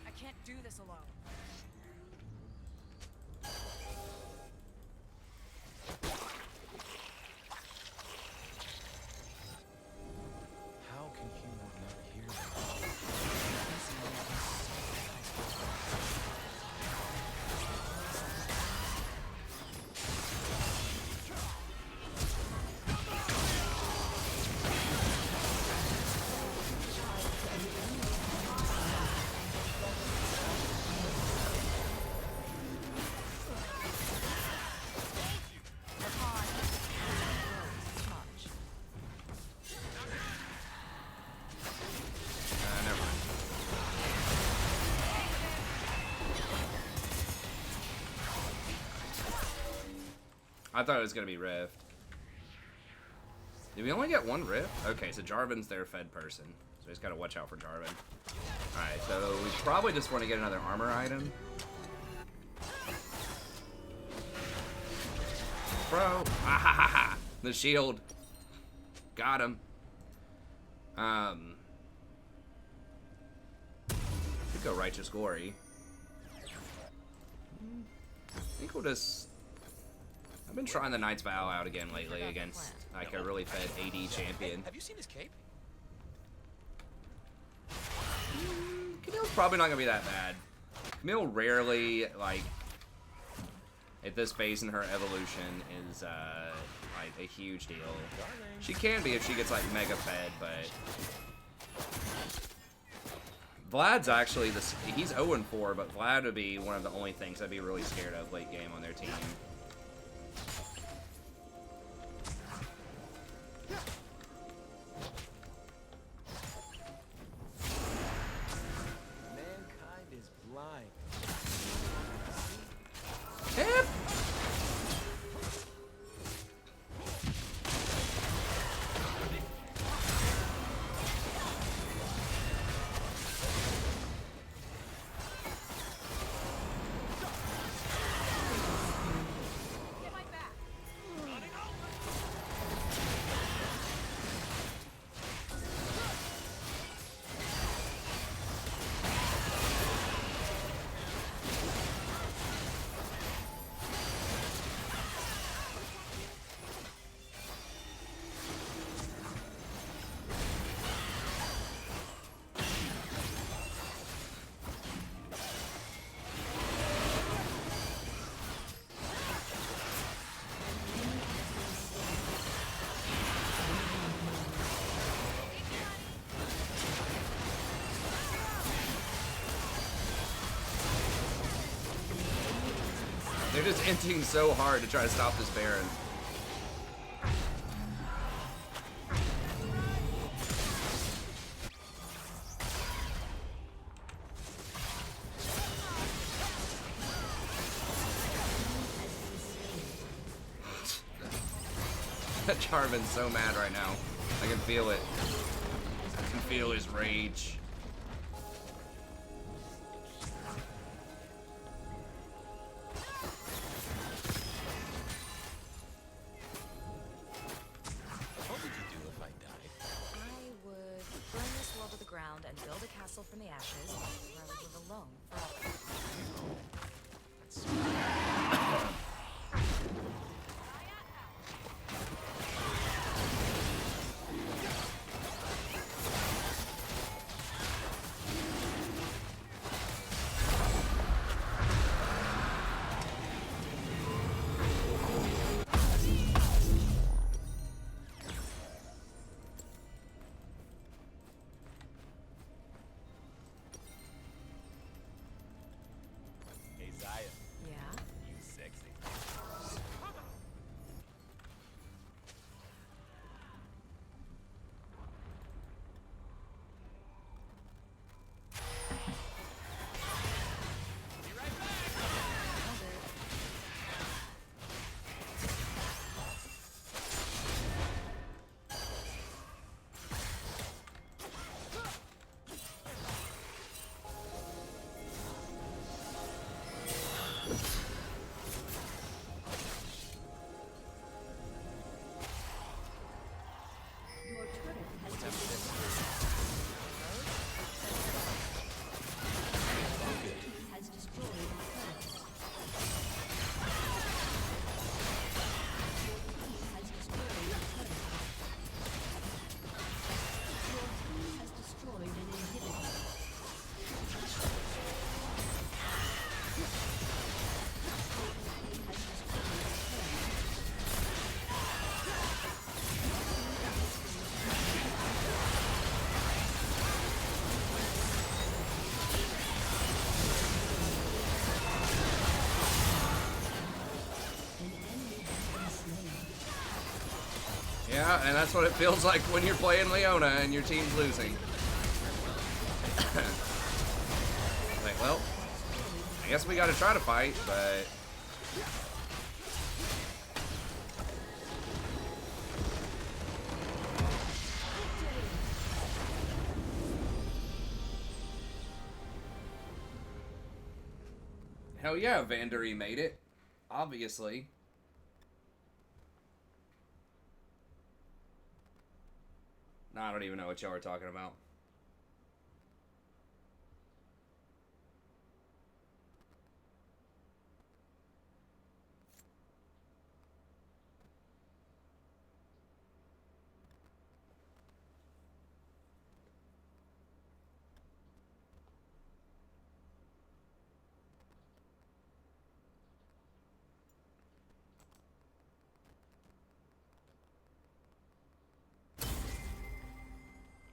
I can't do this alone. How can humans never hear that? Never mind. I thought it was gonna be Rift. Did we only get one Rift? Okay, so Jarvan's their fed person. So we just gotta watch out for Jarvan. Alright, so we probably just want to get another armor item. Bro! Ah ha ha ha! The shield. Got him. Could go Righteous Glory. I think we'll just... I've been trying the Knight's Vow out again lately against like a really fed AD champion. Have you seen his cape? Camille's probably not gonna be that bad. Camille rarely, like, at this phase in her evolution is like a huge deal. She can be if she gets like mega fed, but Vlad's actually this. He's 0-4, but Vlad would be one of the only things I'd be really scared of late game on their team. just inting so hard to try to stop this Baron. Jarvan's so mad right now. I can feel it. I can feel his rage. What would you do if I died? I would burn this world to the ground and build a castle from the ashes where I would live alone forever. Hey, Zaya, Yeah? you sexy. Be right back. Your turret has been destroyed. Has destroyed a turret. Your team has destroyed a turret. Your team has destroyed an inhibitor. Yeah, and that's what it feels like when you're playing Leona and your team's losing. Like, well, I guess we gotta try to fight, but... Hell yeah, Vandery made it. Obviously. No, I don't even know what y'all are talking about.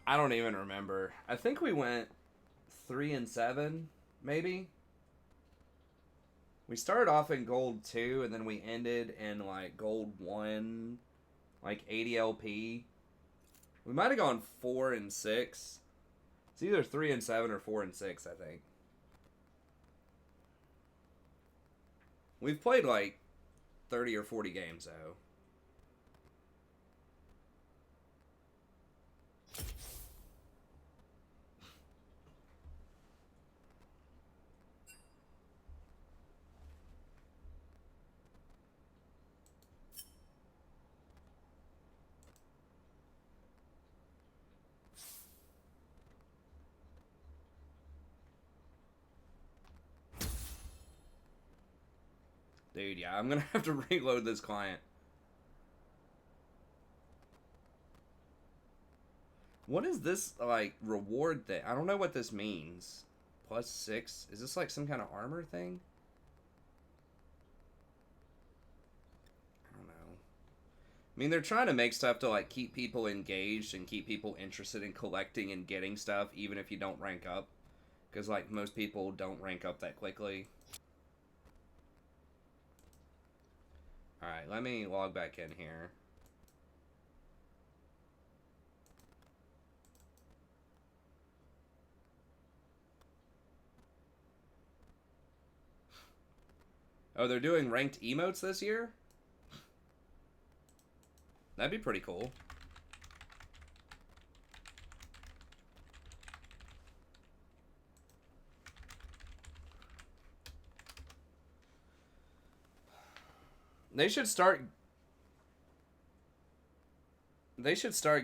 I don't even remember. I think we went 3-7, maybe. We started off in gold 2, and then we ended in like gold 1, like 80 LP. We might have gone 4-6. It's either 3-7 or 4-6, I think. We've played like 30 or 40 games though. Dude, yeah, I'm gonna have to reload this client. What is this, like, reward thing? I don't know what this means. +6? Is this, like, some kind of armor thing? I don't know. I mean, they're trying to make stuff to, like, keep people engaged and keep people interested in collecting and getting stuff, even if you don't rank up. Because, like, most people don't rank up that quickly. Alright, let me log back in here. Oh, they're doing ranked emotes this year? That'd be pretty cool. They should start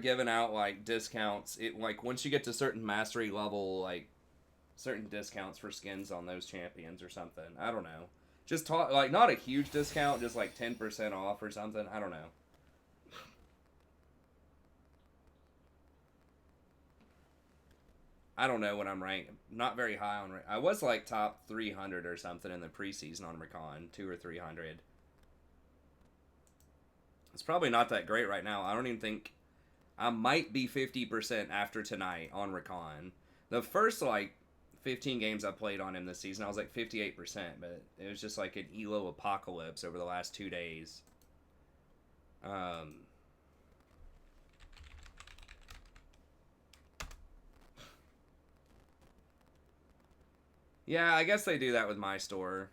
giving out like discounts. Like once you get to certain mastery level, like certain discounts for skins on those champions or something. I don't know. Just talk like not a huge discount, just like 10% off or something. I don't know. I don't know when I'm ranked. Not very high on rank. I was like top 300 or something in the preseason on Rakan, 2 or 300. It's probably not that great right now. I don't even think... I might be 50% after tonight on Rakan. The first, like, 15 games I played on him this season, I was like 58%, but it was just like an elo apocalypse over the last 2 days. Yeah, I guess they do that with my store.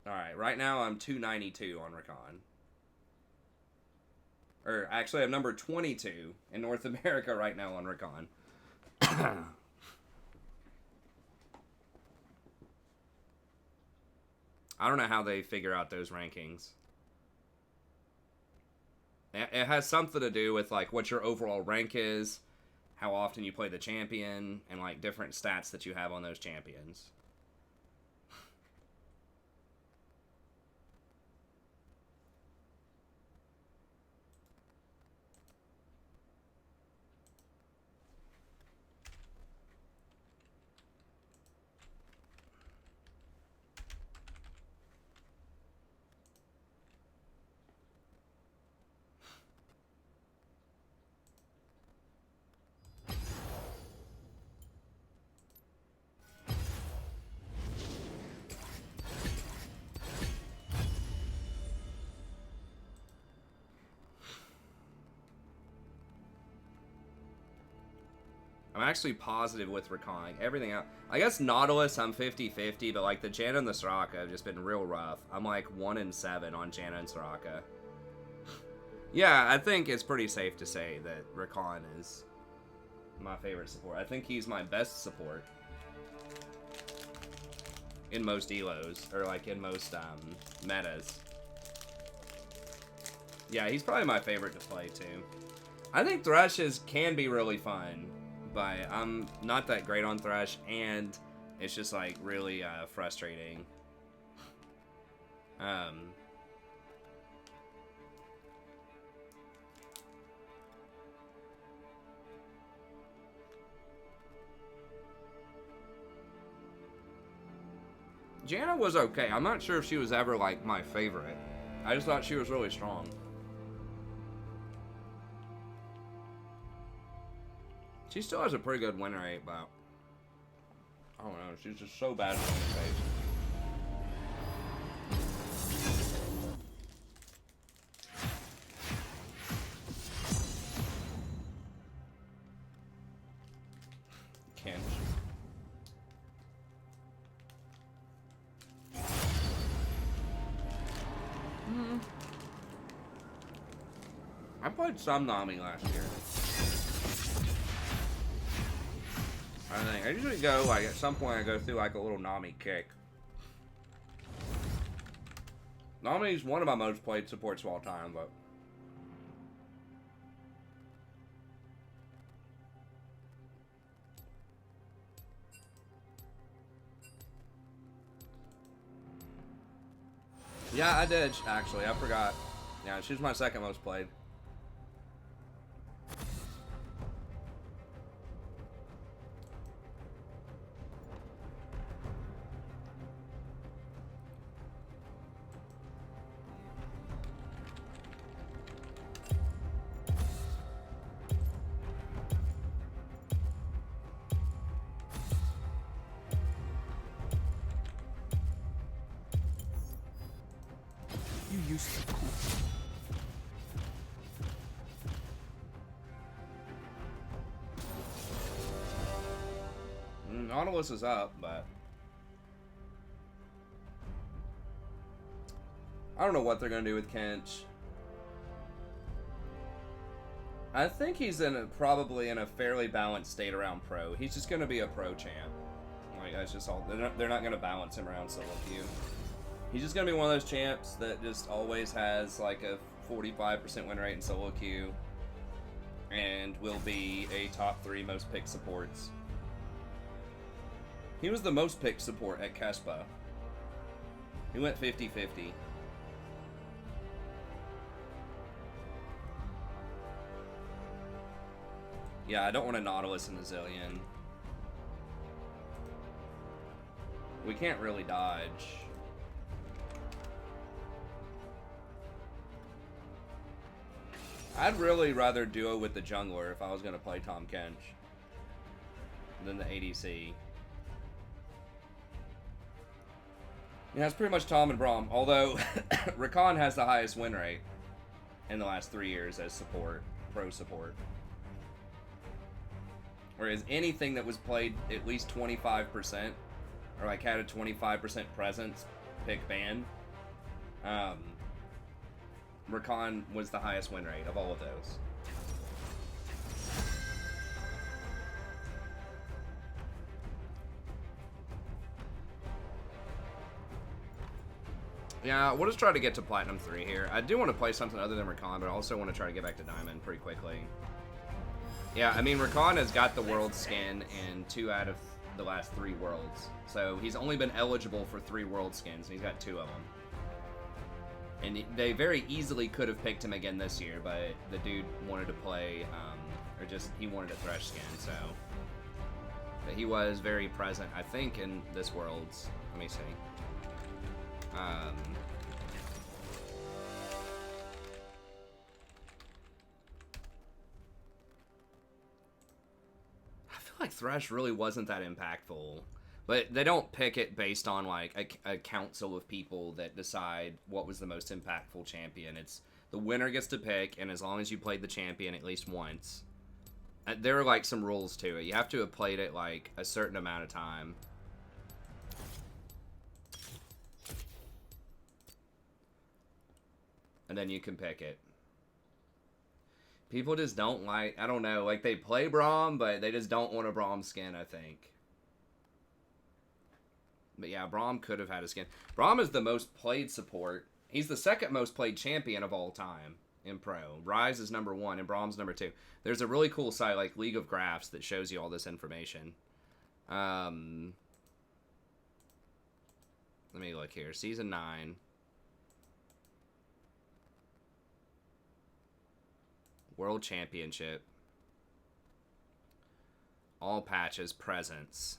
Alright, right now I'm 292 on Rakan. Or, actually, I'm number 22 in North America right now on Rakan. I don't know how they figure out those rankings. It has something to do with, like, what your overall rank is, how often you play the champion, and, like, different stats that you have on those champions. I'm actually positive with Rakan. Everything else. I guess Nautilus, I'm 50-50, but like the Janna and the Soraka have just been real rough. I'm like 1-7 on Janna and Soraka. Yeah, I think it's pretty safe to say that Rakan is my favorite support. I think he's my best support in most elos, or like in most metas. Yeah, he's probably my favorite to play too. I think Thresh can be really fun. But I'm not that great on Thresh, and it's just like really frustrating. Janna was okay. I'm not sure if she was ever like my favorite. I just thought she was really strong. She still has a pretty good win rate, but I don't know. She's just so bad at the face. Can't. I played some Nami last year. I usually go, like, at some point I go through, like, a little Nami kick. Nami's one of my most played supports of all time, but... Yeah, I did, actually. I forgot. Yeah, she's my second most played. You used to be cool. Nautilus is up, but I don't know what they're gonna do with Kench. I think he's probably in a fairly balanced state around pro. He's just gonna be a pro champ. Like that's just all. They're not gonna balance him around solo queue. He's just gonna be one of those champs that just always has like a 45% win rate in solo queue, and will be a top 3 most picked supports. He was the most picked support at Kespa. He went 50-50. Yeah, I don't want a Nautilus in the Zillion. We can't really dodge. I'd really rather duo with the jungler if I was going to play Tom Kench than the ADC. Yeah, it's pretty much Tom and Braum. Although, Rakan has the highest win rate in the last 3 years as support, pro support. Whereas anything that was played at least 25%, or like had a 25% presence, pick ban, Rakan was the highest win rate of all of those. Yeah, we'll just try to get to Platinum 3 here. I do want to play something other than Rakan, but I also want to try to get back to Diamond pretty quickly. Yeah, I mean, Rakan has got the World skin in 2 out of the last 3 Worlds. So he's only been eligible for 3 World skins, and he's got 2 of them. And they very easily could have picked him again this year, but the dude wanted to play, or just, he wanted a Thresh skin, so. But he was very present, I think, in this World's. Let me see. I feel like Thresh really wasn't that impactful, but they don't pick it based on like a council of people that decide what was the most impactful champion. It's the winner gets to pick, and as long as you played the champion at least once, there are like some rules to it. You have to have played it like a certain amount of time. And then you can pick it. People just don't like, I don't know, like they play Braum, but they just don't want a Braum skin, I think. But yeah, Braum could have had a skin. Braum is the most played support. He's the second most played champion of all time in Pro. Rise is number 1 and Braum's number 2. There's a really cool site like League of Graphs that shows you all this information. Let me look here. Season 9. World Championship. All patches, presence.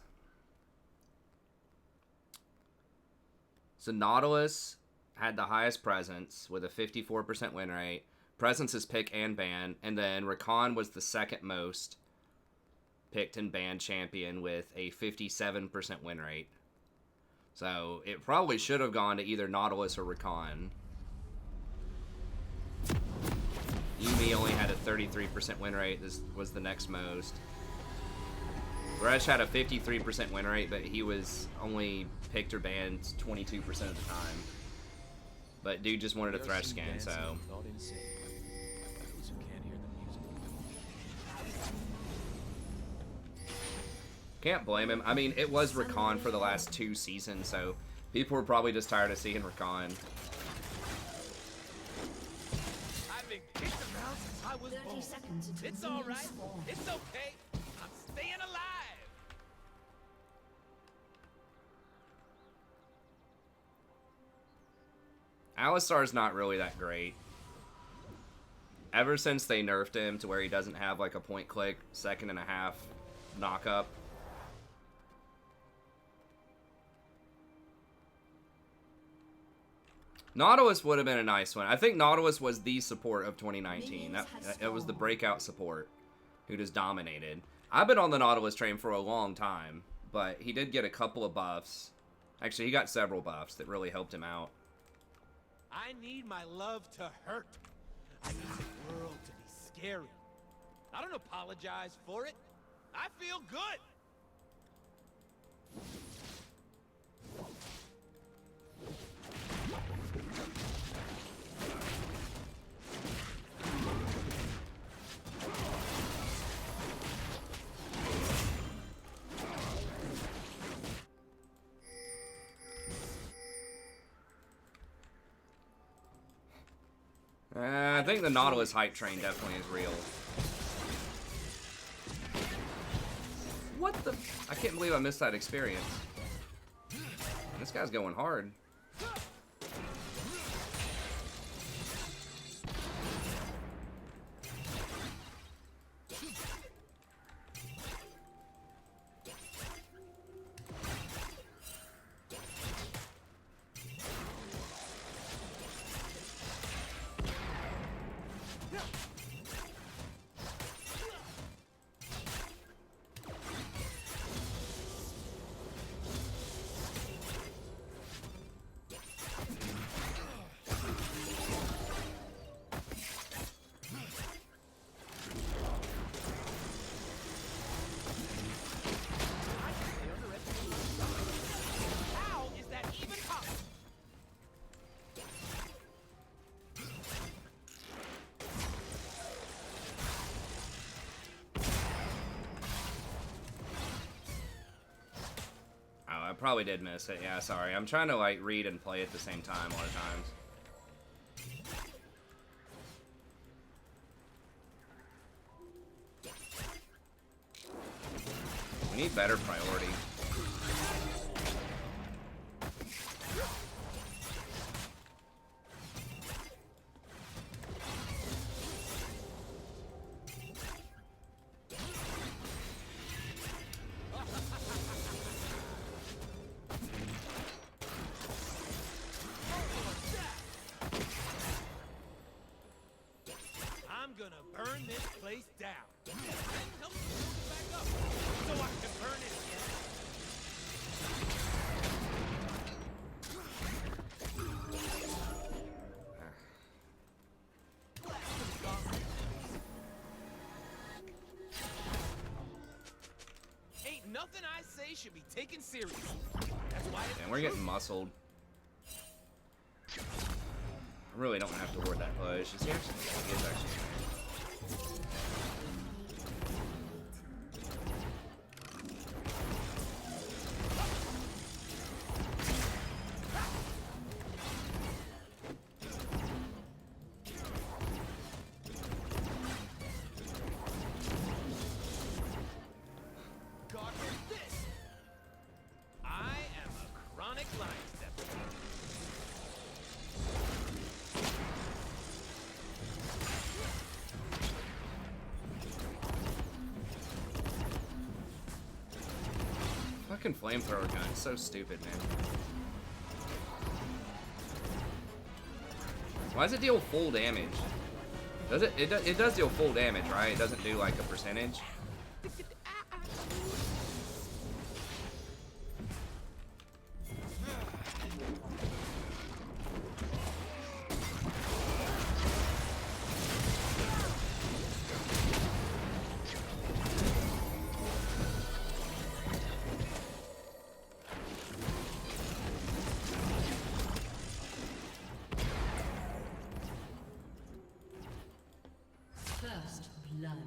So Nautilus had the highest presence with a 54% win rate. Presence is pick and ban. And then Rakan was the second most picked and banned champion with a 57% win rate. So it probably should have gone to either Nautilus or Rakan. Yuumi only had a 33% win rate. This was the next most. Thresh had a 53% win rate, but he was only picked or banned 22% of the time. But dude just wanted a Thresh skin, so. Can't blame him. I mean, it was Rakan for the last 2 seasons, so people were probably just tired of seeing Rakan. I was 30 born. seconds until It's the all minions right. spawn. It's okay. I'm staying alive. Alistar's not really that great. Ever since they nerfed him to where he doesn't have like a point click, 1.5 second knock up. Nautilus would have been a nice one. I think Nautilus was the support of 2019. It was the breakout support who just dominated. I've been on the Nautilus train for a long time, but he did get a couple of buffs. Actually, he got several buffs that really helped him out. I need my love to hurt. I need the world to be scary. I don't apologize for it. I feel good. I think the Nautilus hype train definitely is real. What the? I can't believe I missed that experience. This guy's going hard. How is that even possible? Oh, I probably did miss it. Yeah, sorry. I'm trying to like read and play at the same time a lot of times. We need better priority. I'm gonna burn this place down. Then help me build it back up so I can burn it again. Ain't nothing I say should be taken seriously. That's why it's And we're getting muscled. I really don't have to ward that push. Is he actually? He is actually. God with this. I am a chronic line stepper. Fucking flamethrower gun, it's so stupid, man. Why does it deal full damage? Does it? It does deal full damage, right? It doesn't do like a percentage. First blood.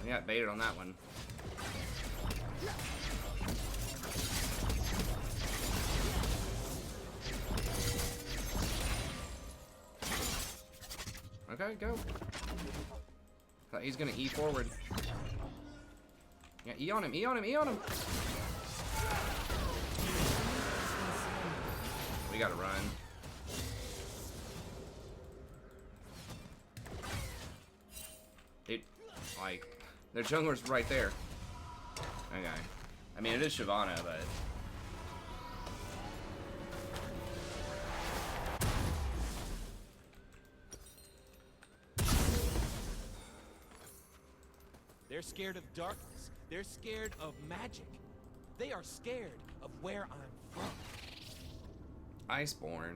I got baited on that one. Okay, go. Thought he's gonna E forward. Yeah, E on him, E on him, E on him! We gotta run. Dude, like, their jungler's right there. Okay. I mean, it is Shyvana, but... They're scared of darkness. They're scared of magic. They are scared of where I'm from. Iceborne.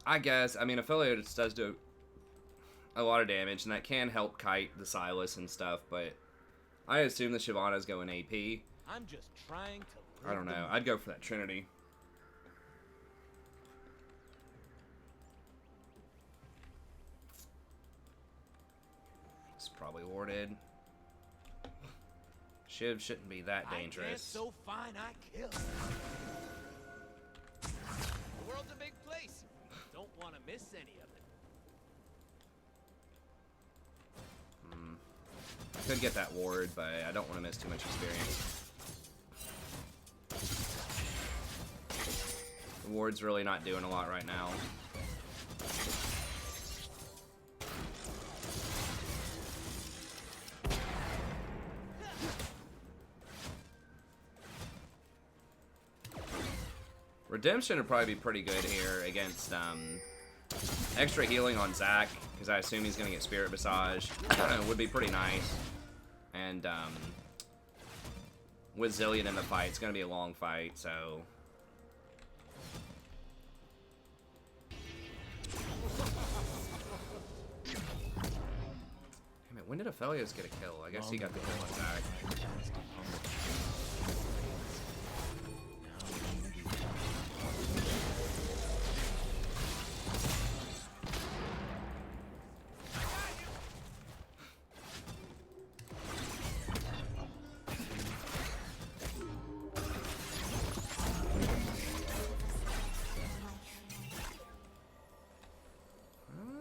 I guess. I mean, Affiliates does do a lot of damage, and that can help kite the Silas and stuff, but I assume the Shyvana's going AP. I'm just trying to... I don't know. I'd go for that Trinity. It's probably warded. Shiv shouldn't be that dangerous. I dance so fine I kill. The world's a big place. Don't want to miss any of it. Could get that ward, but I don't want to miss too much experience. The ward's really not doing a lot right now. Redemption would probably be pretty good here against extra healing on Zac, because I assume he's going to get Spirit Visage. Would be pretty nice. And with Zillion in the fight, it's going to be a long fight, so... Damn it, when did Aphelios get a kill? I guess he got the kill on Zac.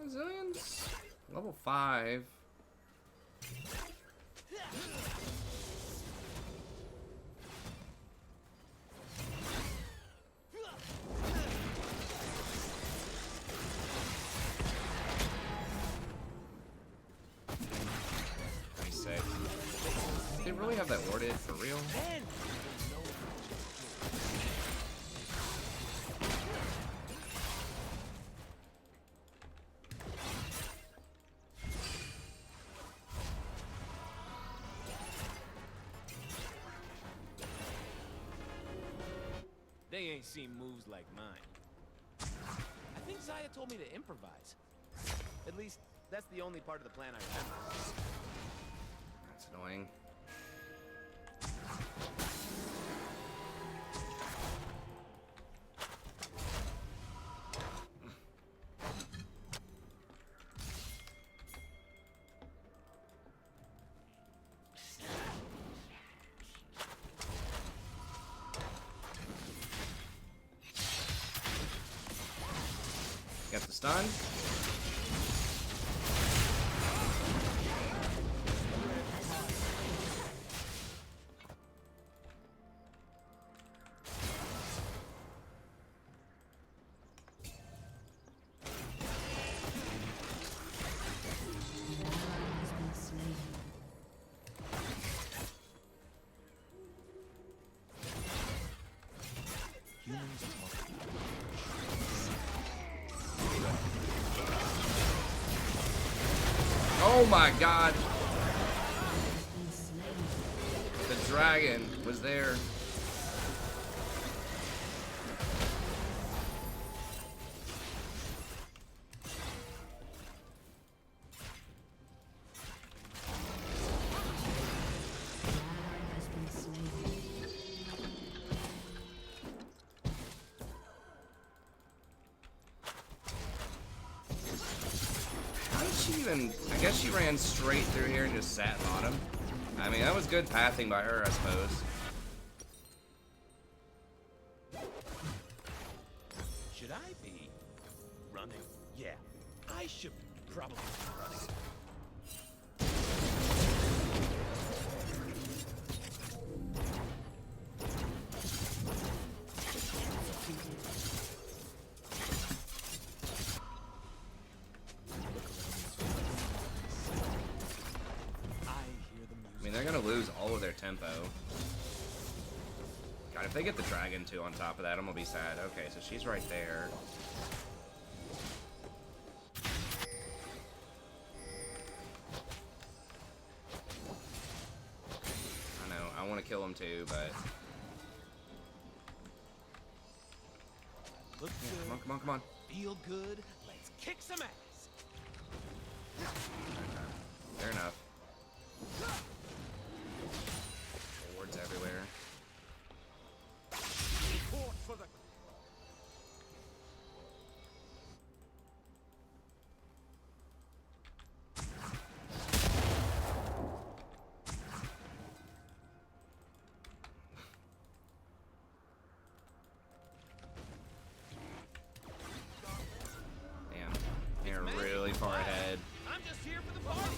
Zillion's level 5. They really have that warded for real? They ain't seen moves like mine. I think Zaya told me to improvise. At least, that's the only part of the plan I remember. That's annoying. Got the stun. Oh my god! The dragon was there. I guess she ran straight through here and just sat on him. I mean, that was good pathing by her, I suppose. Should I be running? Yeah, I should probably be running. gonna lose all of their tempo. God, if they get the dragon too on top of that, I'm gonna be sad. Okay, so she's right there. I know, I want to kill him too, but... Look Yeah, good. come on, come on, come on. Feel good. Let's kick some ass. Fair enough. Wards everywhere. Report for the Damn, they're really far ahead. I'm just here for the party.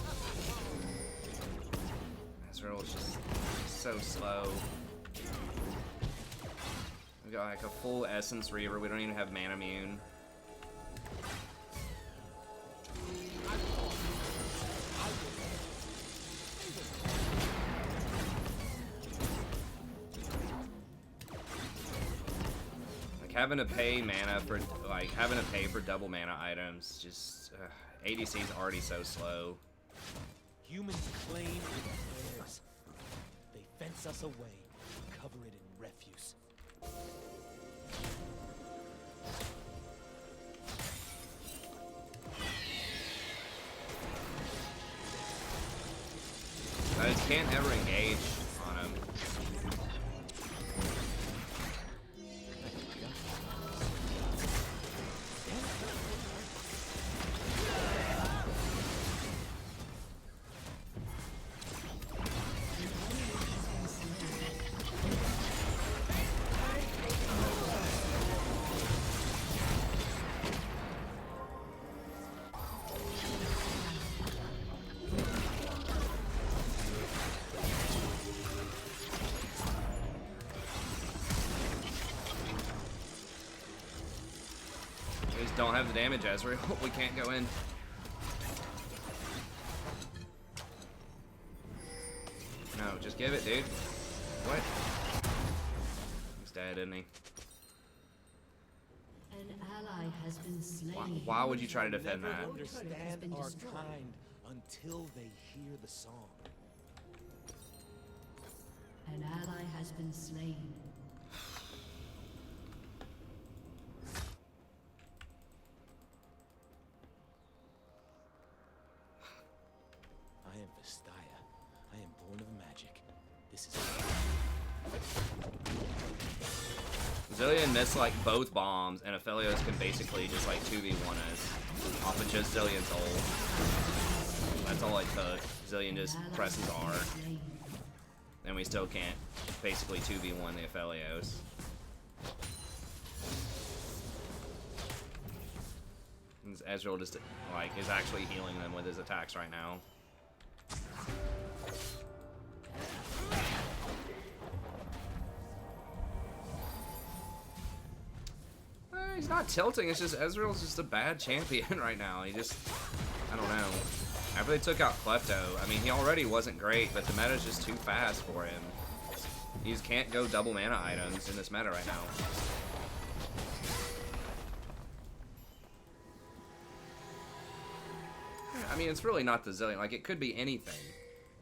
Ezreal's just so slow. We got like a full Essence Reaver. We don't even have Mana Immune. Like having to pay mana for double mana items. Just ADC's already so slow. Humans claim it is theirs. They fence us away, cover it in refuse. I just can't ever engage on him. We just don't have the damage, Ezreal. We can't go in. No, just give it, dude. What? He's dead, isn't he? An ally has been slain. Why would you try to defend Never that? understand our kind until they hear the song. An ally has been slain. I am Vestaya. I am born of magic. This is Zillion missed like both bombs, and Aphelios can basically just like 2v1 us off of just Zillion's ult. That's all it took. Zillion just presses R, and we still can't basically 2v1 the Aphelios. And Ezreal just like is actually healing them with his attacks right now. He's not tilting, it's just Ezreal's just a bad champion right now. He just, I don't know. After they took out Klepto, I mean, he already wasn't great, but the meta's just too fast for him. He just can't go double mana items in this meta right now. I mean, it's really not the Zillion. Like, it could be anything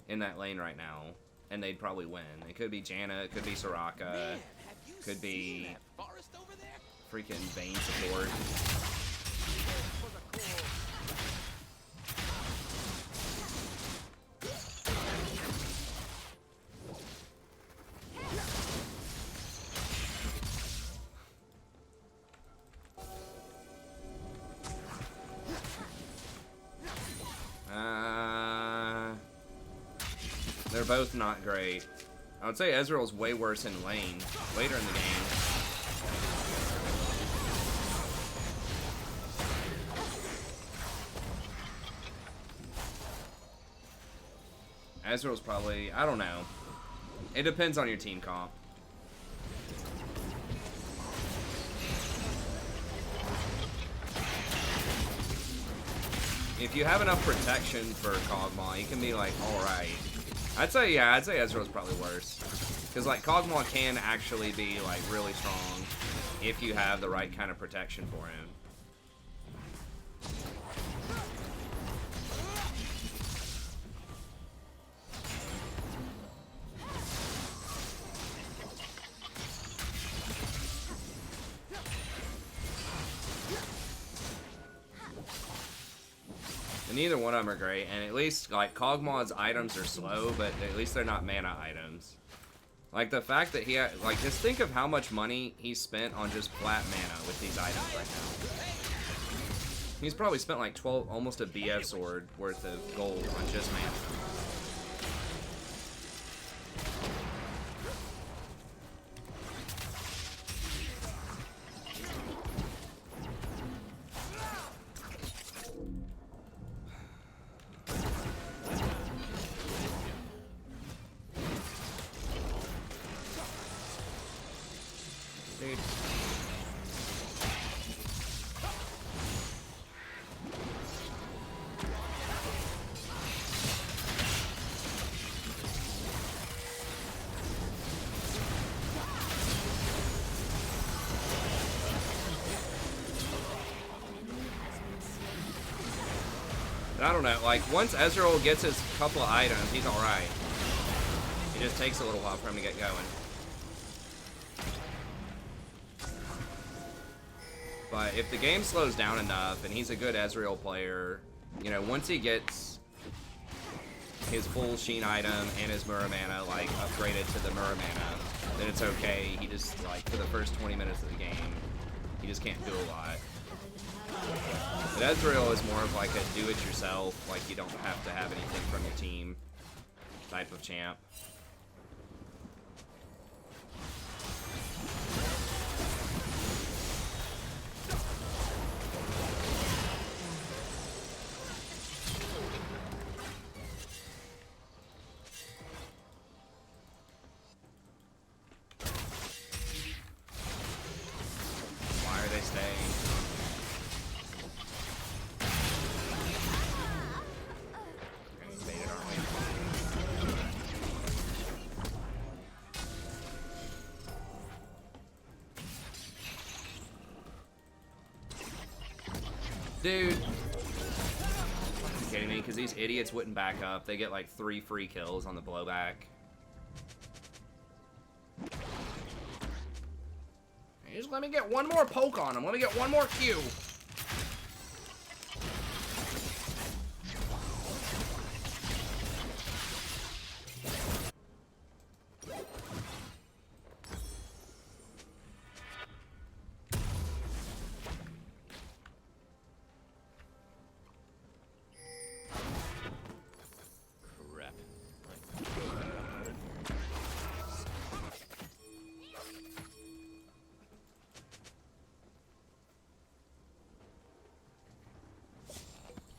in that lane right now, and they'd probably win. It could be Janna, it could be Soraka, Man, have you could be seen that forest over there? freaking Vayne support. For the core. They're both not great. I would say Ezreal's way worse in lane later in the game. Ezreal's probably, I don't know. It depends on your team comp. If you have enough protection for Kog'Maw, he can be like, alright. I'd say, yeah, I'd say Ezreal's probably worse. Because, like, Kog'Maw can actually be, like, really strong if you have the right kind of protection for him. Neither one of them are great, and at least, like, Kog'Maw's items are slow, but at least they're not mana items. Like, the fact that he had, like, just think of how much money he spent on just flat mana with these items right now. He's probably spent, like, 12, almost a BF sword worth of gold on just mana. I don't know, like, once Ezreal gets his couple of items, he's alright. It just takes a little while for him to get going. But if the game slows down enough, and he's a good Ezreal player, you know, once he gets his full Sheen item and his Mura mana, like, upgraded to the Mura mana, then it's okay. He just, like, for the first 20 minutes of the game, he just can't do a lot. But Ezreal is more of like a do-it-yourself, like you don't have to have anything from your team type of champ. Why are they staying? Dude, are you kidding me? Because these idiots wouldn't back up. They get like 3 free kills on the blowback. Hey, just let me get one more poke on him. Let me get one more Q.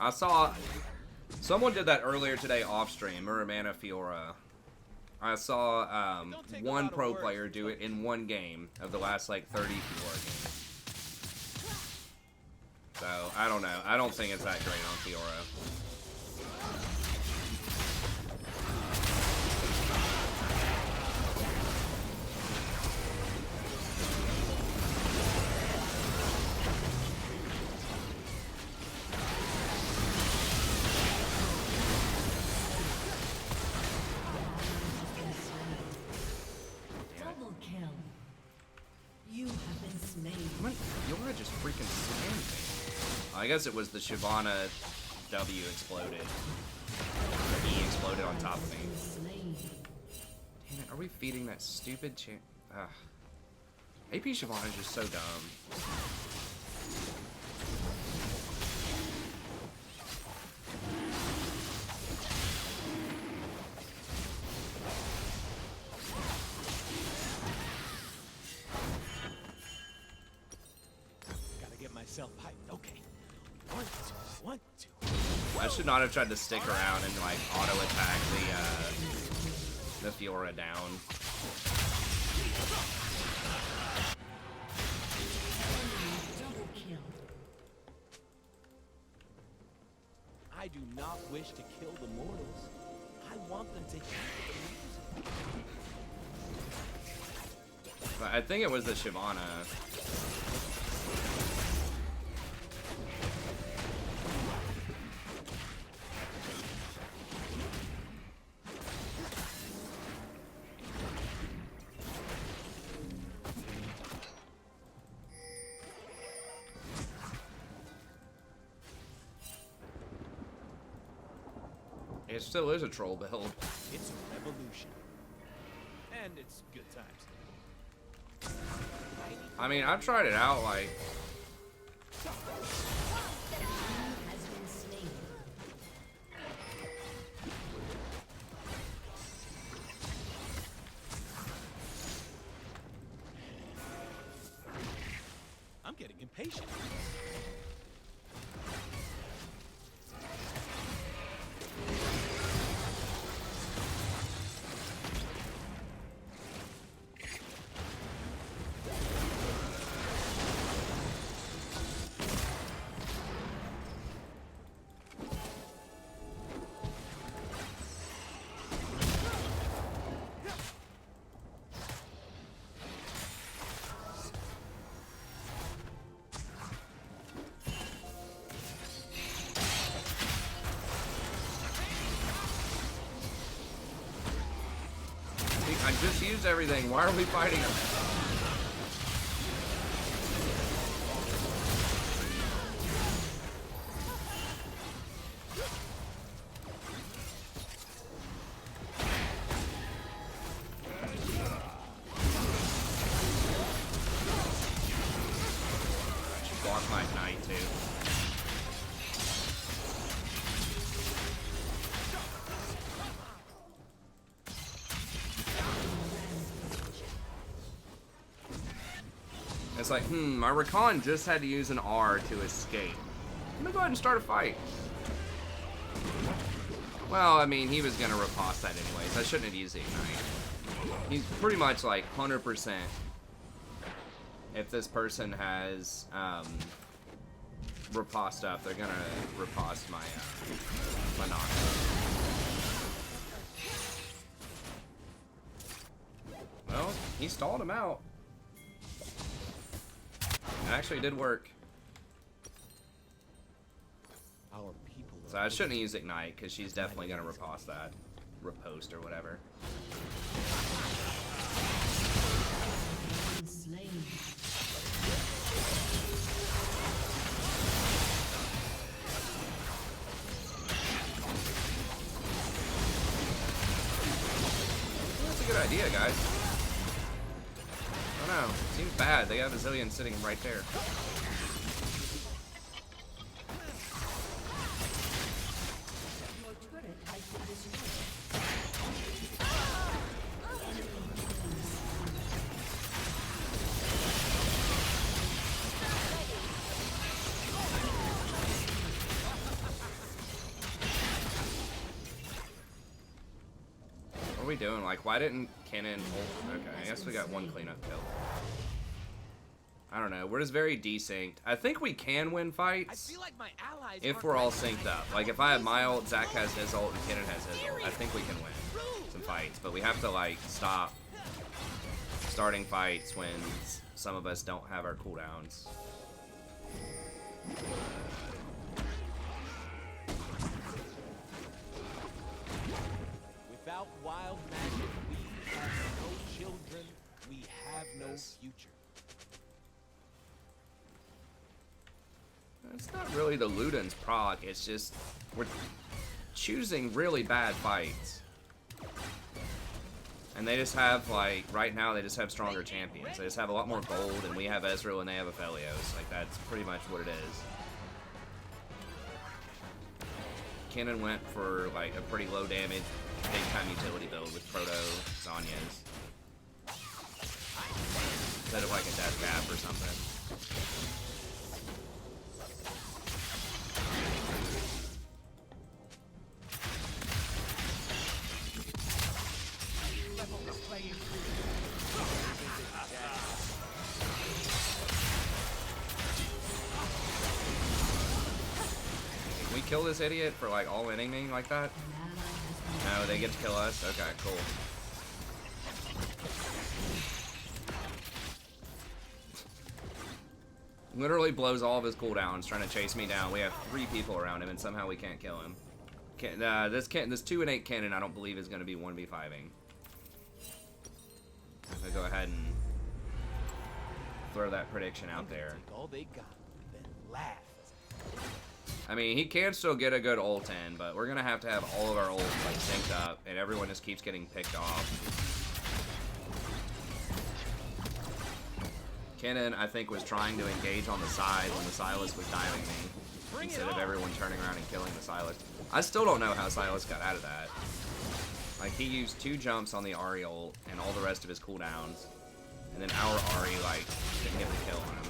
I saw someone did that earlier today off stream, Muramana Fiora. I saw one pro player do it in one game of the last like 30 Fiora games. So I don't know. I don't think it's that great on Fiora. Fiora just freaking slammed me. I guess it was the Shyvana W exploded. Or E exploded on top of me. Damn it, are we feeding that stupid champ? Ugh. AP Shyvana is just so dumb. Hyped. Okay. 1, 2, 1, 2. I should not have tried to stick around and like auto attack the Fiora down. Double kill. I do not wish to kill the mortals. I want them to hear the music. But I think it was the Shyvana. It still is a troll build. It's a revolution. And it's good times. I mean, I've tried it out, like... Has been slain. I'm getting impatient. I just used everything. Why are we fighting him? I should block my knight too. It's like, my Rakan just had to use an R to escape. I'm gonna go ahead and start a fight. Well, I mean, he was gonna riposte that anyways. I shouldn't have used Ignite. He's pretty much like 100%. If this person has riposte up, they're gonna riposte my my Nox. Well, he stalled him out. It actually did work. Our people. So I shouldn't use Ignite because she's definitely gonna riposte that. Riposte or whatever. Been slain. That's a good idea, guys. I don't know. Seems bad. They have a zillion sitting right there. Your turret has been destroyed. What are we doing? Like, why didn't Cannon ult? Okay, I guess we got one cleanup kill. I don't know. We're just very desynced. I think we can win I fights feel like my allies if aren't we're all ready. synced up. Like, if I have my ult, Zach has his ult, and Cannon has his ult, I think we can win some fights. But we have to, like, stop starting fights when some of us don't have our cooldowns. Without wild magic, we have no children. We have no future. It's not really the Luden's proc, it's just we're choosing really bad fights. And they just have, like, right now they just have stronger champions. They just have a lot more gold, and we have Ezreal and they have Aphelios. Like, that's pretty much what it is. Cannon went for, like, a pretty low damage, big time utility build with Proto Zhonya's. Instead of, like, a death cap or something. Can we kill this idiot for, like, all inning me like that? An ally has been No, they get to kill us? Okay, cool. Literally blows all of his cooldowns trying to chase me down. We have 3 people around him and somehow we can't kill him. This 2 and 8 cannon I don't believe is going to be 1v5ing. I'm going to go ahead and throw that prediction out there. Take all they got, then laugh. I mean, he can still get a good ult in, but we're going to have all of our ults like synced up and everyone just keeps getting picked off. Kennen, I think, was trying to engage on the side when the Sylas was diving me, instead of everyone turning around and killing the Sylas. I still don't know how Sylas got out of that. Like, he used 2 jumps on the Ahri ult and all the rest of his cooldowns, and then our Ahri, like, didn't get the kill on him.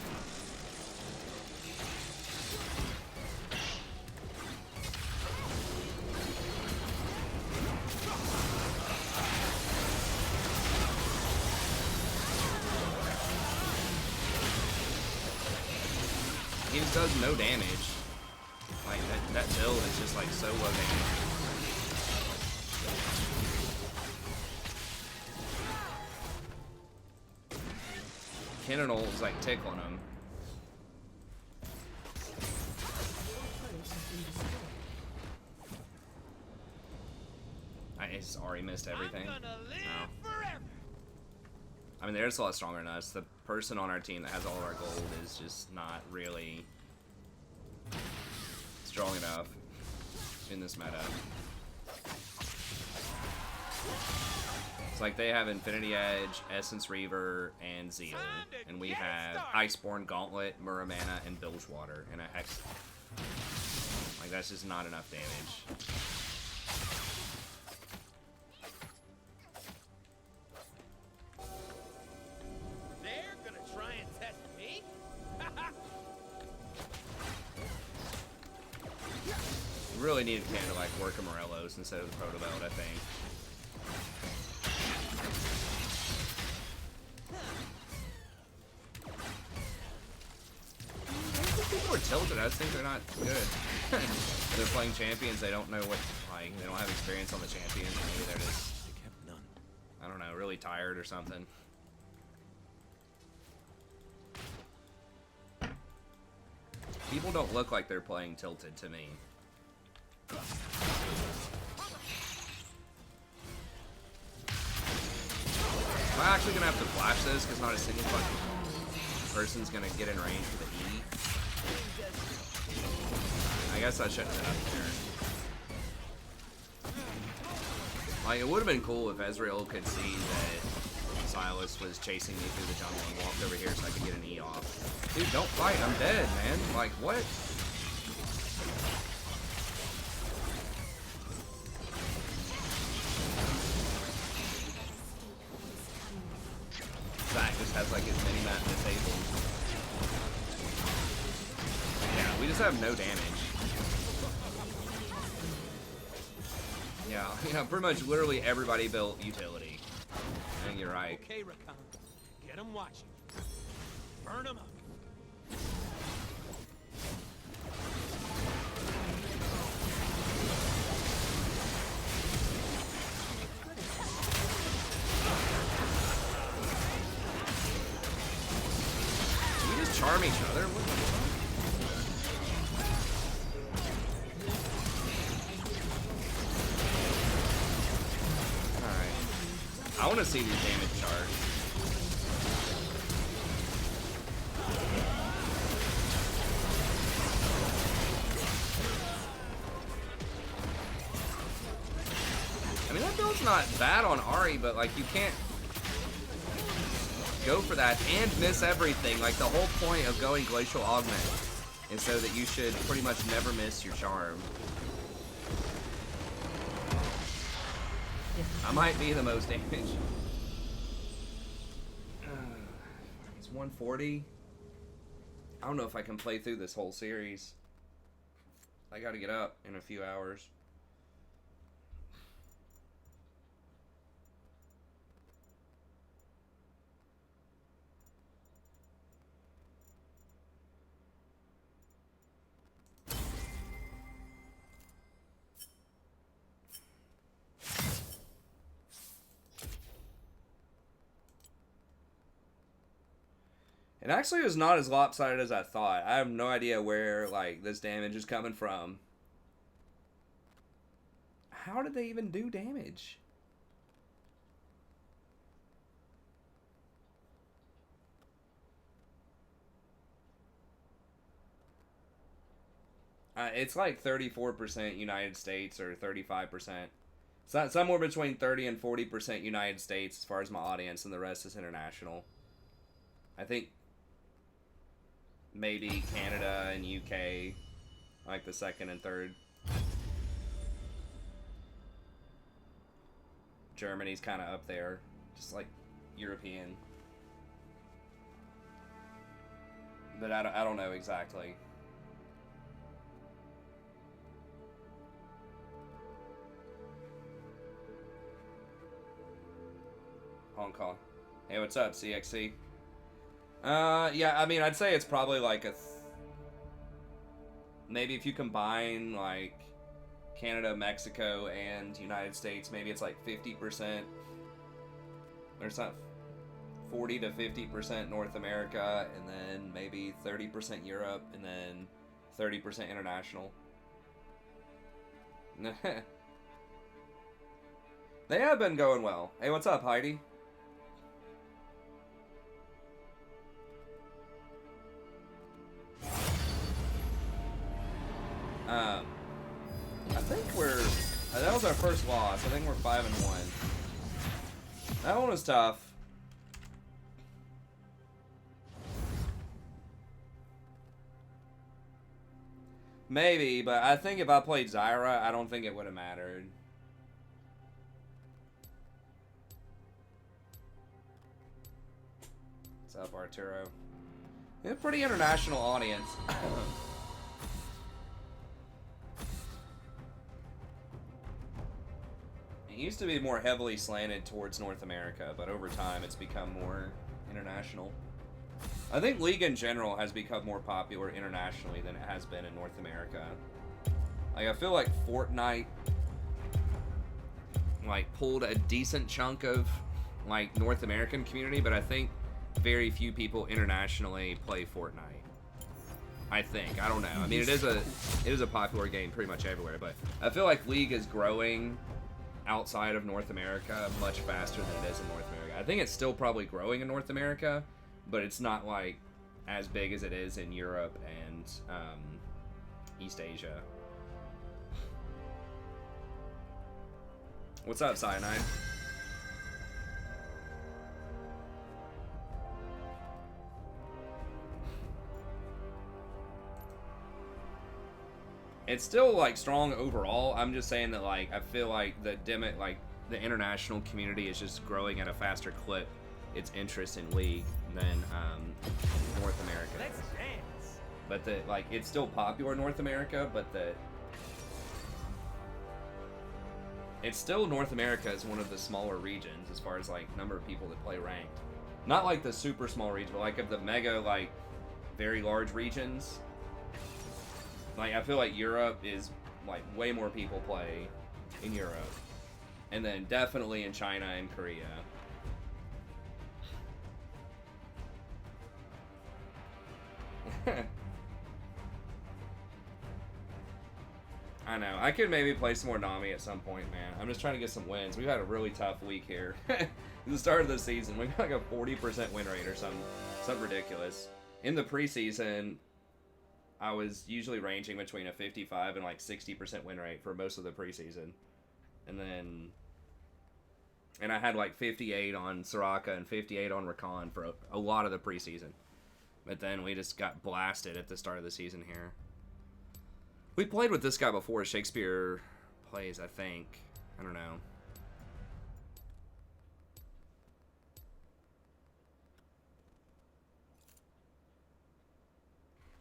He just does no damage. Like, that build is just like so low damage. Kennen ult is like tickling him. I just already missed everything. No. I mean, they're just a lot stronger than us. The person on our team that has all of our gold is just not really strong enough in this meta. It's like they have Infinity Edge, Essence Reaver, and Zeal. And we have Iceborne Gauntlet, Muramana, and Bilgewater, and a Hex. Like, that's just not enough damage. Really needed Ken to like work a Morellos instead of the Proto Belt, I think. People are tilted. I just think they're not good. They're playing champions. They don't know what, like, they don't have experience on the champions. Maybe they're just, I don't know, really tired or something. People don't look like they're playing tilted to me. Am I actually gonna have to flash this because not a single fucking person's gonna get in range for the E? I guess I shouldn't have been up there. Like, it would have been cool if Ezreal could see that Sylas was chasing me through the jungle and walked over here so I could get an E off. Dude, don't fight, I'm dead, man. Like, what? Zach just has like his mini-map disabled. Yeah, we just have no damage. Yeah, you know, pretty much literally everybody built utility. I think you're right. Okay, Rakan. Get them watching. Burn them up. Charm each other? What the fuck? Alright. I want to see these damage charts. I mean, that build's not bad on Ahri, but like, you can't go for that and miss everything. Like, the whole point of going Glacial Augment is so that you should pretty much never miss your charm. I might be the most damage. It's 140. I don't know if I can play through this whole series. I gotta get up in a few hours. It actually was not as lopsided as I thought. I have no idea where, like, this damage is coming from. How did they even do damage? It's like 34% United States or 35%. It's somewhere between 30 and 40% United States as far as my audience, and the rest is international. I think maybe Canada and UK, like the second and third. Germany's kind of up there, just like European. But I don't know exactly. Hong Kong. Hey, what's up, CXC? Yeah, I mean, I'd say it's probably like a... maybe if you combine, like, Canada, Mexico, and United States, maybe it's like 50%. There's not 40 to 50% North America, and then maybe 30% Europe, and then 30% international. They have been going well. Hey, what's up, Heidi? I think we're... that was our first loss. I think we're 5-1. That one was tough. Maybe, but I think if I played Zyra, I don't think it would have mattered. What's up, Arturo? We have a pretty international audience. It used to be more heavily slanted towards North America, but over time it's become more international. I think League in general has become more popular internationally than it has been in North America. Like, I feel like Fortnite, like, pulled a decent chunk of, like, North American community, but I think very few people internationally play Fortnite. I think. I don't know. I mean, it is a popular game pretty much everywhere, but I feel like League is growing outside of North America much faster than it is in North America. I think it's still probably growing in North America, but it's not like as big as it is in Europe and East Asia. What's up, Cyanide? It's still, like, strong overall. I'm just saying that, like, I feel like the international community is just growing at a faster clip. Its interest in League than North America. Let's dance. But it's still popular in North America, but it's still North America is one of the smaller regions as far as, like, number of people that play ranked. Not like the super small region, but like of the mega, like, very large regions. Like, I feel like Europe is, like, way more people play in Europe. And then definitely in China and Korea. I know. I could maybe play some more Nami at some point, man. I'm just trying to get some wins. We've had a really tough week here. At the start of the season, we got like a 40% win rate or something ridiculous. In the preseason, I was usually ranging between a 55 and like 60% win rate for most of the preseason. And I had like 58 on Soraka and 58 on Rakan for a lot of the preseason. But then we just got blasted at the start of the season here. We played with this guy before Shakespeare plays, I think. I don't know.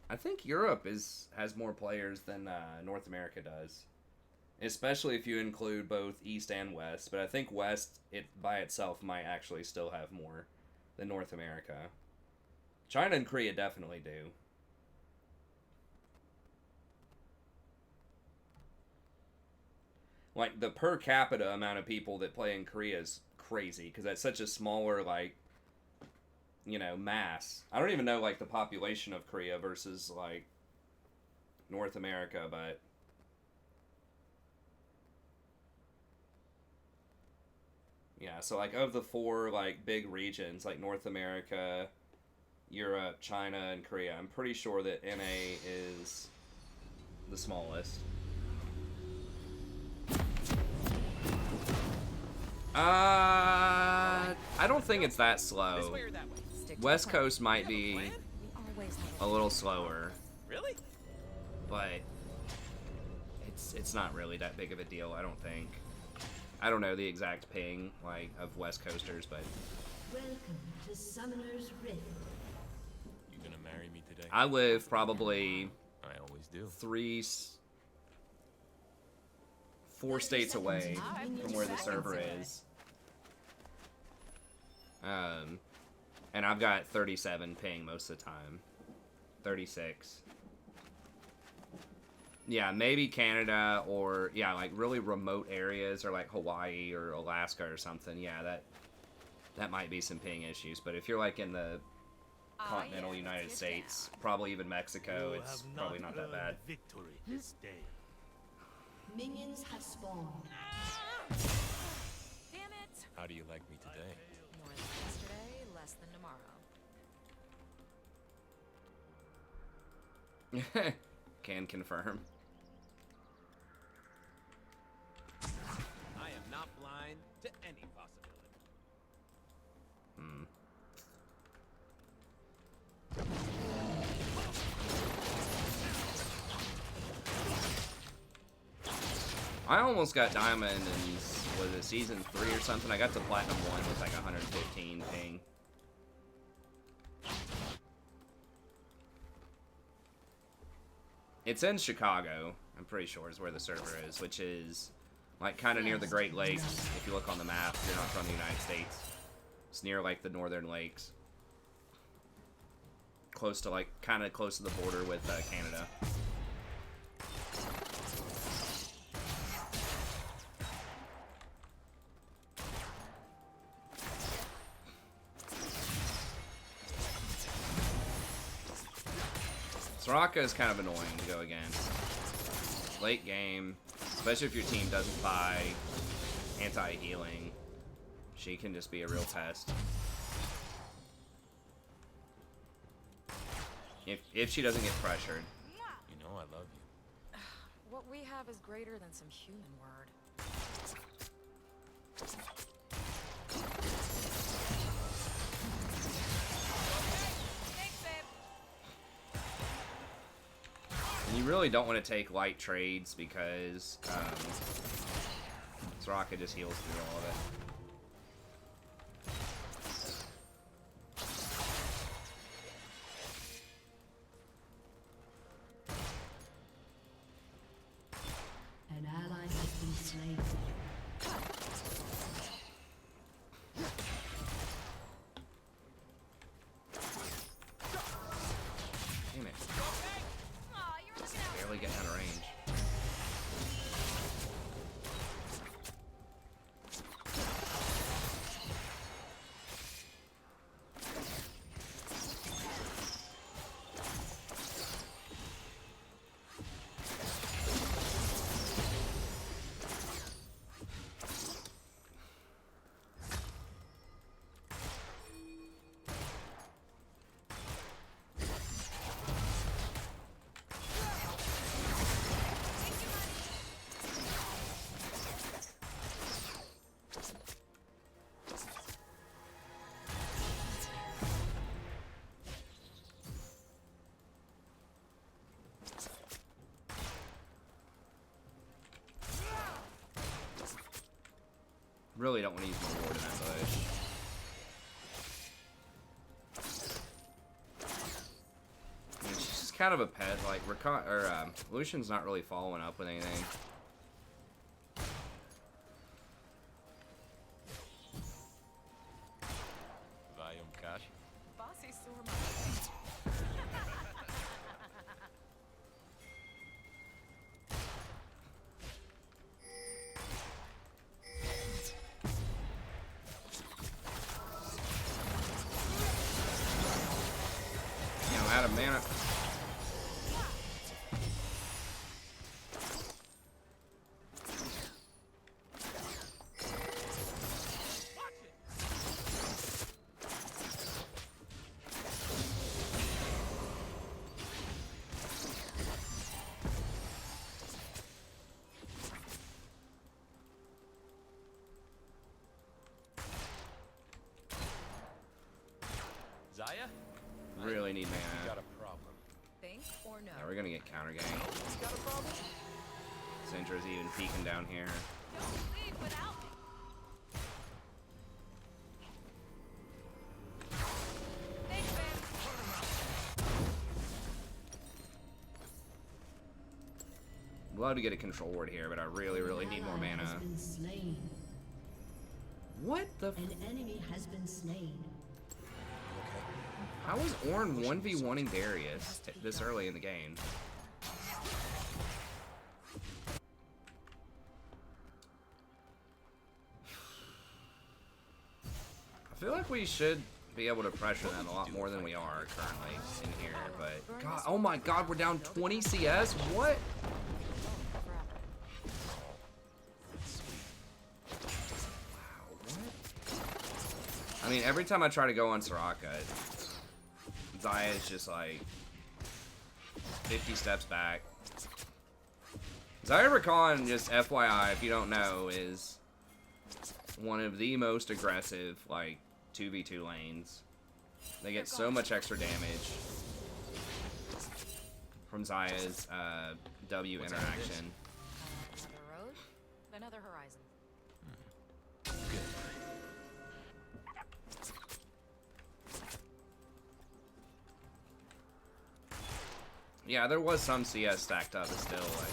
I think Europe has more players than North America does. Especially if you include both East and West. But I think West, it by itself, might actually still have more than North America. China and Korea definitely do. Like, the per capita amount of people that play in Korea is crazy. Because that's such a smaller, like... you know, mass. I don't even know, like, the population of Korea versus, like, North America, but... Yeah, so, like, of the 4, like, big regions, like, North America, Europe, China, and Korea, I'm pretty sure that NA is the smallest. I don't think it's that slow. This way or that way? Stick to West the plan. Coast might We be have a plan? We always have a little slower, Really? but it's not really that big of a deal, I don't think. I don't know the exact ping, like, of West Coasters, but Welcome to Summoner's Rift. You gonna marry me today? I live probably I always do. 4 states away from where the server away. is. And I've got 37 ping most of the time. 36. Yeah, maybe Canada or, yeah, like really remote areas or like Hawaii or Alaska or something. Yeah, that might be some ping issues. But if you're like in the continental United States, probably even Mexico, it's probably not that bad. Victory this day. Minions have spawned. Damn it! How do you like me today? More than yesterday, less than tomorrow. Can confirm. I am not blind to any possibility. I almost got diamond in, was it season 3 or something? I got to platinum 1 with like 115 ping. It's in Chicago, I'm pretty sure is where the server is, which is like kind of near the Great Lakes. If you look on the map, if you're not from the United States. It's near like the northern lakes. Close to like, kind of close to the border with Canada. Soraka is kind of annoying to go against. Late game, especially if your team doesn't buy anti-healing, she can just be a real pest. If she doesn't get pressured. You know I love you. What we have is greater than some human word. Thanks, babe. And you really don't want to take light trades because Soraka just heals through all of it. An ally has been slain. Damn it. Aw, you're looking out. Barely getting out of range. Really don't want to use my ward in that bush. I mean, she's just kind of a pet. Like, Lucian's not really following up with anything. Vayum Kash. Bossy Surma. of mana. Zaya? Really need mana. Got a problem. Think or no? Yeah, we're gonna get counter gang. He's got a problem? Syndra's even peeking down here. Don't leave without me. Thanks, babe. I'd love to get a control ward here, but I really, really need more Ally mana. has been slain. What the? An enemy has been slain. How is Ornn 1v1ing Darius this early in the game? I feel like we should be able to pressure them a lot more than we are currently in here, but God, oh my God, we're down 20 CS? What? I mean, every time I try to go on Soraka, Zaya is just like 50 steps back. Zaya Rakan, just FYI, if you don't know, is one of the most aggressive, like, 2v2 lanes. They get so much extra damage from Zaya's W interaction. Another road, another horizon. Yeah, there was some CS stacked up, but still, like...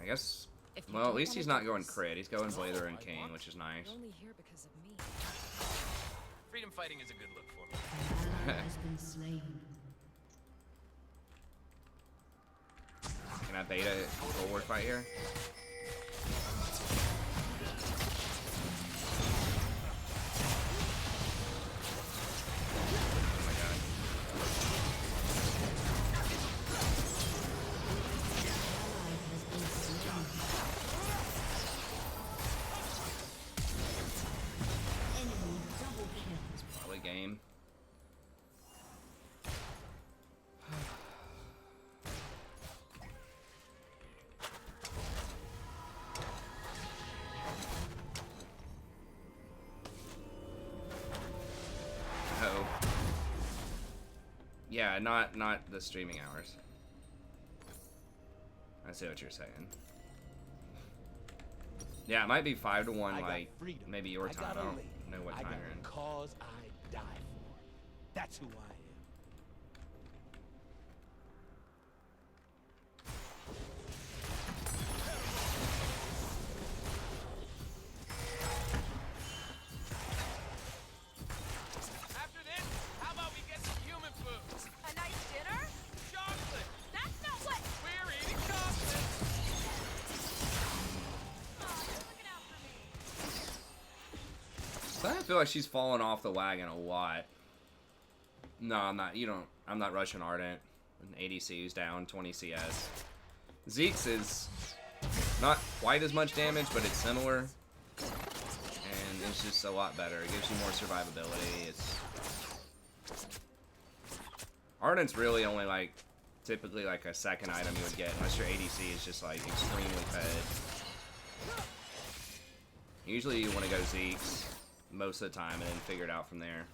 I guess... Well, at least he's not going crit. He's going Blader and King, which is nice. You're only here because of me. Freedom fighting is a good look for me. An ally has been slain. Can I beta a forward fight here? Game. Oh. Yeah, not the streaming hours. I see what you're saying. Yeah, it might be 5 to 1, like maybe your time. I don't know what time you're in. Cause I die for. That's who I am. After this, how about we get some human food? A nice dinner? Chocolate! That's not what. We're eating chocolate! Oh, you're looking out for me. I feel like she's fallen off the wagon a lot. No, I'm not. I'm not rushing Ardent. An ADC who's down 20 CS. Zeke's is not quite as much damage, but it's similar. And it's just a lot better. It gives you more survivability. Ardent's really only like, typically like a second item you would get, unless your ADC is just like extremely fed. Usually you want to go Zeke's most of the time and then figure it out from there.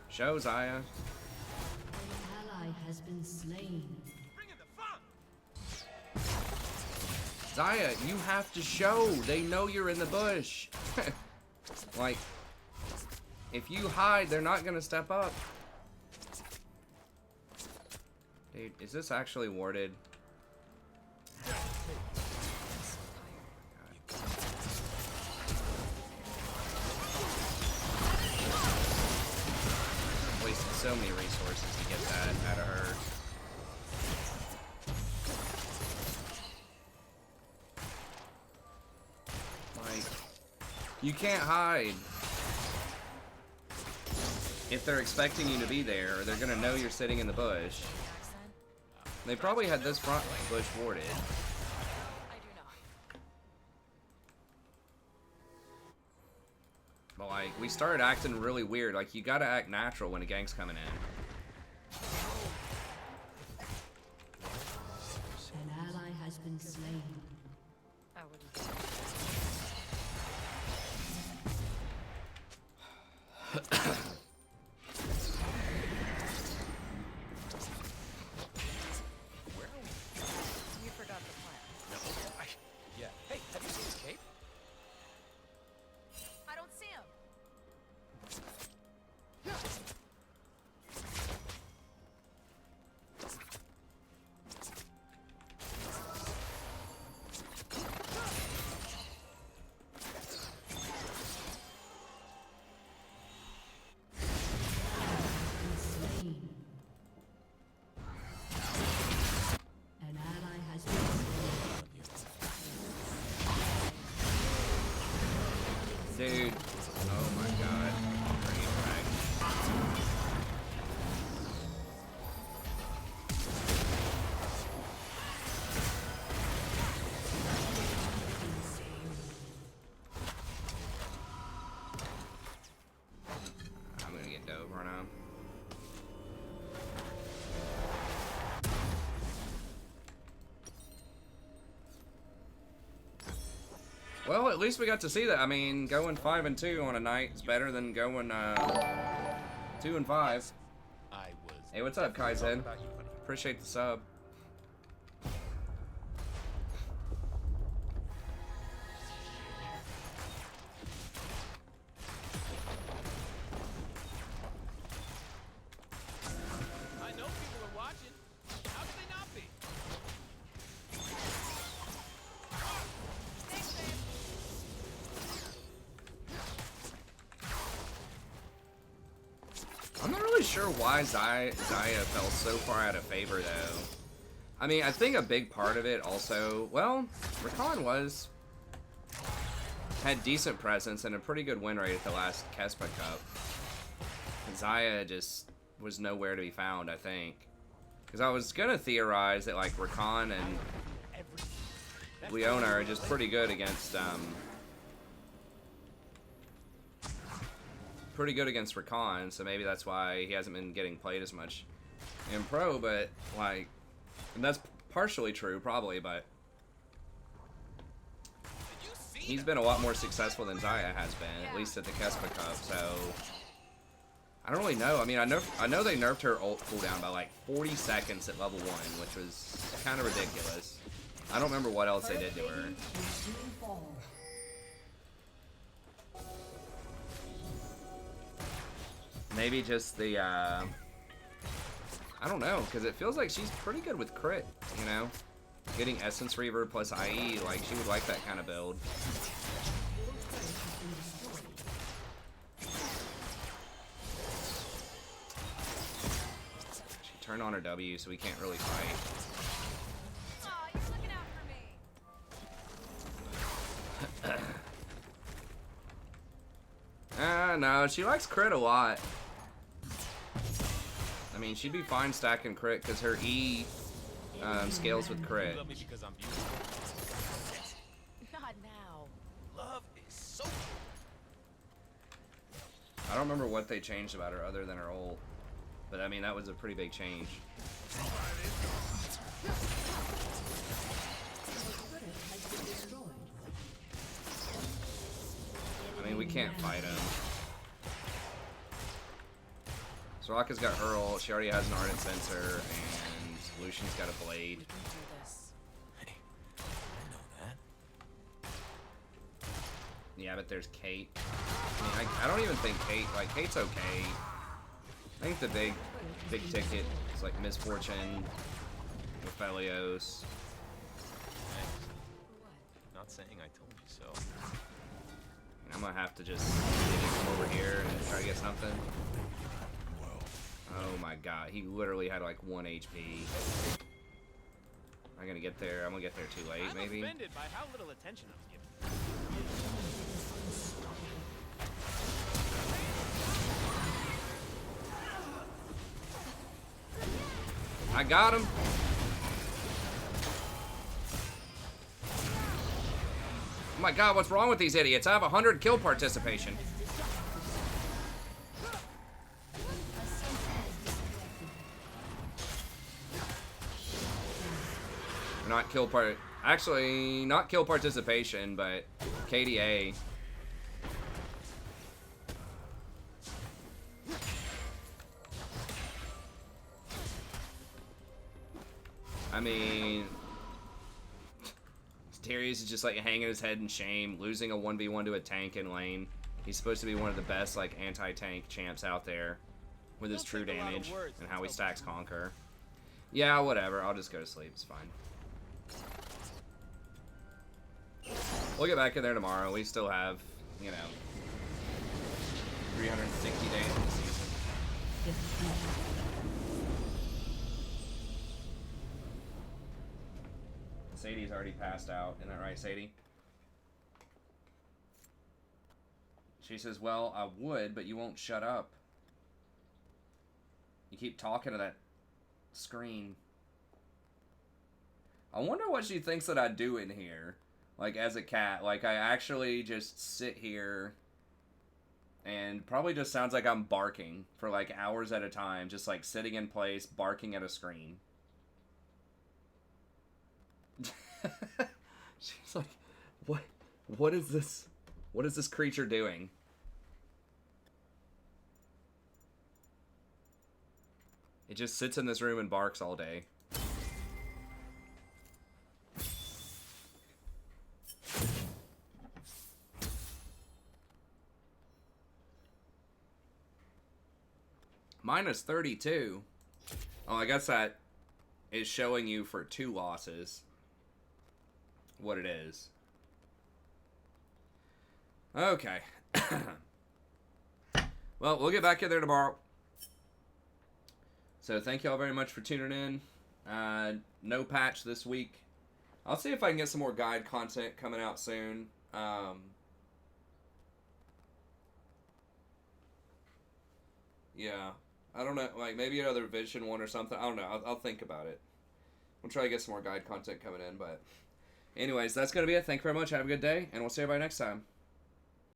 Show Zaya. An ally has been slain. Bring in the fun! Zaya, you have to show. They know you're in the bush. Like, if you hide, they're not gonna step up. Dude, is this actually warded? Wasted so many resources to get that out of her. Like, you can't hide. If they're expecting you to be there, they're gonna know you're sitting in the bush. They probably had this front bush warded. I do not. But like, we started acting really weird. Like, you gotta act natural when a gang's coming in. An ally has been slain. I wouldn't. You forgot the plan. Yeah. Hey, have you seen his cape? I don't see him. Slain. An ally has been Dude. Oh my god. Train wreck. I'm gonna get dove right now. Well, at least we got to see that. I mean, going 5-2 on a night is better than going 2-5. I was. Hey, what's up, Kaizen? About you, buddy. Appreciate the sub. I know people are watching. How could they not be? I'm not really sure why Zaya fell so far out of favor, though. I mean, I think a big part of it also, well, Rakan had decent presence and a pretty good win rate at the last Kespa Cup. And Zaya just was nowhere to be found, I think. Because I was going to theorize that, like, Rakan and Leona are just pretty good against, Rakan, so maybe that's why he hasn't been getting played as much in pro, but, like, and that's partially true, probably, but he's been a lot more successful than Zaya has been, at least at the Kespa Cup, so I don't really know. I mean, I know they nerfed her ult cooldown by, like, 40 seconds at level 1, which was kind of ridiculous. I don't remember what else they did to her. Maybe just the, I don't know, because it feels like she's pretty good with crit, you know? Getting Essence Reaver plus IE, like, she would like that kind of build. She turned on her W, so we can't really fight. Aw, you're looking out for me. No, she likes crit a lot. I mean, she'd be fine stacking crit, because her E scales with crit. You love me because I'm beautiful. Not now. Love is so. I don't remember what they changed about her other than her ult. But I mean, that was a pretty big change. I mean, we can't fight him. Soraka's got her ult, she already has an Ardent Sensor, and Lucian's got a Blade. We can do this. Hey, I know that. Yeah, but there's Kate. I mean, I don't even think Kate, like, Kate's okay. I think the big ticket is like Misfortune, Ophelios. Not saying I told you so. And I'm gonna have to just come over here and try to get something. Oh my god, he literally had like 1 HP. I'm gonna get there. I'm gonna get there too late, maybe. I'm offended by how little attention I was given. I got him. Oh my god, what's wrong with these idiots? I have 100 kill participation. Not kill part. Actually, not kill participation, but KDA. I mean, Darius is just like hanging his head in shame, losing a 1v1 to a tank in lane. He's supposed to be one of the best like anti-tank champs out there with his true damage and how he stacks Conquer. Yeah, whatever. I'll just go to sleep. It's fine. We'll get back in there tomorrow. We still have, you know, 360 days in the season. Sadie's already passed out. Isn't that right, Sadie? She says, well, I would, but you won't shut up. You keep talking to that screen. I wonder what she thinks that I do in here. Like, as a cat. Like, I actually just sit here and probably just sounds like I'm barking for, like, hours at a time. Just, like, sitting in place, barking at a screen. She's like, what is this? What is this creature doing? It just sits in this room and barks all day. Minus 32. Oh, I guess that is showing you for 2 losses what it is. Okay. Well, we'll get back in there tomorrow. So thank you all very much for tuning in. No patch this week. I'll see if I can get some more guide content coming out soon. Yeah. I don't know, like maybe another Vision one or something. I don't know. I'll think about it. We'll try to get some more guide content coming in, but anyways, that's going to be it. Thank you very much. Have a good day, and we'll see everybody next time.